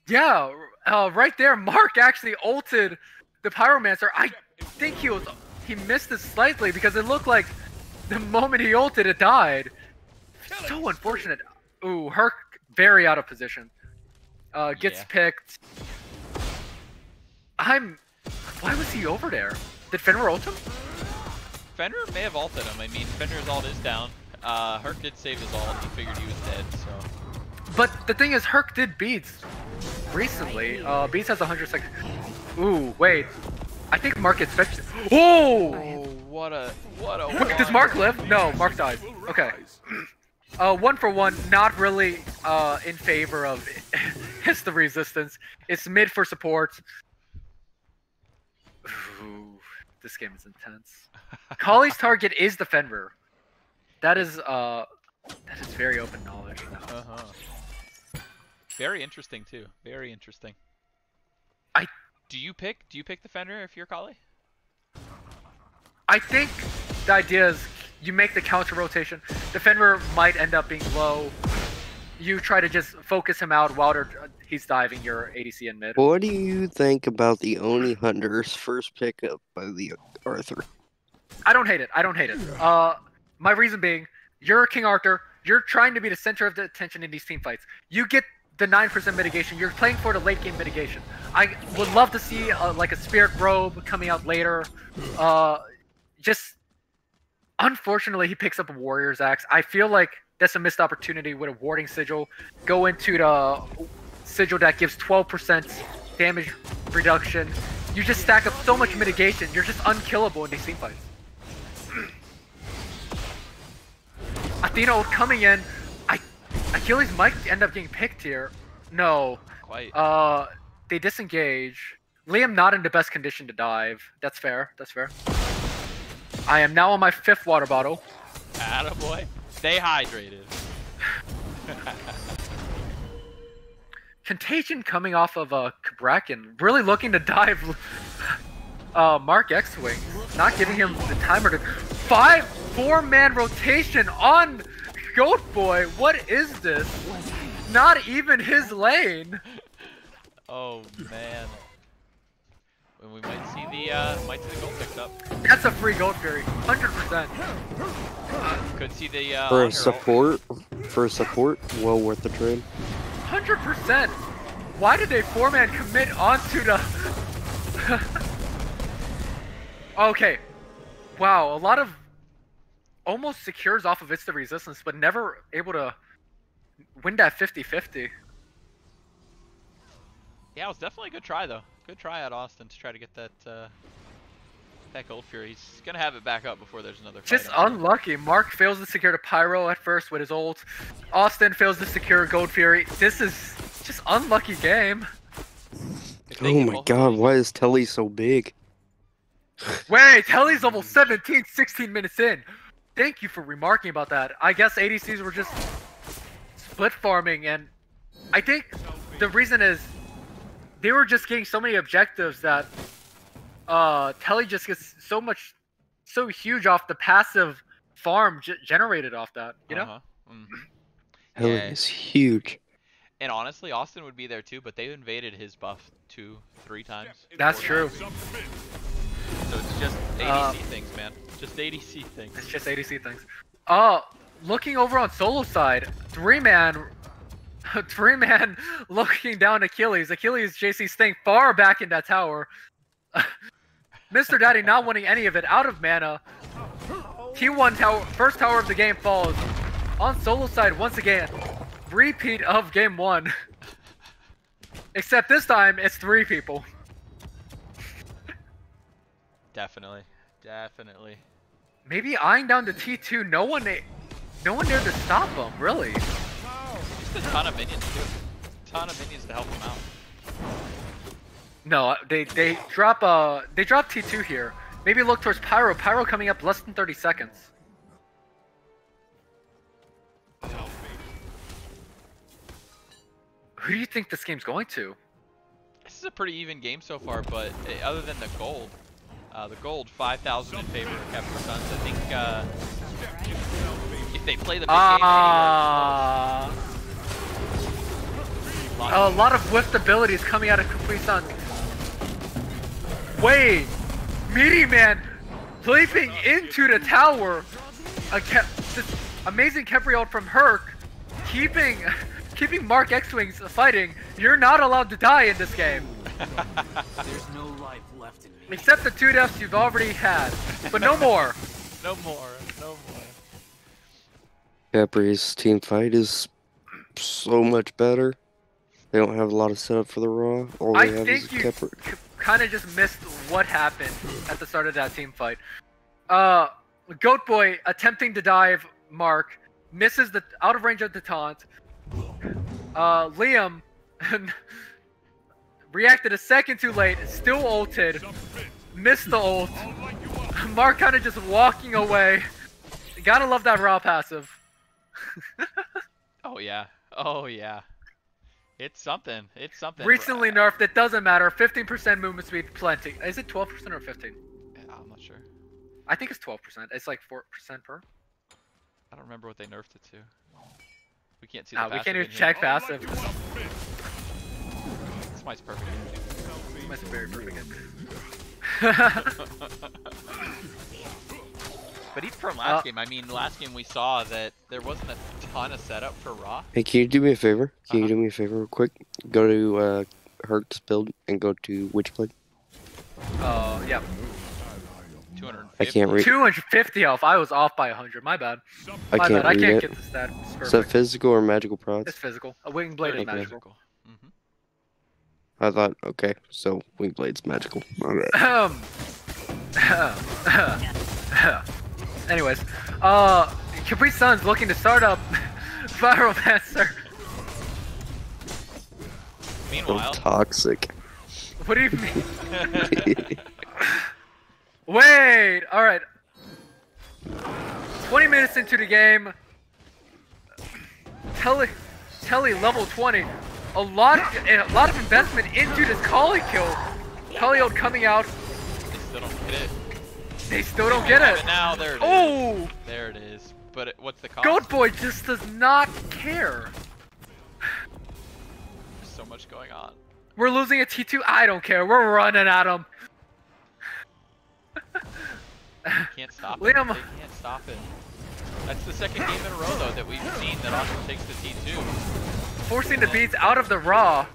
Yeah, right there, Mark actually ulted the Pyromancer. I think he missed it slightly because it looked like the moment he ulted, it died. So unfortunate. Ooh, Herc very out of position. Gets picked. Why was he over there? Did Fenrir ult him? Fenrir may have ulted him. I mean, Fenrir's ult is down. Herc did save his ult. He figured he was dead, so. But the thing is, Herc did Beats recently. Beats has 100 seconds. Ooh, wait. I think Mark gets fetched. Oh! What a Wait, does Mark live? No, Mark dies. Okay. 1 for 1, not really in favor of It's the Resistance. It's mid for support. Ooh, this game is intense. Kali's target is the Fenrir. That is very open knowledge now. Very interesting too. Very interesting. Do you pick the Fenrir if you're Kali? I think the idea is you make the counter rotation. The Fenrir might end up being low. You try to just focus him out while he's diving your ADC in mid. What do you think about the Oni Hunter's first pickup by the Arthur? I don't hate it. I don't hate it. My reason being, you're King Arthur. You're trying to be the center of the attention in these team fights. You get the 9% mitigation. You're playing for the late game mitigation. I would love to see like a Spirit Robe coming out later. Just unfortunately, he picks up a Warrior's Axe. I feel like that's a missed opportunity with a Warding Sigil. Go into the Sigil that gives 12% damage reduction. You just stack up so much mitigation. You're just unkillable in these team fights. Athena coming in. Achilles might end up getting picked here. No. Quite. They disengage. Liam not in the best condition to dive. That's fair. That's fair. I am now on my 5th water bottle. Attaboy. Stay hydrated. Contagion coming off of Bracken. Really looking to dive Mark X-Wing. Not giving him the timer to... 4-man rotation on Goat Boy. What is this? Not even his lane. Oh man. We might see the gold picked up. That's a free Goat Fury. 100%. Could see the For Honor support, well worth the trade. 100%. Why did they 4-man commit onto the... Okay. Wow, a lot of almost secures off of It's the Resistance, but never able to win that 50-50. Yeah, it was definitely a good try though. Good try at Austin to try to get that that Gold Fury. He's gonna have it back up before there's another fight. Just unlucky. Mark fails to secure the Pyro at first with his ult. Austin fails to secure Gold Fury. This is just unlucky game. Oh my god, why is Telly so big? Wait, Telly's almost 16 minutes in. Thank you for remarking about that. I guess ADCs were just split farming, and I think the reason is they were just getting so many objectives that Telly just gets so huge off the passive farm generated off that, you know? Telly is huge. And honestly, Austin would be there too, but they invaded his buff 2-3 times. That's true. So it's just ADC things, man. Just ADC things. It's just ADC things. Looking over on solo side, 3-man looking down Achilles. Achilles JC staying far back in that tower. Mr. Daddy not winning any of it, out of mana. T1 tower, first tower of the game falls. On solo side, once again, repeat of game 1. Except this time, it's 3 people. Definitely. Definitely. Maybe eyeing down the T2, no one there to stop him, really. Just a ton of minions too. A ton of minions to help him out. No, they drop T2 here. Maybe look towards Pyro. Pyro coming up less than 30 seconds. Who do you think this game's going to? is a pretty even game so far, but other than the gold 5,000 in favor of Khepwi Suns. I think if they play the big game anywhere, a lot of whiffed abilities coming out of Khepwi Suns. Wait, Meaty Man leaping into the tower. This amazing Khepri ult from Herc, keeping Mark X-Wings fighting. You're not allowed to die in this game. There's no life left in me. Except the 2 deaths you've already had, but no more. no more. Khepri's team fight is so much better. They don't have a lot of setup for the Raw. All they I have is think you Khepri. kind of just missed what happened at the start of that team fight. Goat Boy attempting to dive Mark, misses the out of range of the taunt. Liam reacted a second too late, still ulted, missed the ult. Mark kind of just walking away. Gotta love that raw passive. Oh yeah. It's something. Recently nerfed, it doesn't matter. 15% movement speed, plenty. Is it 12% or 15? I'm not sure. I think it's 12%. It's like 4% per. I don't remember what they nerfed it to. We can't see the passive. We can't even in here. check passive. Smite's perfect. Smite's very perfect. But even from last game, I mean, last game we saw that there wasn't a ton of setup for Raw. Hey, can you do me a favor? Can you do me a favor real quick? Go to Herc's build and go to Witchblade. Yeah. 250. I can't read. 250 health. I was off by 100. My bad. I can't I read can't it. get the stat. Is that physical or magical prods? It's physical. A wing blade is Okay. magical. I thought, okay, so Wingblade's magical. Okay. Anyways, Khepwi Suns looking to start up Viral Master. So Meanwhile, toxic. What do you mean? Wait, alright. 20 minutes into the game. Telly level 20. A lot of investment into this Kali kill. Kali coming out. they still don't get it. They still don't get it. Now there it is. Oh! There it is. But what's the cost? Goat Boy just does not care. There's so much going on. We're losing a T2. I don't care. We're running at him. Can't stop it. Liam. They can't stop it. That's the second game in a row though that we've seen that Austin takes the T2. Forcing the beads out of the Raw.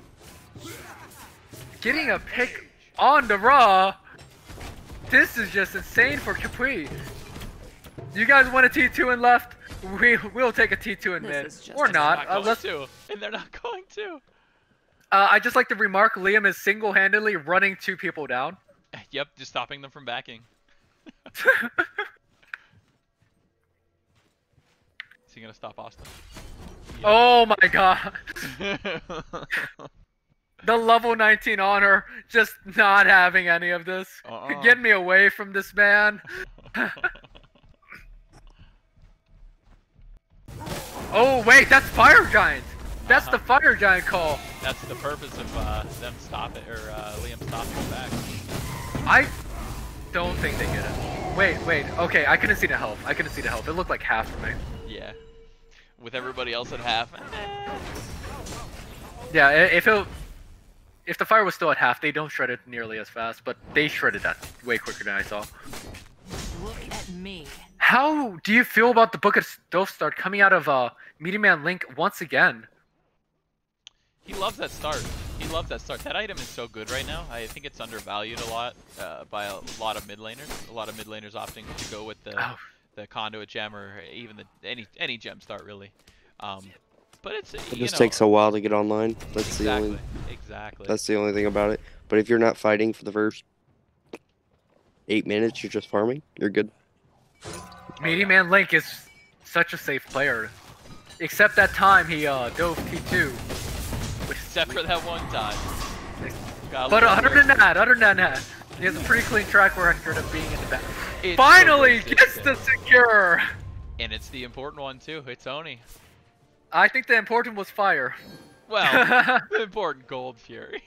Getting a pick on the Raw. This is just insane for Khepwi. You guys want a T2 and left? We'll take a T2 in mid. Or not. And they're not going to. I just like to remark Liam is single-handedly running 2 people down. Yep, just stopping them from backing. Is he gonna stop Austin? Yep. Oh my god. The level 19 honor, just not having any of this. Get me away from this man. Oh wait, that's Fire Giant. That's the Fire Giant call. That's the purpose of them stopping, or Liam stopping them back. I don't think they get it. Wait, okay, I couldn't see the health. It looked like half for me. Yeah. With everybody else at half. Yeah, if the fire was still at half, they don't shred it nearly as fast, but they shredded that way quicker than I saw. Look at me. How do you feel about the Book of Dove Start coming out of Meaty Man Link once again? He loves that start. That item is so good right now. I think it's undervalued a lot by a lot of mid laners. A lot of mid laners opting to go with the conduit gem or even any gem start really. But it just takes a while to get online. That's exactly. That's the only thing about it. But if you're not fighting for the first 8 minutes, you're just farming. You're good. Meaty Man Link is such a safe player, except that time he dove T2. Except for that one time. But other than that, he has a pretty clean track record of being in the back. Finally gets the secure! And it's the important one too, it's Oni. I think the important was fire. Well, the important Gold Fury.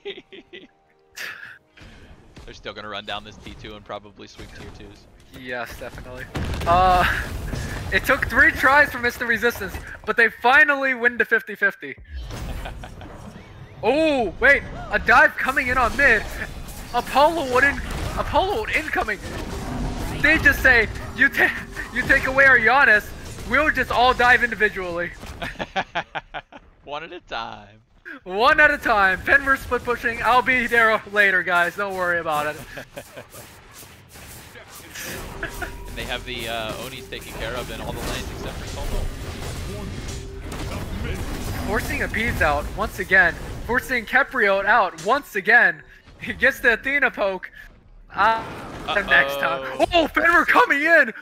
They're still gonna run down this T2 and probably sweep tier 2s. Yes, definitely. It took 3 tries for Mr. Resistance, but they finally win to 50-50. Oh, wait, a dive coming in on mid. Apollo incoming. They just say, you take away our Giannis, we'll just all dive individually. One at a time. One at a time. Fenrir split pushing. I'll be there later, guys. Don't worry about it. And they have the Onis taken care of in all the lanes except for Solo. Forcing a beads out once again. Forcing Khepwi out once again. He gets the Athena poke. Next time. Oh, Fenrir coming in.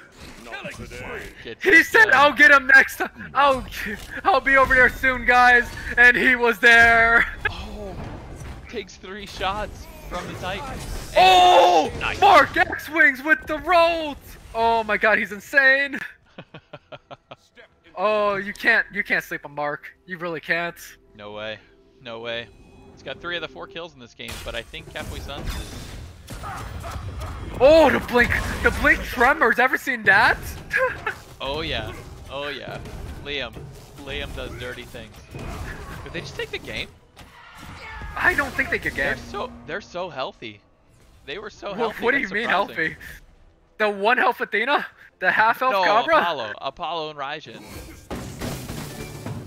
He said, "I'll get him next time. I'll be over there soon, guys." And he was there. Oh, takes 3 shots from the Titan. Oh, nice. Mark X-Wings with the rolls. Oh my God, he's insane. Oh, you can't sleep on Mark. You really can't. No way. No way. He's got 3 of the 4 kills in this game, but I think Khepwi Suns is... Oh, the blink tremors. Ever seen that? Oh yeah. Oh yeah. Liam does dirty things. Did they just take the game? I don't think they could game. They're so healthy. They were so Well, healthy. what do you mean healthy? The 1 health Athena? The half health No, Cabra? Apollo and Raijin.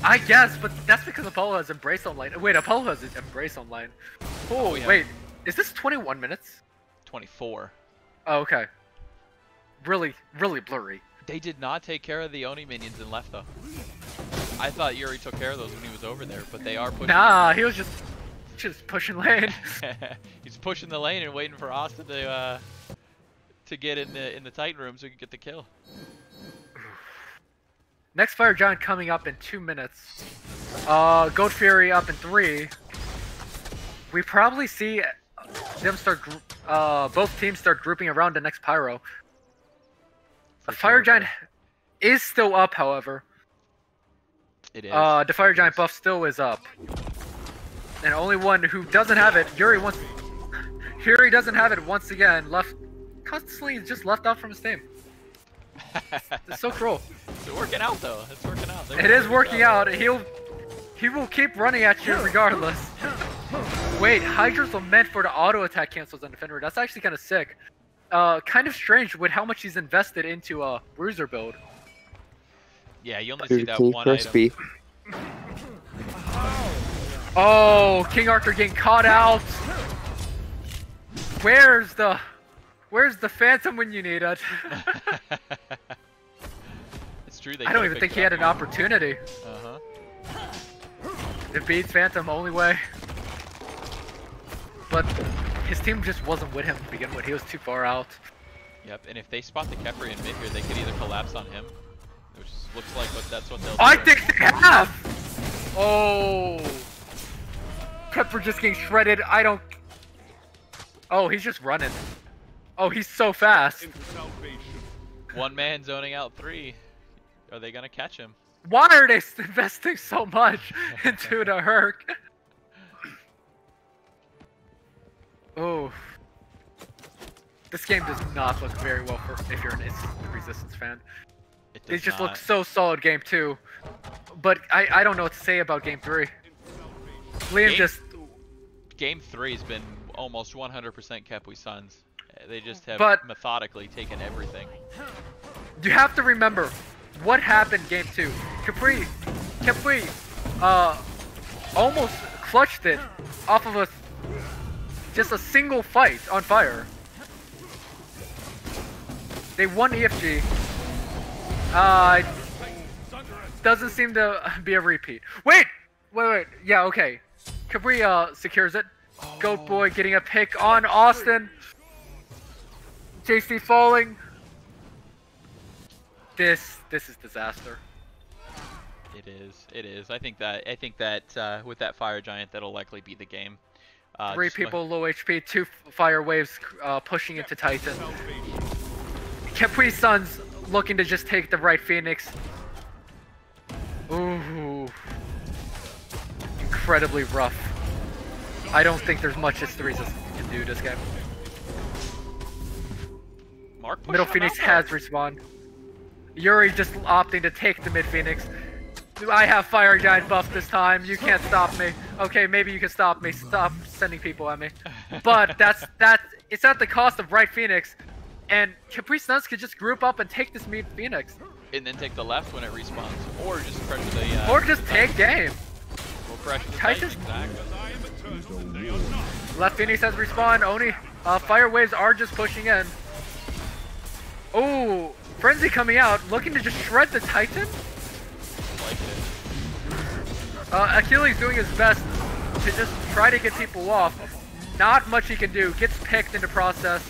I guess, but that's because Apollo has Embrace online. Wait, Apollo has Embrace online. Oh, yeah. Wait, is this 21 minutes? 24. Oh, okay. Really blurry. They did not take care of the Oni minions and left though. I thought Yuri took care of those when he was over there, but they are pushing. Nah, he was just pushing lane. He's pushing the lane and waiting for Austin to get in the Titan room so he can get the kill. Next Fire Giant coming up in 2 minutes. Goat Fury up in 3. We probably see them start. Both teams start grouping around the next Pyro. The Fire Giant is still up, however. It is. The Fire Giant buff still is up. And only one who doesn't have it, Yuri doesn't have it once again. Constantly just left out from his team. It's so cruel. It's working out though. It's working out. It is working out. He will keep running at you regardless. Wait, Hydra's Lament for the auto attack cancels on Defender. That's actually kind of sick. Kind of strange with how much he's invested into a Bruiser build. Yeah, you only see that one item. Oh, King Arthur getting caught out. Where's the Phantom when you need it? It's true. I don't even think he had an opportunity. It beats Phantom only way. But his team just wasn't with him to begin with. He was too far out. Yep, and if they spot the Khepri in mid here, they could either collapse on him, which looks like that's what they'll do. I think they have! Oh! Khepri just getting shredded. I don't... Oh, he's just running. Oh, he's so fast. One man zoning out 3. Are they gonna catch him? Why are they investing so much into the Herc? Oh. This game does not look very well for if you're an instant Resistance fan. It just looks so solid game 2. But I don't know what to say about game 3. Liam Game 3 has been almost 100% Khepwi Suns. They just have methodically taken everything. You have to remember what happened game 2. Khepwi almost clutched it off of just a single fight on fire. They won EFG. Doesn't seem to be a repeat. Wait. Yeah, okay. Khepwi secures it. Goat Boy getting a pick on Austin. JC falling. This is disaster. It is. I think that with that Fire Giant, that'll likely be the game. 3 people low HP, 2 fire waves pushing into Titan. Khepwi Suns looking to just take the right Phoenix. Ooh. Incredibly rough. I don't think there's much History Resistance can do this game. Mark pushing Middle him Phoenix out, has respawned. Yuri just opting to take the mid Phoenix. I have Fire Giant buff this time. You can't stop me. Okay, maybe you can stop me. Stop sending people at me. But it's at the cost of right Phoenix. And Khepwi Stunts could just group up and take this mid Phoenix. And then take the left when it respawns. Or just pressure the... Or just take game. Or pressure the Titan- Titan, exactly. Left Phoenix has respawned. Only Fire Waves are just pushing in. Oh, Frenzy coming out, looking to just shred the Titan. Like it. Achilles doing his best to just try to get people off. Not much he can do. Gets picked in the process.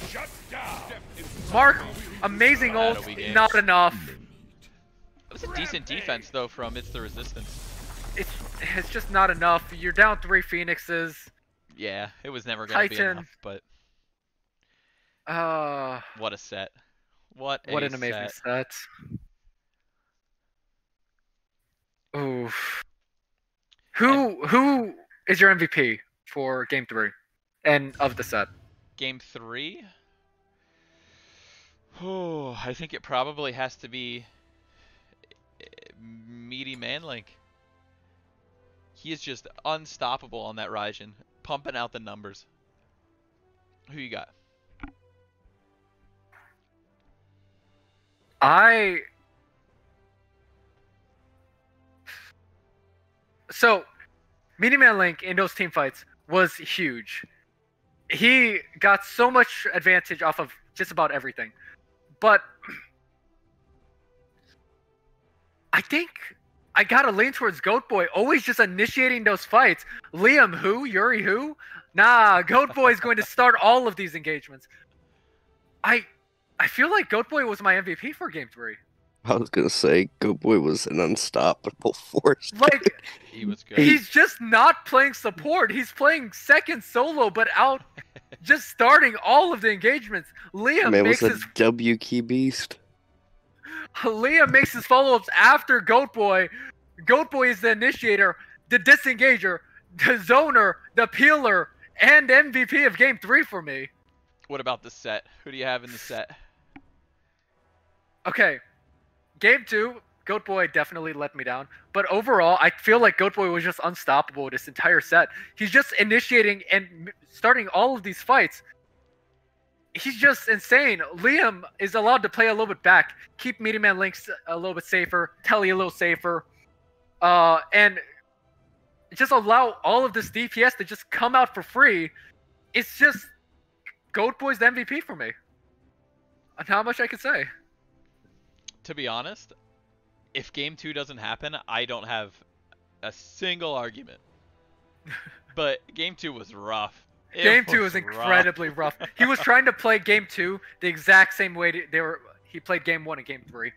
Mark, amazing ult, not enough. It was a decent defense though from It's the Resistance. It's just not enough. You're down 3 Phoenixes. Yeah, it was never gonna be Titan. enough, but Uh, what a set. What an amazing set. Oof. Who is your MVP for game 3 and of the set? Game 3? Oh, I think it probably has to be Meaty Manlink. He is just unstoppable on that Raijin, pumping out the numbers. Who you got? So, Meaty Man Link in those team fights was huge. He got so much advantage off of just about everything. But I think I gotta lean towards Goat Boy, always just initiating those fights. Liam who? Yuri who? Nah, Goat Boy is going to start all of these engagements. I feel like Goat Boy was my MVP for game 3. I was gonna say, Goat Boy was an unstoppable force. Like, He was good. he's just not playing support. He's playing second solo, but out just starting all of the engagements. Liam Man makes was a his W key beast. follow-ups after Goat Boy. Goat Boy is the initiator, the disengager, the zoner, the peeler, and MVP of game 3 for me. What about the set? Who do you have in the set? Okay, game 2, Goat Boy definitely let me down. But overall, I feel like Goat Boy was just unstoppable this entire set. He's just initiating and starting all of these fights. He's just insane. Liam is allowed to play a little bit back, keep Meaty Man Links a little bit safer, Telly a little safer, and just allow all of this DPS to just come out for free. It's just Goat Boy's the MVP for me. And how much I can say. To be honest, if game 2 doesn't happen, I don't have a single argument. But game 2 was rough. Game 2 was incredibly rough. He was trying to play game 2 the exact same way he played game 1 and game 3.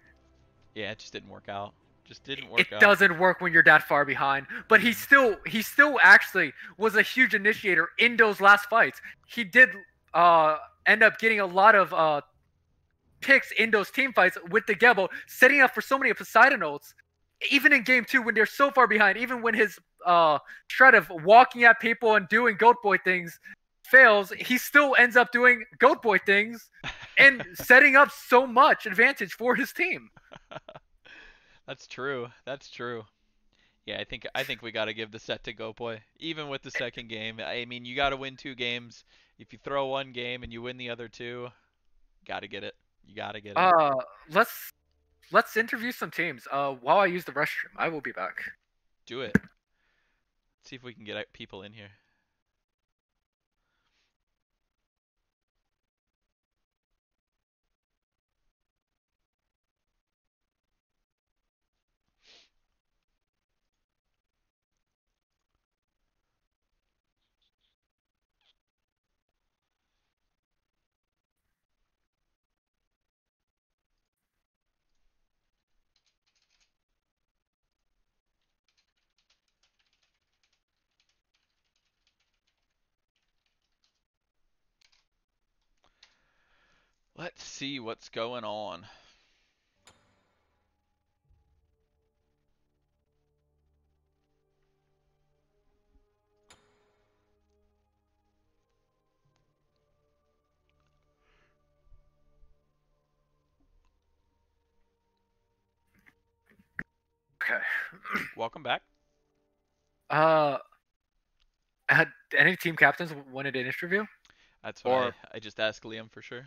Yeah, it just didn't work out. Just didn't work out. It doesn't work when you're that far behind. But he still actually was a huge initiator in those last fights. He did end up getting a lot of picks in those team fights with the Gebo, setting up for so many Poseidon ults. Even in game 2 when they're so far behind, even when his strat of walking at people and doing Goat Boy things fails, he still ends up doing Goat Boy things and setting up so much advantage for his team. That's true. That's true. Yeah, I think we got to give the set to Goat Boy, even with the second game. I mean, you got to win 2 games. If you throw one game and you win the other 2, got to get it. You got to get it. Let's interview some teams. While I use the restroom, I will be back. Do it. See if we can get people in here. Let's see what's going on. Welcome back. Had any team captains wanted an interview? That's what Or- I just asked Liam for sure.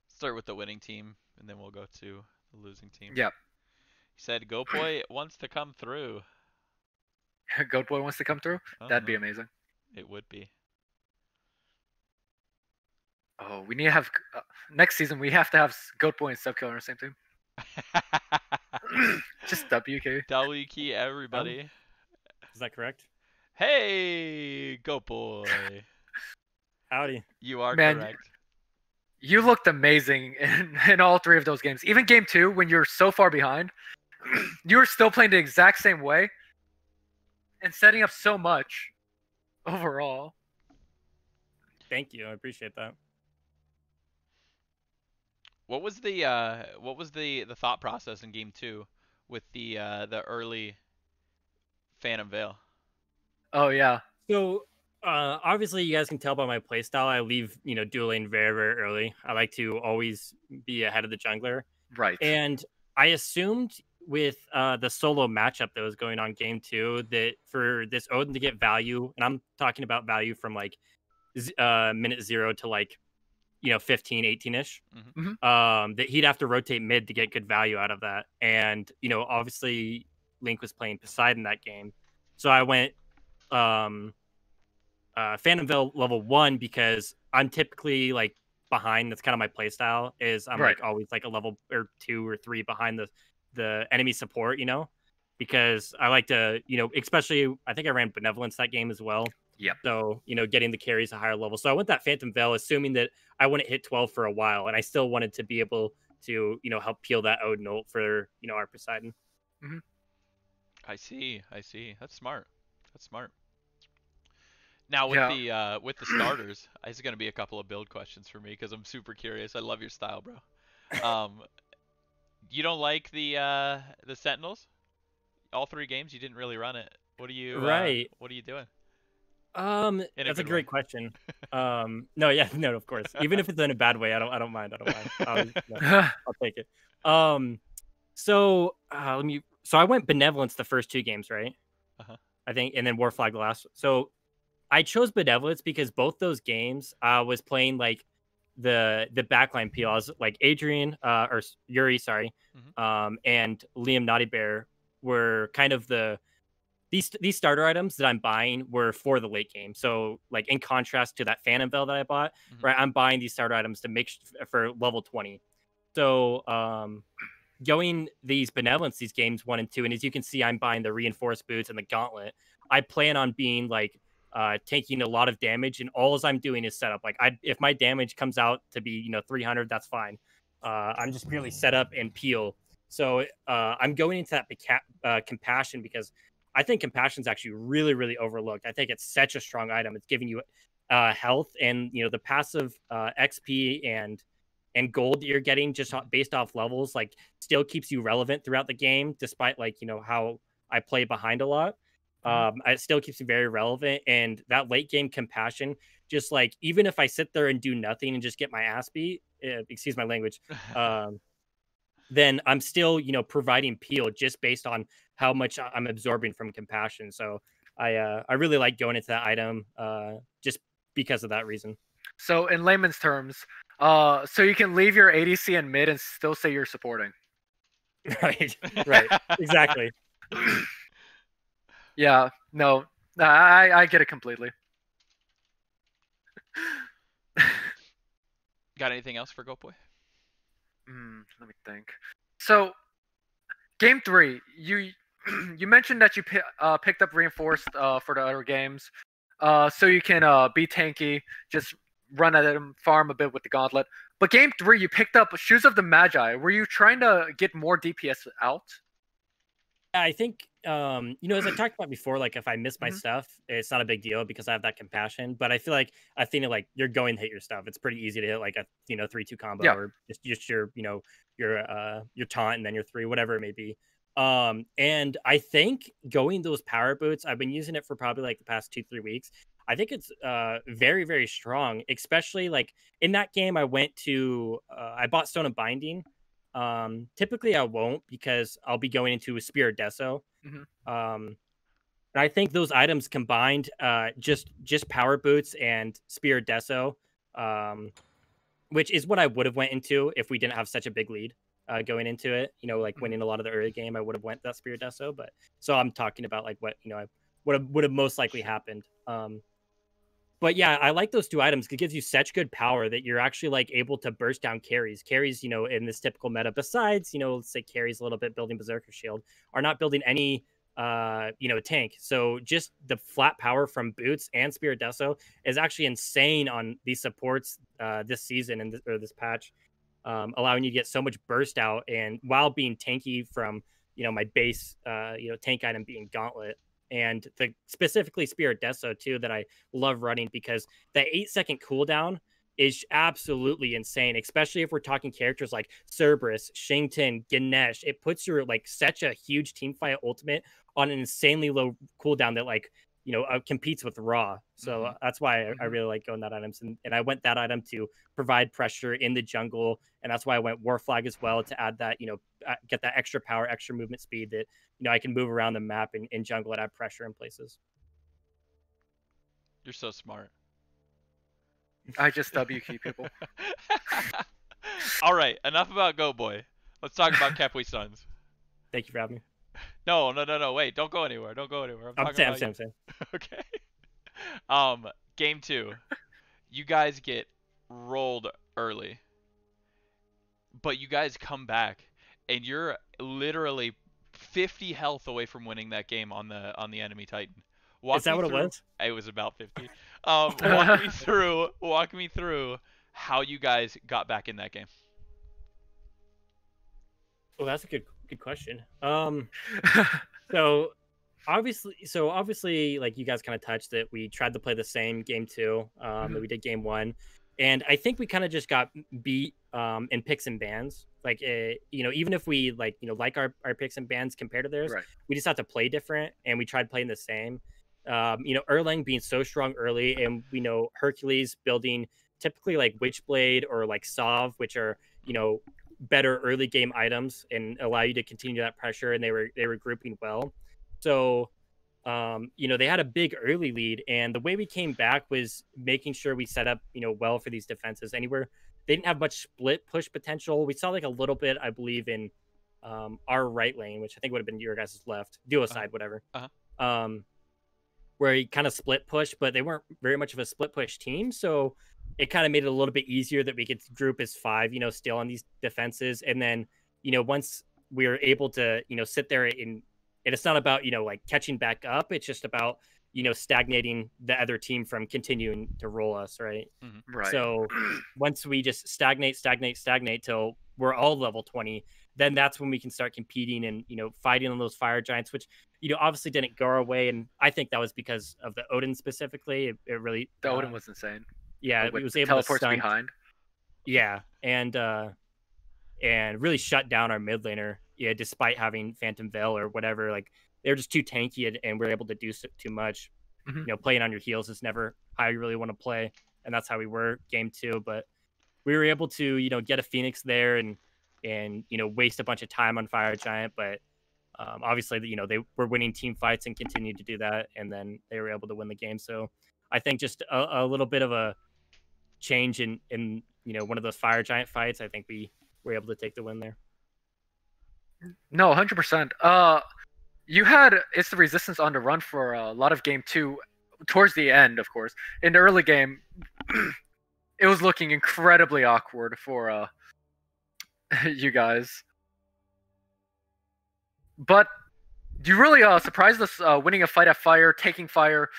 Start with the winning team, and then we'll go to the losing team. Yep. He said Gopoy wants to come through. Goat Boy wants to come through? That'd be Uh-huh. amazing. It would be. Oh, we need to have next season. We have to have Goat Boy and Subkiller on the same team. Just WK. W key everybody. Is that correct? Hey, Gopoy. Howdy. You are Man, correct. You looked amazing in all three of those games. Even game 2, when you're so far behind, you were still playing the exact same way and setting up so much overall. Thank you. I appreciate that. What was the thought process in game 2 with the early Phantom Veil? Oh yeah. So obviously you guys can tell by my playstyle, I leave, dueling very, very early. I like to always be ahead of the jungler. Right. And I assumed with the solo matchup that was going on game 2 that for this Odin to get value, and I'm talking about value from like minute 0 to like 15, 18-ish, that he'd have to rotate mid to get good value out of that. And obviously Link was playing Poseidon that game, so I went Phantom Veil level 1 because I'm typically like behind. That's kind of my play style, is I'm like always like a level or 2 or 3 behind the enemy support, because I like to, especially I think I ran Benevolence that game as well. Yeah. So, getting the carries a higher level. So I went that Phantom Veil assuming that I wouldn't hit 12 for a while, and I still wanted to be able to, help peel that Odin ult for, our Poseidon. Mm-hmm. I see. That's smart. Now with the starters, it's gonna be a couple of build questions for me because I'm super curious. I love your style, bro. You don't like the Sentinels? All 3 games you didn't really run it. What are you What are you doing? That's a great question. No, of course. Even if it's in a bad way, I don't mind. I'll take it. So I went Benevolence the first 2 games, right? I think, and then War Flag the last. So I chose Benevolence because both those games I was playing like the backline PLs, like Adrian or Yuri, sorry, and Liam Naughty Bear were kind of these starter items that I'm buying were for the late game. So like in contrast to that Phantom Veil that I bought, right? I'm buying these starter items to make for level 20. So going these Benevolence, these games 1 and 2, and as you can see, I'm buying the reinforced boots and the gauntlet. I plan on being like taking a lot of damage, and all I'm doing is set up. Like if my damage comes out to be 300, that's fine. I'm just purely set up and peel. So I'm going into that compassion because I think compassion is actually really, really overlooked. I think it's such a strong item. It's giving you health and the passive XP and gold that you're getting just based off levels, like still keeps you relevant throughout the game, despite like how I play behind a lot. It still keeps you very relevant, and that late game compassion, just like even if I sit there and do nothing and just get my ass beat, excuse my language, then I'm still providing peel just based on how much I'm absorbing from compassion. So I really like going into that item just because of that reason. So in layman's terms, so you can leave your ADC in mid and still say you're supporting. Right, exactly. Yeah, no, I get it completely. Got anything else for Gopoy? Let me think. So, game 3, you mentioned that you picked up reinforced for the other games, so you can be tanky, just run at him, farm a bit with the gauntlet. But game 3, you picked up Shoes of the Magi. Were you trying to get more DPS out? I think, as I talked about before, like if I miss my stuff, it's not a big deal because I have that compassion. But I feel like like you're going to hit your stuff. It's pretty easy to hit like a 3-2 combo or just your your taunt and then your 3, whatever it may be. And I think going those power boots, I've been using it for probably like the past 2-3 weeks. I think it's very, very strong, especially like in that game. I went to I bought Stone of Binding. Typically I won't because I'll be going into a Spear of Deso. And I think those items combined, just Power Boots and Spear of Deso, which is what I would have went into if we didn't have such a big lead going into it. You know, like winning a lot of the early game, I would have went that Spear of Deso. But so I'm talking about like what I would have most likely happened. But yeah, I like those two items. It gives you such good power that you're actually like able to burst down carries. Carries, you know, in this typical meta, besides, you know, let's say carries a little bit building Berserker Shield, are not building any tank. So just the flat power from Boots and Spirit Deso is actually insane on these supports this season and this patch, allowing you to get so much burst out and while being tanky from, you know, my base tank item being Gauntlet. And the specifically Spirit Deso too that I love running because that 8-second cooldown is absolutely insane, especially if we're talking characters like Cerberus, Shington, Ganesh. It puts your like such a huge team fight ultimate on an insanely low cooldown that like, you know, competes with Raw. So that's why I really like going that items. And I went that item to provide pressure in the jungle. And that's why I went War Flag as well to add that, you know, get that extra power, extra movement speed that, you know, I can move around the map in jungle and add pressure in places. You're so smart. I just WQ people. All right, enough about Go Boy. Let's talk about Khepwi Sons. Thank you for having me. No. Wait, don't go anywhere. Don't go anywhere. I'm saying. Okay. Game 2. You guys get rolled early, but you guys come back, and you're literally 50 health away from winning that game on the enemy Titan. Is that what it was? It was about 50. Walk me through how you guys got back in that game. Well, that's a good question. So obviously, like you guys kind of touched it. We tried to play the same game 2 that we did game 1, and I think we kind of just got beat in picks and bans. Like you know, even if we like our picks and bans compared to theirs, we just have to play different, and we tried playing the same. Erlang being so strong early, and we know Hercules building typically like Witchblade or like Sov, which are, you know, better early game items and allow you to continue that pressure, and they were grouping well. So they had a big early lead, and the way we came back was making sure we set up, you know, well for these defenses. They didn't have much split push potential. We saw like a little bit, I believe, in our right lane, which I think would have been your guys' left, duo side, whatever. Where he kind of split push, but they weren't very much of a split push team. So it kind of made it a little bit easier that we could group as 5, you know, still on these defenses. And then, you know, once we were able to, you know, sit there and it's not about, you know, like catching back up. It's just about, you know, stagnating the other team from continuing to roll us. Right. Right. So once we just stagnate till we're all level 20, then that's when we can start competing and, you know, fighting on those fire giants, which, you know, obviously didn't go our way. And I think that was because of the Odin specifically. It really, the Odin was insane. Yeah, it was able to teleport behind. Yeah, and really shut down our mid laner. Yeah, despite having Phantom Veil or whatever, like they're just too tanky, and we're able to do too much. You know, playing on your heels is never how you really want to play, and that's how we were game 2. But we were able to, you know, get a Phoenix there and you know, waste a bunch of time on Fire Giant, but obviously, you know, they were winning team fights and continued to do that, and then they were able to win the game. So I think just a little bit of a change in you know, one of those Fire Giant fights, I think we were able to take the win there. No, 100%. You had It's the Resistance on the run for a lot of game 2, towards the end, of course. In the early game, it was looking incredibly awkward for you guys. But you really surprised us, winning a fight at fire, taking fire,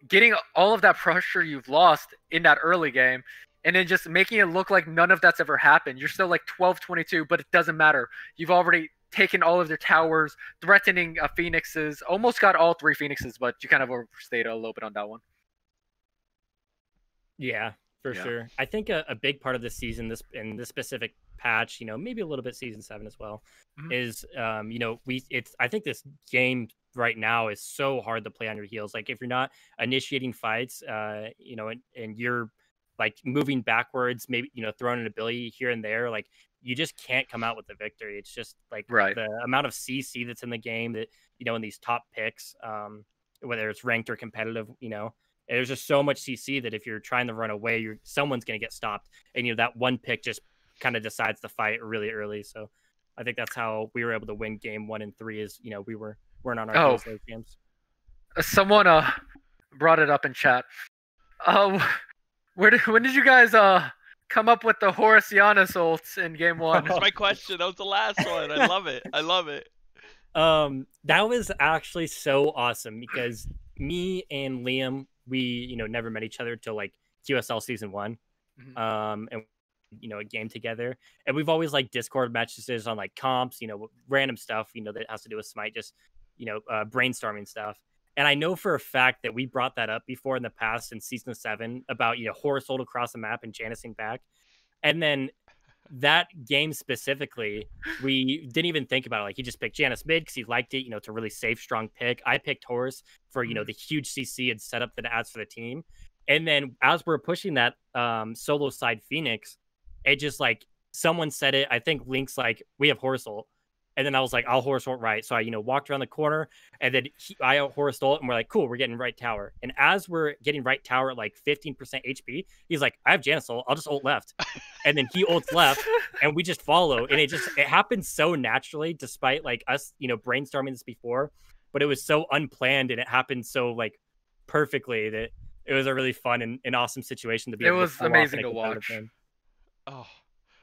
getting all of that pressure you've lost in that early game, and then just making it look like none of that's ever happened. You're still like 12-22, but it doesn't matter. You've already taken all of their towers, threatening Phoenixes. Almost got all 3 Phoenixes, but you kind of overstayed a little bit on that one. Yeah. For Yeah. sure. I think a big part of this season, this specific patch, maybe a little bit season 7 as well, Mhm. is I think this game right now is so hard to play on your heels. Like if you're not initiating fights, and you're like moving backwards, maybe throwing an ability here and there, like you just can't come out with the victory. It's just like Right. the amount of CC that's in the game that in these top picks, whether it's ranked or competitive, there's just so much CC that if you're trying to run away, someone's going to get stopped, and that one pick just kind of decides the fight really early. So I think that's how we were able to win game 1 and 3. Is we weren't on our heels those games. Someone brought it up in chat. When did you guys come up with the Horus Giannis ults in game 1? That's my question. That was the last one. I love it. I love it. That was actually so awesome because me and Liam, we never met each other till like QSL season 1, and a game together, and we've always like Discord messages on like comps, random stuff, that has to do with Smite, just brainstorming stuff. And I know for a fact that we brought that up before in the past in season 7 about Horus ult across the map and Janising back, and then that game specifically, we didn't even think about it. Like he just picked Janus mid because he liked it. It's a really safe, strong pick. I picked Horus for the huge CC and setup that it adds for the team. And then as we're pushing that solo side Phoenix, it just like someone said it. I think Link's like, we have Horus ult. And then I was like, I'll Horus ult right. So I, walked around the corner, and then I Horus ult, and we're like, cool, we're getting right tower. And as we're getting right tower at like 15% HP, he's like, I have Janus ult, I'll just ult left. And then he ults left, and we just follow. And it happened so naturally, despite like us, brainstorming this before. But it was so unplanned, and it happened so like perfectly that it was a really fun and awesome situation to be. It was amazing to watch. Oh,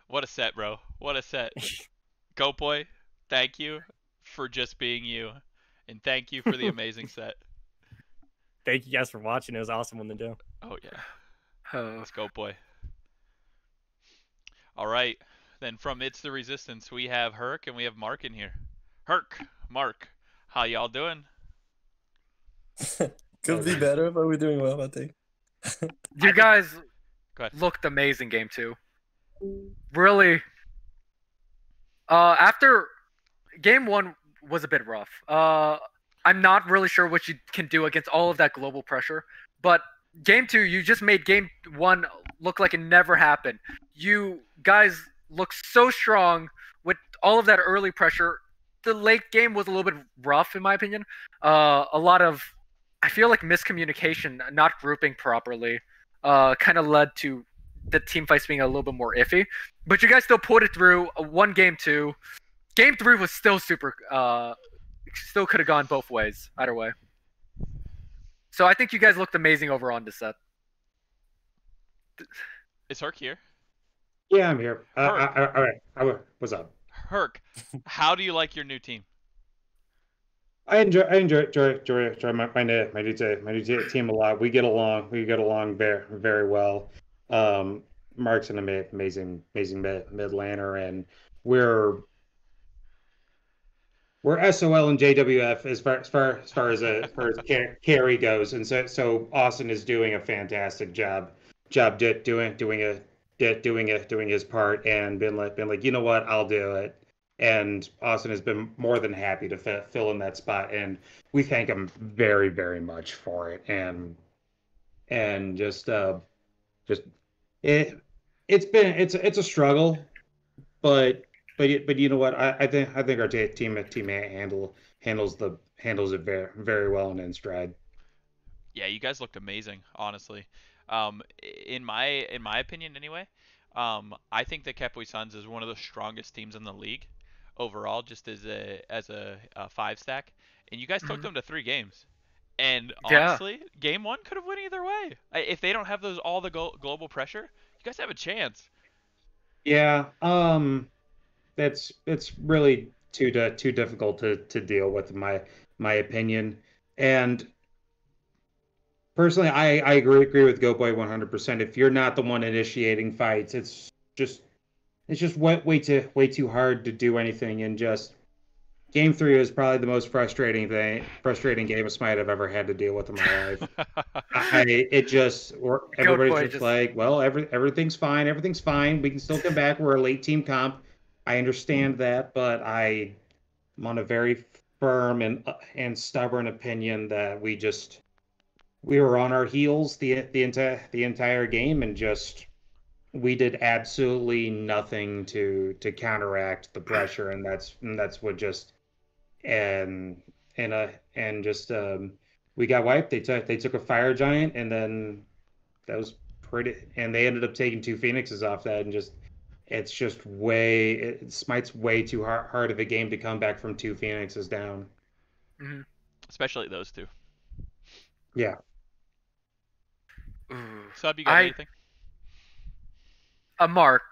what a set, bro! What a set. Go boy. Thank you for just being you, and thank you for the amazing set. Thank you guys for watching. It was an awesome one to do. Oh yeah. Let's go, boy. All right, then from It's the Resistance, we have Herc and we have Mark in here. Herc, Mark, how y'all doing? Could be better, but we're doing well, I think. You guys looked amazing game 2. Really. After game 1 was a bit rough. I'm not really sure what you can do against all of that global pressure, but game 2, you just made game 1 look like it never happened. You guys look so strong with all of that early pressure. The late game was a little bit rough, in my opinion. A lot of, I feel like, miscommunication, not grouping properly, kind of led to the team fights being a little bit more iffy. But you guys still put it through. One game 2. Game 3 was still super. Still could have gone both ways, either way. So I think you guys looked amazing over on this set. Is Herc here? Yeah, I'm here. All right. What's up? Herc, how do you like your new team? I enjoy my new team a lot. We get along very, very well. Mark's an amazing mid laner, and we're SOL and JWF as far as carry goes, and so Austin is doing a fantastic job doing his part, and been like, you know what, I'll do it. And Austin has been more than happy to fill in that spot, and we thank him very, very much for it. And just it's a struggle, but you know what, I think our team handles it very, very well and in stride. Yeah, you guys looked amazing, honestly. In my opinion, anyway. I think that Khepwi Suns is one of the strongest teams in the league overall, just as a 5-stack. And you guys took them to 3 games. And honestly, game 1 could have went either way. If they don't have all the global pressure, you guys have a chance. Yeah, it's really too difficult to deal with, in my opinion. And personally, I agree with GoBoy 100%. If you're not the one initiating fights, it's just way too hard to do anything, and just Game 3 was probably the most frustrating game of Smite I've ever had to deal with in my life. Everybody's just like, well, everything's fine. Everything's fine. We can still come back. We're a late team comp. I understand that, but I'm on a very firm and stubborn opinion that we were on our heels the entire game and just we did absolutely nothing to counteract the pressure, and that's what just and and just we got wiped. They took a fire giant, and then that was pretty. And they ended up taking two phoenixes off that, and just it's just Smite's way too hard of a game to come back from two phoenixes down. Mm-hmm. Especially those two. Yeah. Sub, you got anything? Mark,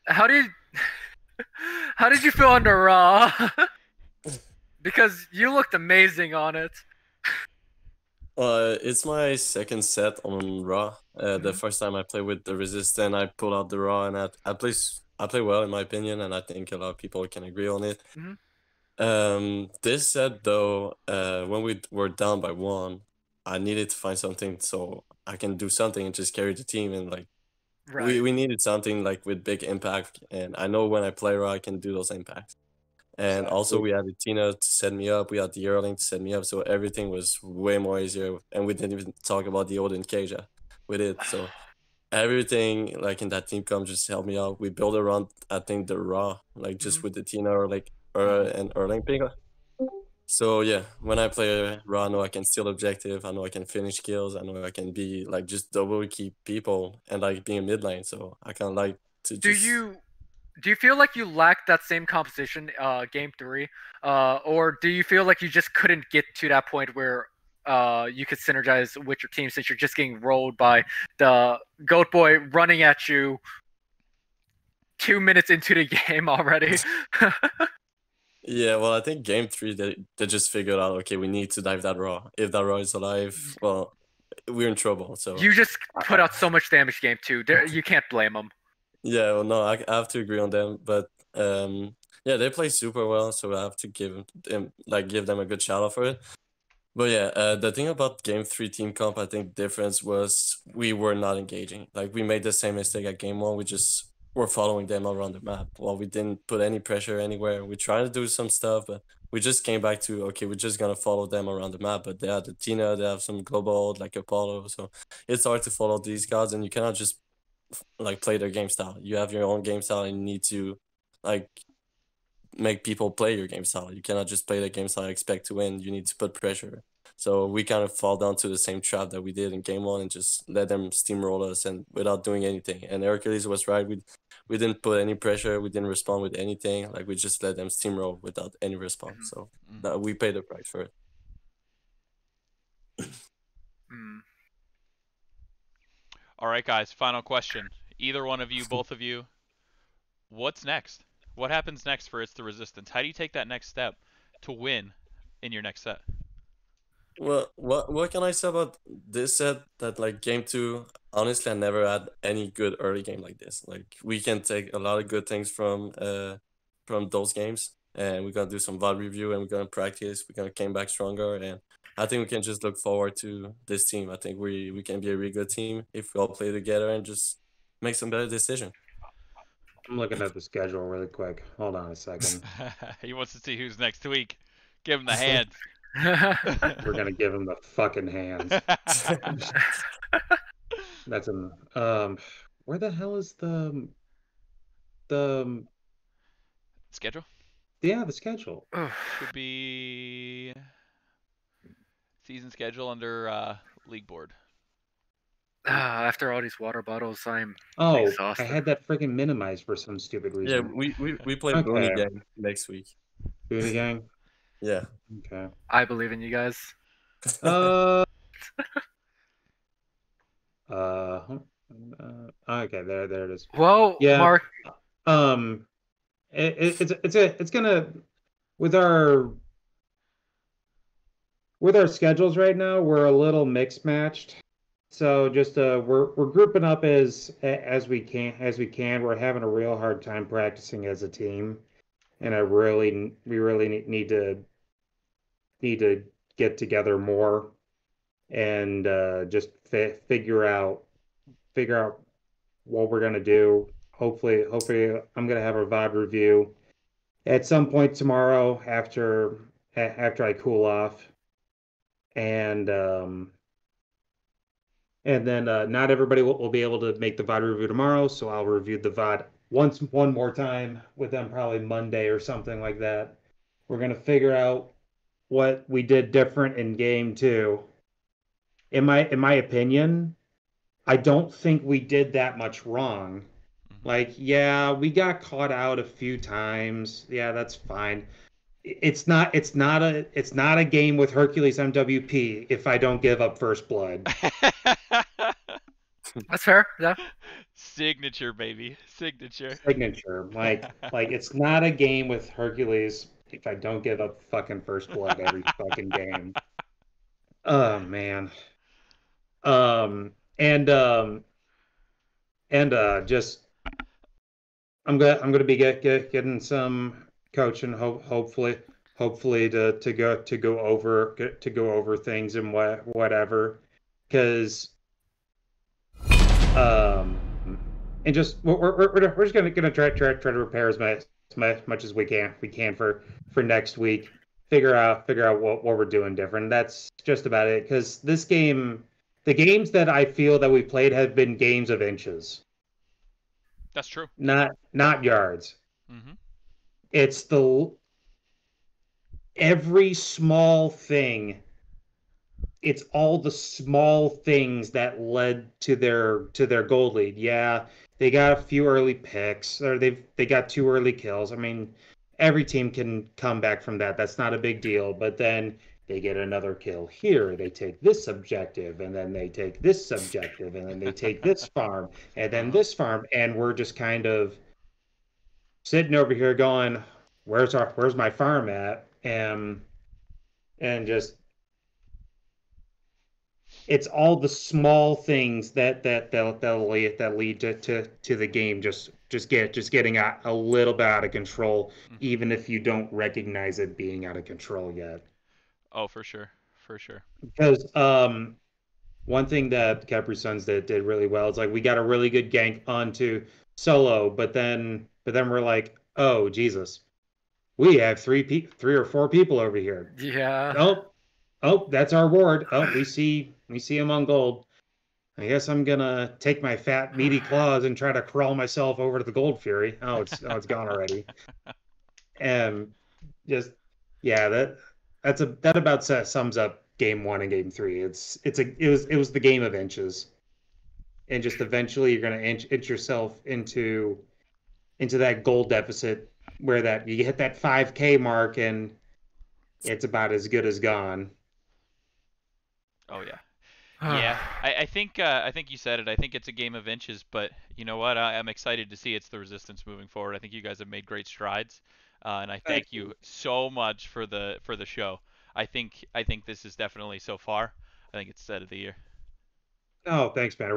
how did you feel under Raw? Because you looked amazing on it. It's my second set on Raw. The first time I played with the Resistant, I pulled out the Raw, and I play well in my opinion, and I think a lot of people can agree on it. This set though, when we were down by 1, I needed to find something so I can do something and just carry the team, and like we needed something like with big impact, and I know when I play Raw I can do those impacts. And also we had the Tina to set me up, we had the Erling to set me up, so everything was way more easier, and we didn't even talk about the Odin Keja with it, so everything like in that team comp just helped me out. We built around, I think, the Raw, like just with the Tina or like and Erling Pega. So yeah, when I play Raw, I know I can steal objective, I know I can finish kills, I know I can be like just double keep people and like being a mid lane, so I kind of like to just... Do you feel like you lacked that same composition game 3? Or do you feel like you just couldn't get to that point where you could synergize with your team since you're just getting rolled by the Goat Boy running at you 2 minutes into the game already? Yeah, well, I think game 3 they just figured out, okay, we need to dive that Raw. If that Raw is alive, well, we're in trouble. So you just put out so much damage game 2. You can't blame them. Yeah, well, no, I have to agree on them, but yeah, they play super well, so I have to give them a good shout out for it. But yeah, the thing about game 3 team comp, I think difference was we were not engaging. Like we made the same mistake at game 1. We just were following them around the map. Well, we didn't put any pressure anywhere. We tried to do some stuff, but we just came back to, okay, we're just gonna follow them around the map. But they have the Tina, they have some global like Apollo, so it's hard to follow these guys, and you cannot just like play their game style. You have your own game style, and you need to like make people play your game style. You cannot just play the game style and expect to win. You need to put pressure. So we kind of fall down to the same trap that we did in game 1 and just let them steamroll us and without doing anything. And Hercules was right. We didn't put any pressure. We didn't respond with anything. Like we just let them steamroll without any response. So we paid the price for it. All right, guys, final question. Either one of you, both of you, what's next? What happens next for It's the Resistance? How do you take that next step to win in your next set? Well, what can I say about this set? That like game 2, honestly, I never had any good early game like this. Like we can take a lot of good things from those games, and we're gonna do some VOD review, and we're gonna practice. We're gonna come back stronger, and I think we can just look forward to this team. I think we can be a really good team if we all play together and just make some better decisions. I'm looking at the schedule really quick. Hold on a second. He wants to see who's next week. Give him the hands. We're gonna give him the fucking hands. That's where the hell is the schedule? Yeah, the schedule. Should be season schedule under league board. After all these water bottles, I'm exhausted. I had that freaking minimized for some stupid reason. Yeah, we play Booney Gang next week. Booney Gang? Yeah. Okay. I believe in you guys. Okay, there it is. Well, yeah, Mark. It's gonna with our schedules right now, we're a little mixed matched. So just we're grouping up as we can. We're having a real hard time practicing as a team, and we really need to get together more and just figure out what we're gonna do. Hopefully, I'm gonna have a VOD review at some point tomorrow after I cool off, and then not everybody will be able to make the VOD review tomorrow, so I'll review the VOD one more time with them probably Monday or something like that. We're gonna figure out what we did different in game two. In my opinion, I don't think we did that much wrong. Like, yeah, we got caught out a few times. Yeah, that's fine. It's not a game with Hercules MWP if I don't give up first blood. That's fair. Yeah. Signature, baby. Signature. Signature. Like it's not a game with Hercules if I don't give up fucking first blood every fucking game. Oh man. Um and um and just I'm gonna be getting some coaching hopefully to go over things and whatever because um and just we're just gonna try to repair as much as we can for next week. Figure out what we're doing different. That's just about it. Because the games that I feel that we played have been games of inches. That's true. Not yards. Mm-hmm. It's every small thing. It's all the small things that led to their gold lead. Yeah, they got a few early picks, or they got 2 early kills. I mean, every team can come back from that. That's not a big deal. But then they get another kill here. They take this objective, and then they take this objective, and then they take this farm, and then this farm, and we're just kind of sitting over here going, "Where's my farm at?" And just it's all the small things that lead to the game just getting a little bit out of control, even if you don't recognize it being out of control yet. Oh, for sure. Because one thing that Khepri Suns did really well is like we got a really good gank onto solo, but then we're like, oh Jesus, we have 3 or 4 people over here. Yeah. Oh, that's our ward. Oh, we see him on gold. I guess I'm gonna take my fat meaty claws and try to crawl myself over to the Gold Fury. Oh, it's gone already. And just yeah, that about sums up game 1 and game 3. It was the game of inches, and just eventually you're gonna inch yourself into that gold deficit where that you hit that 5K mark and it's about as good as gone. Oh yeah. Yeah, I think you said it. I think it's a game of inches, but you know what? I'm excited to see it's the Resistance moving forward. I think you guys have made great strides, and I thank you so much for the show. I think this is definitely so far. I think it's set of the year. Oh, thanks, man.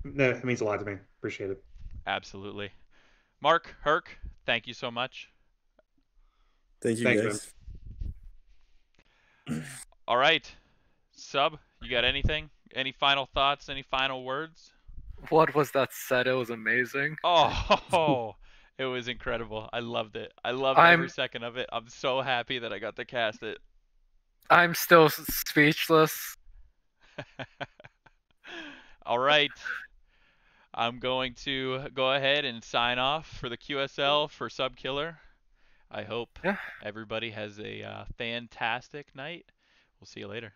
It means a lot to me. Appreciate it. Absolutely. Mark, Herc, thank you so much. Thank you, Thanks, guys. All right. Sub, you got anything? Any final thoughts? Any final words? What was that set? It was amazing. Oh, it was incredible. I loved it. I loved every second of it. I'm so happy that I got to cast it. I'm still speechless. All right. I'm going to go ahead and sign off for the QSL for Sub Killer. I hope everybody has a fantastic night. We'll see you later.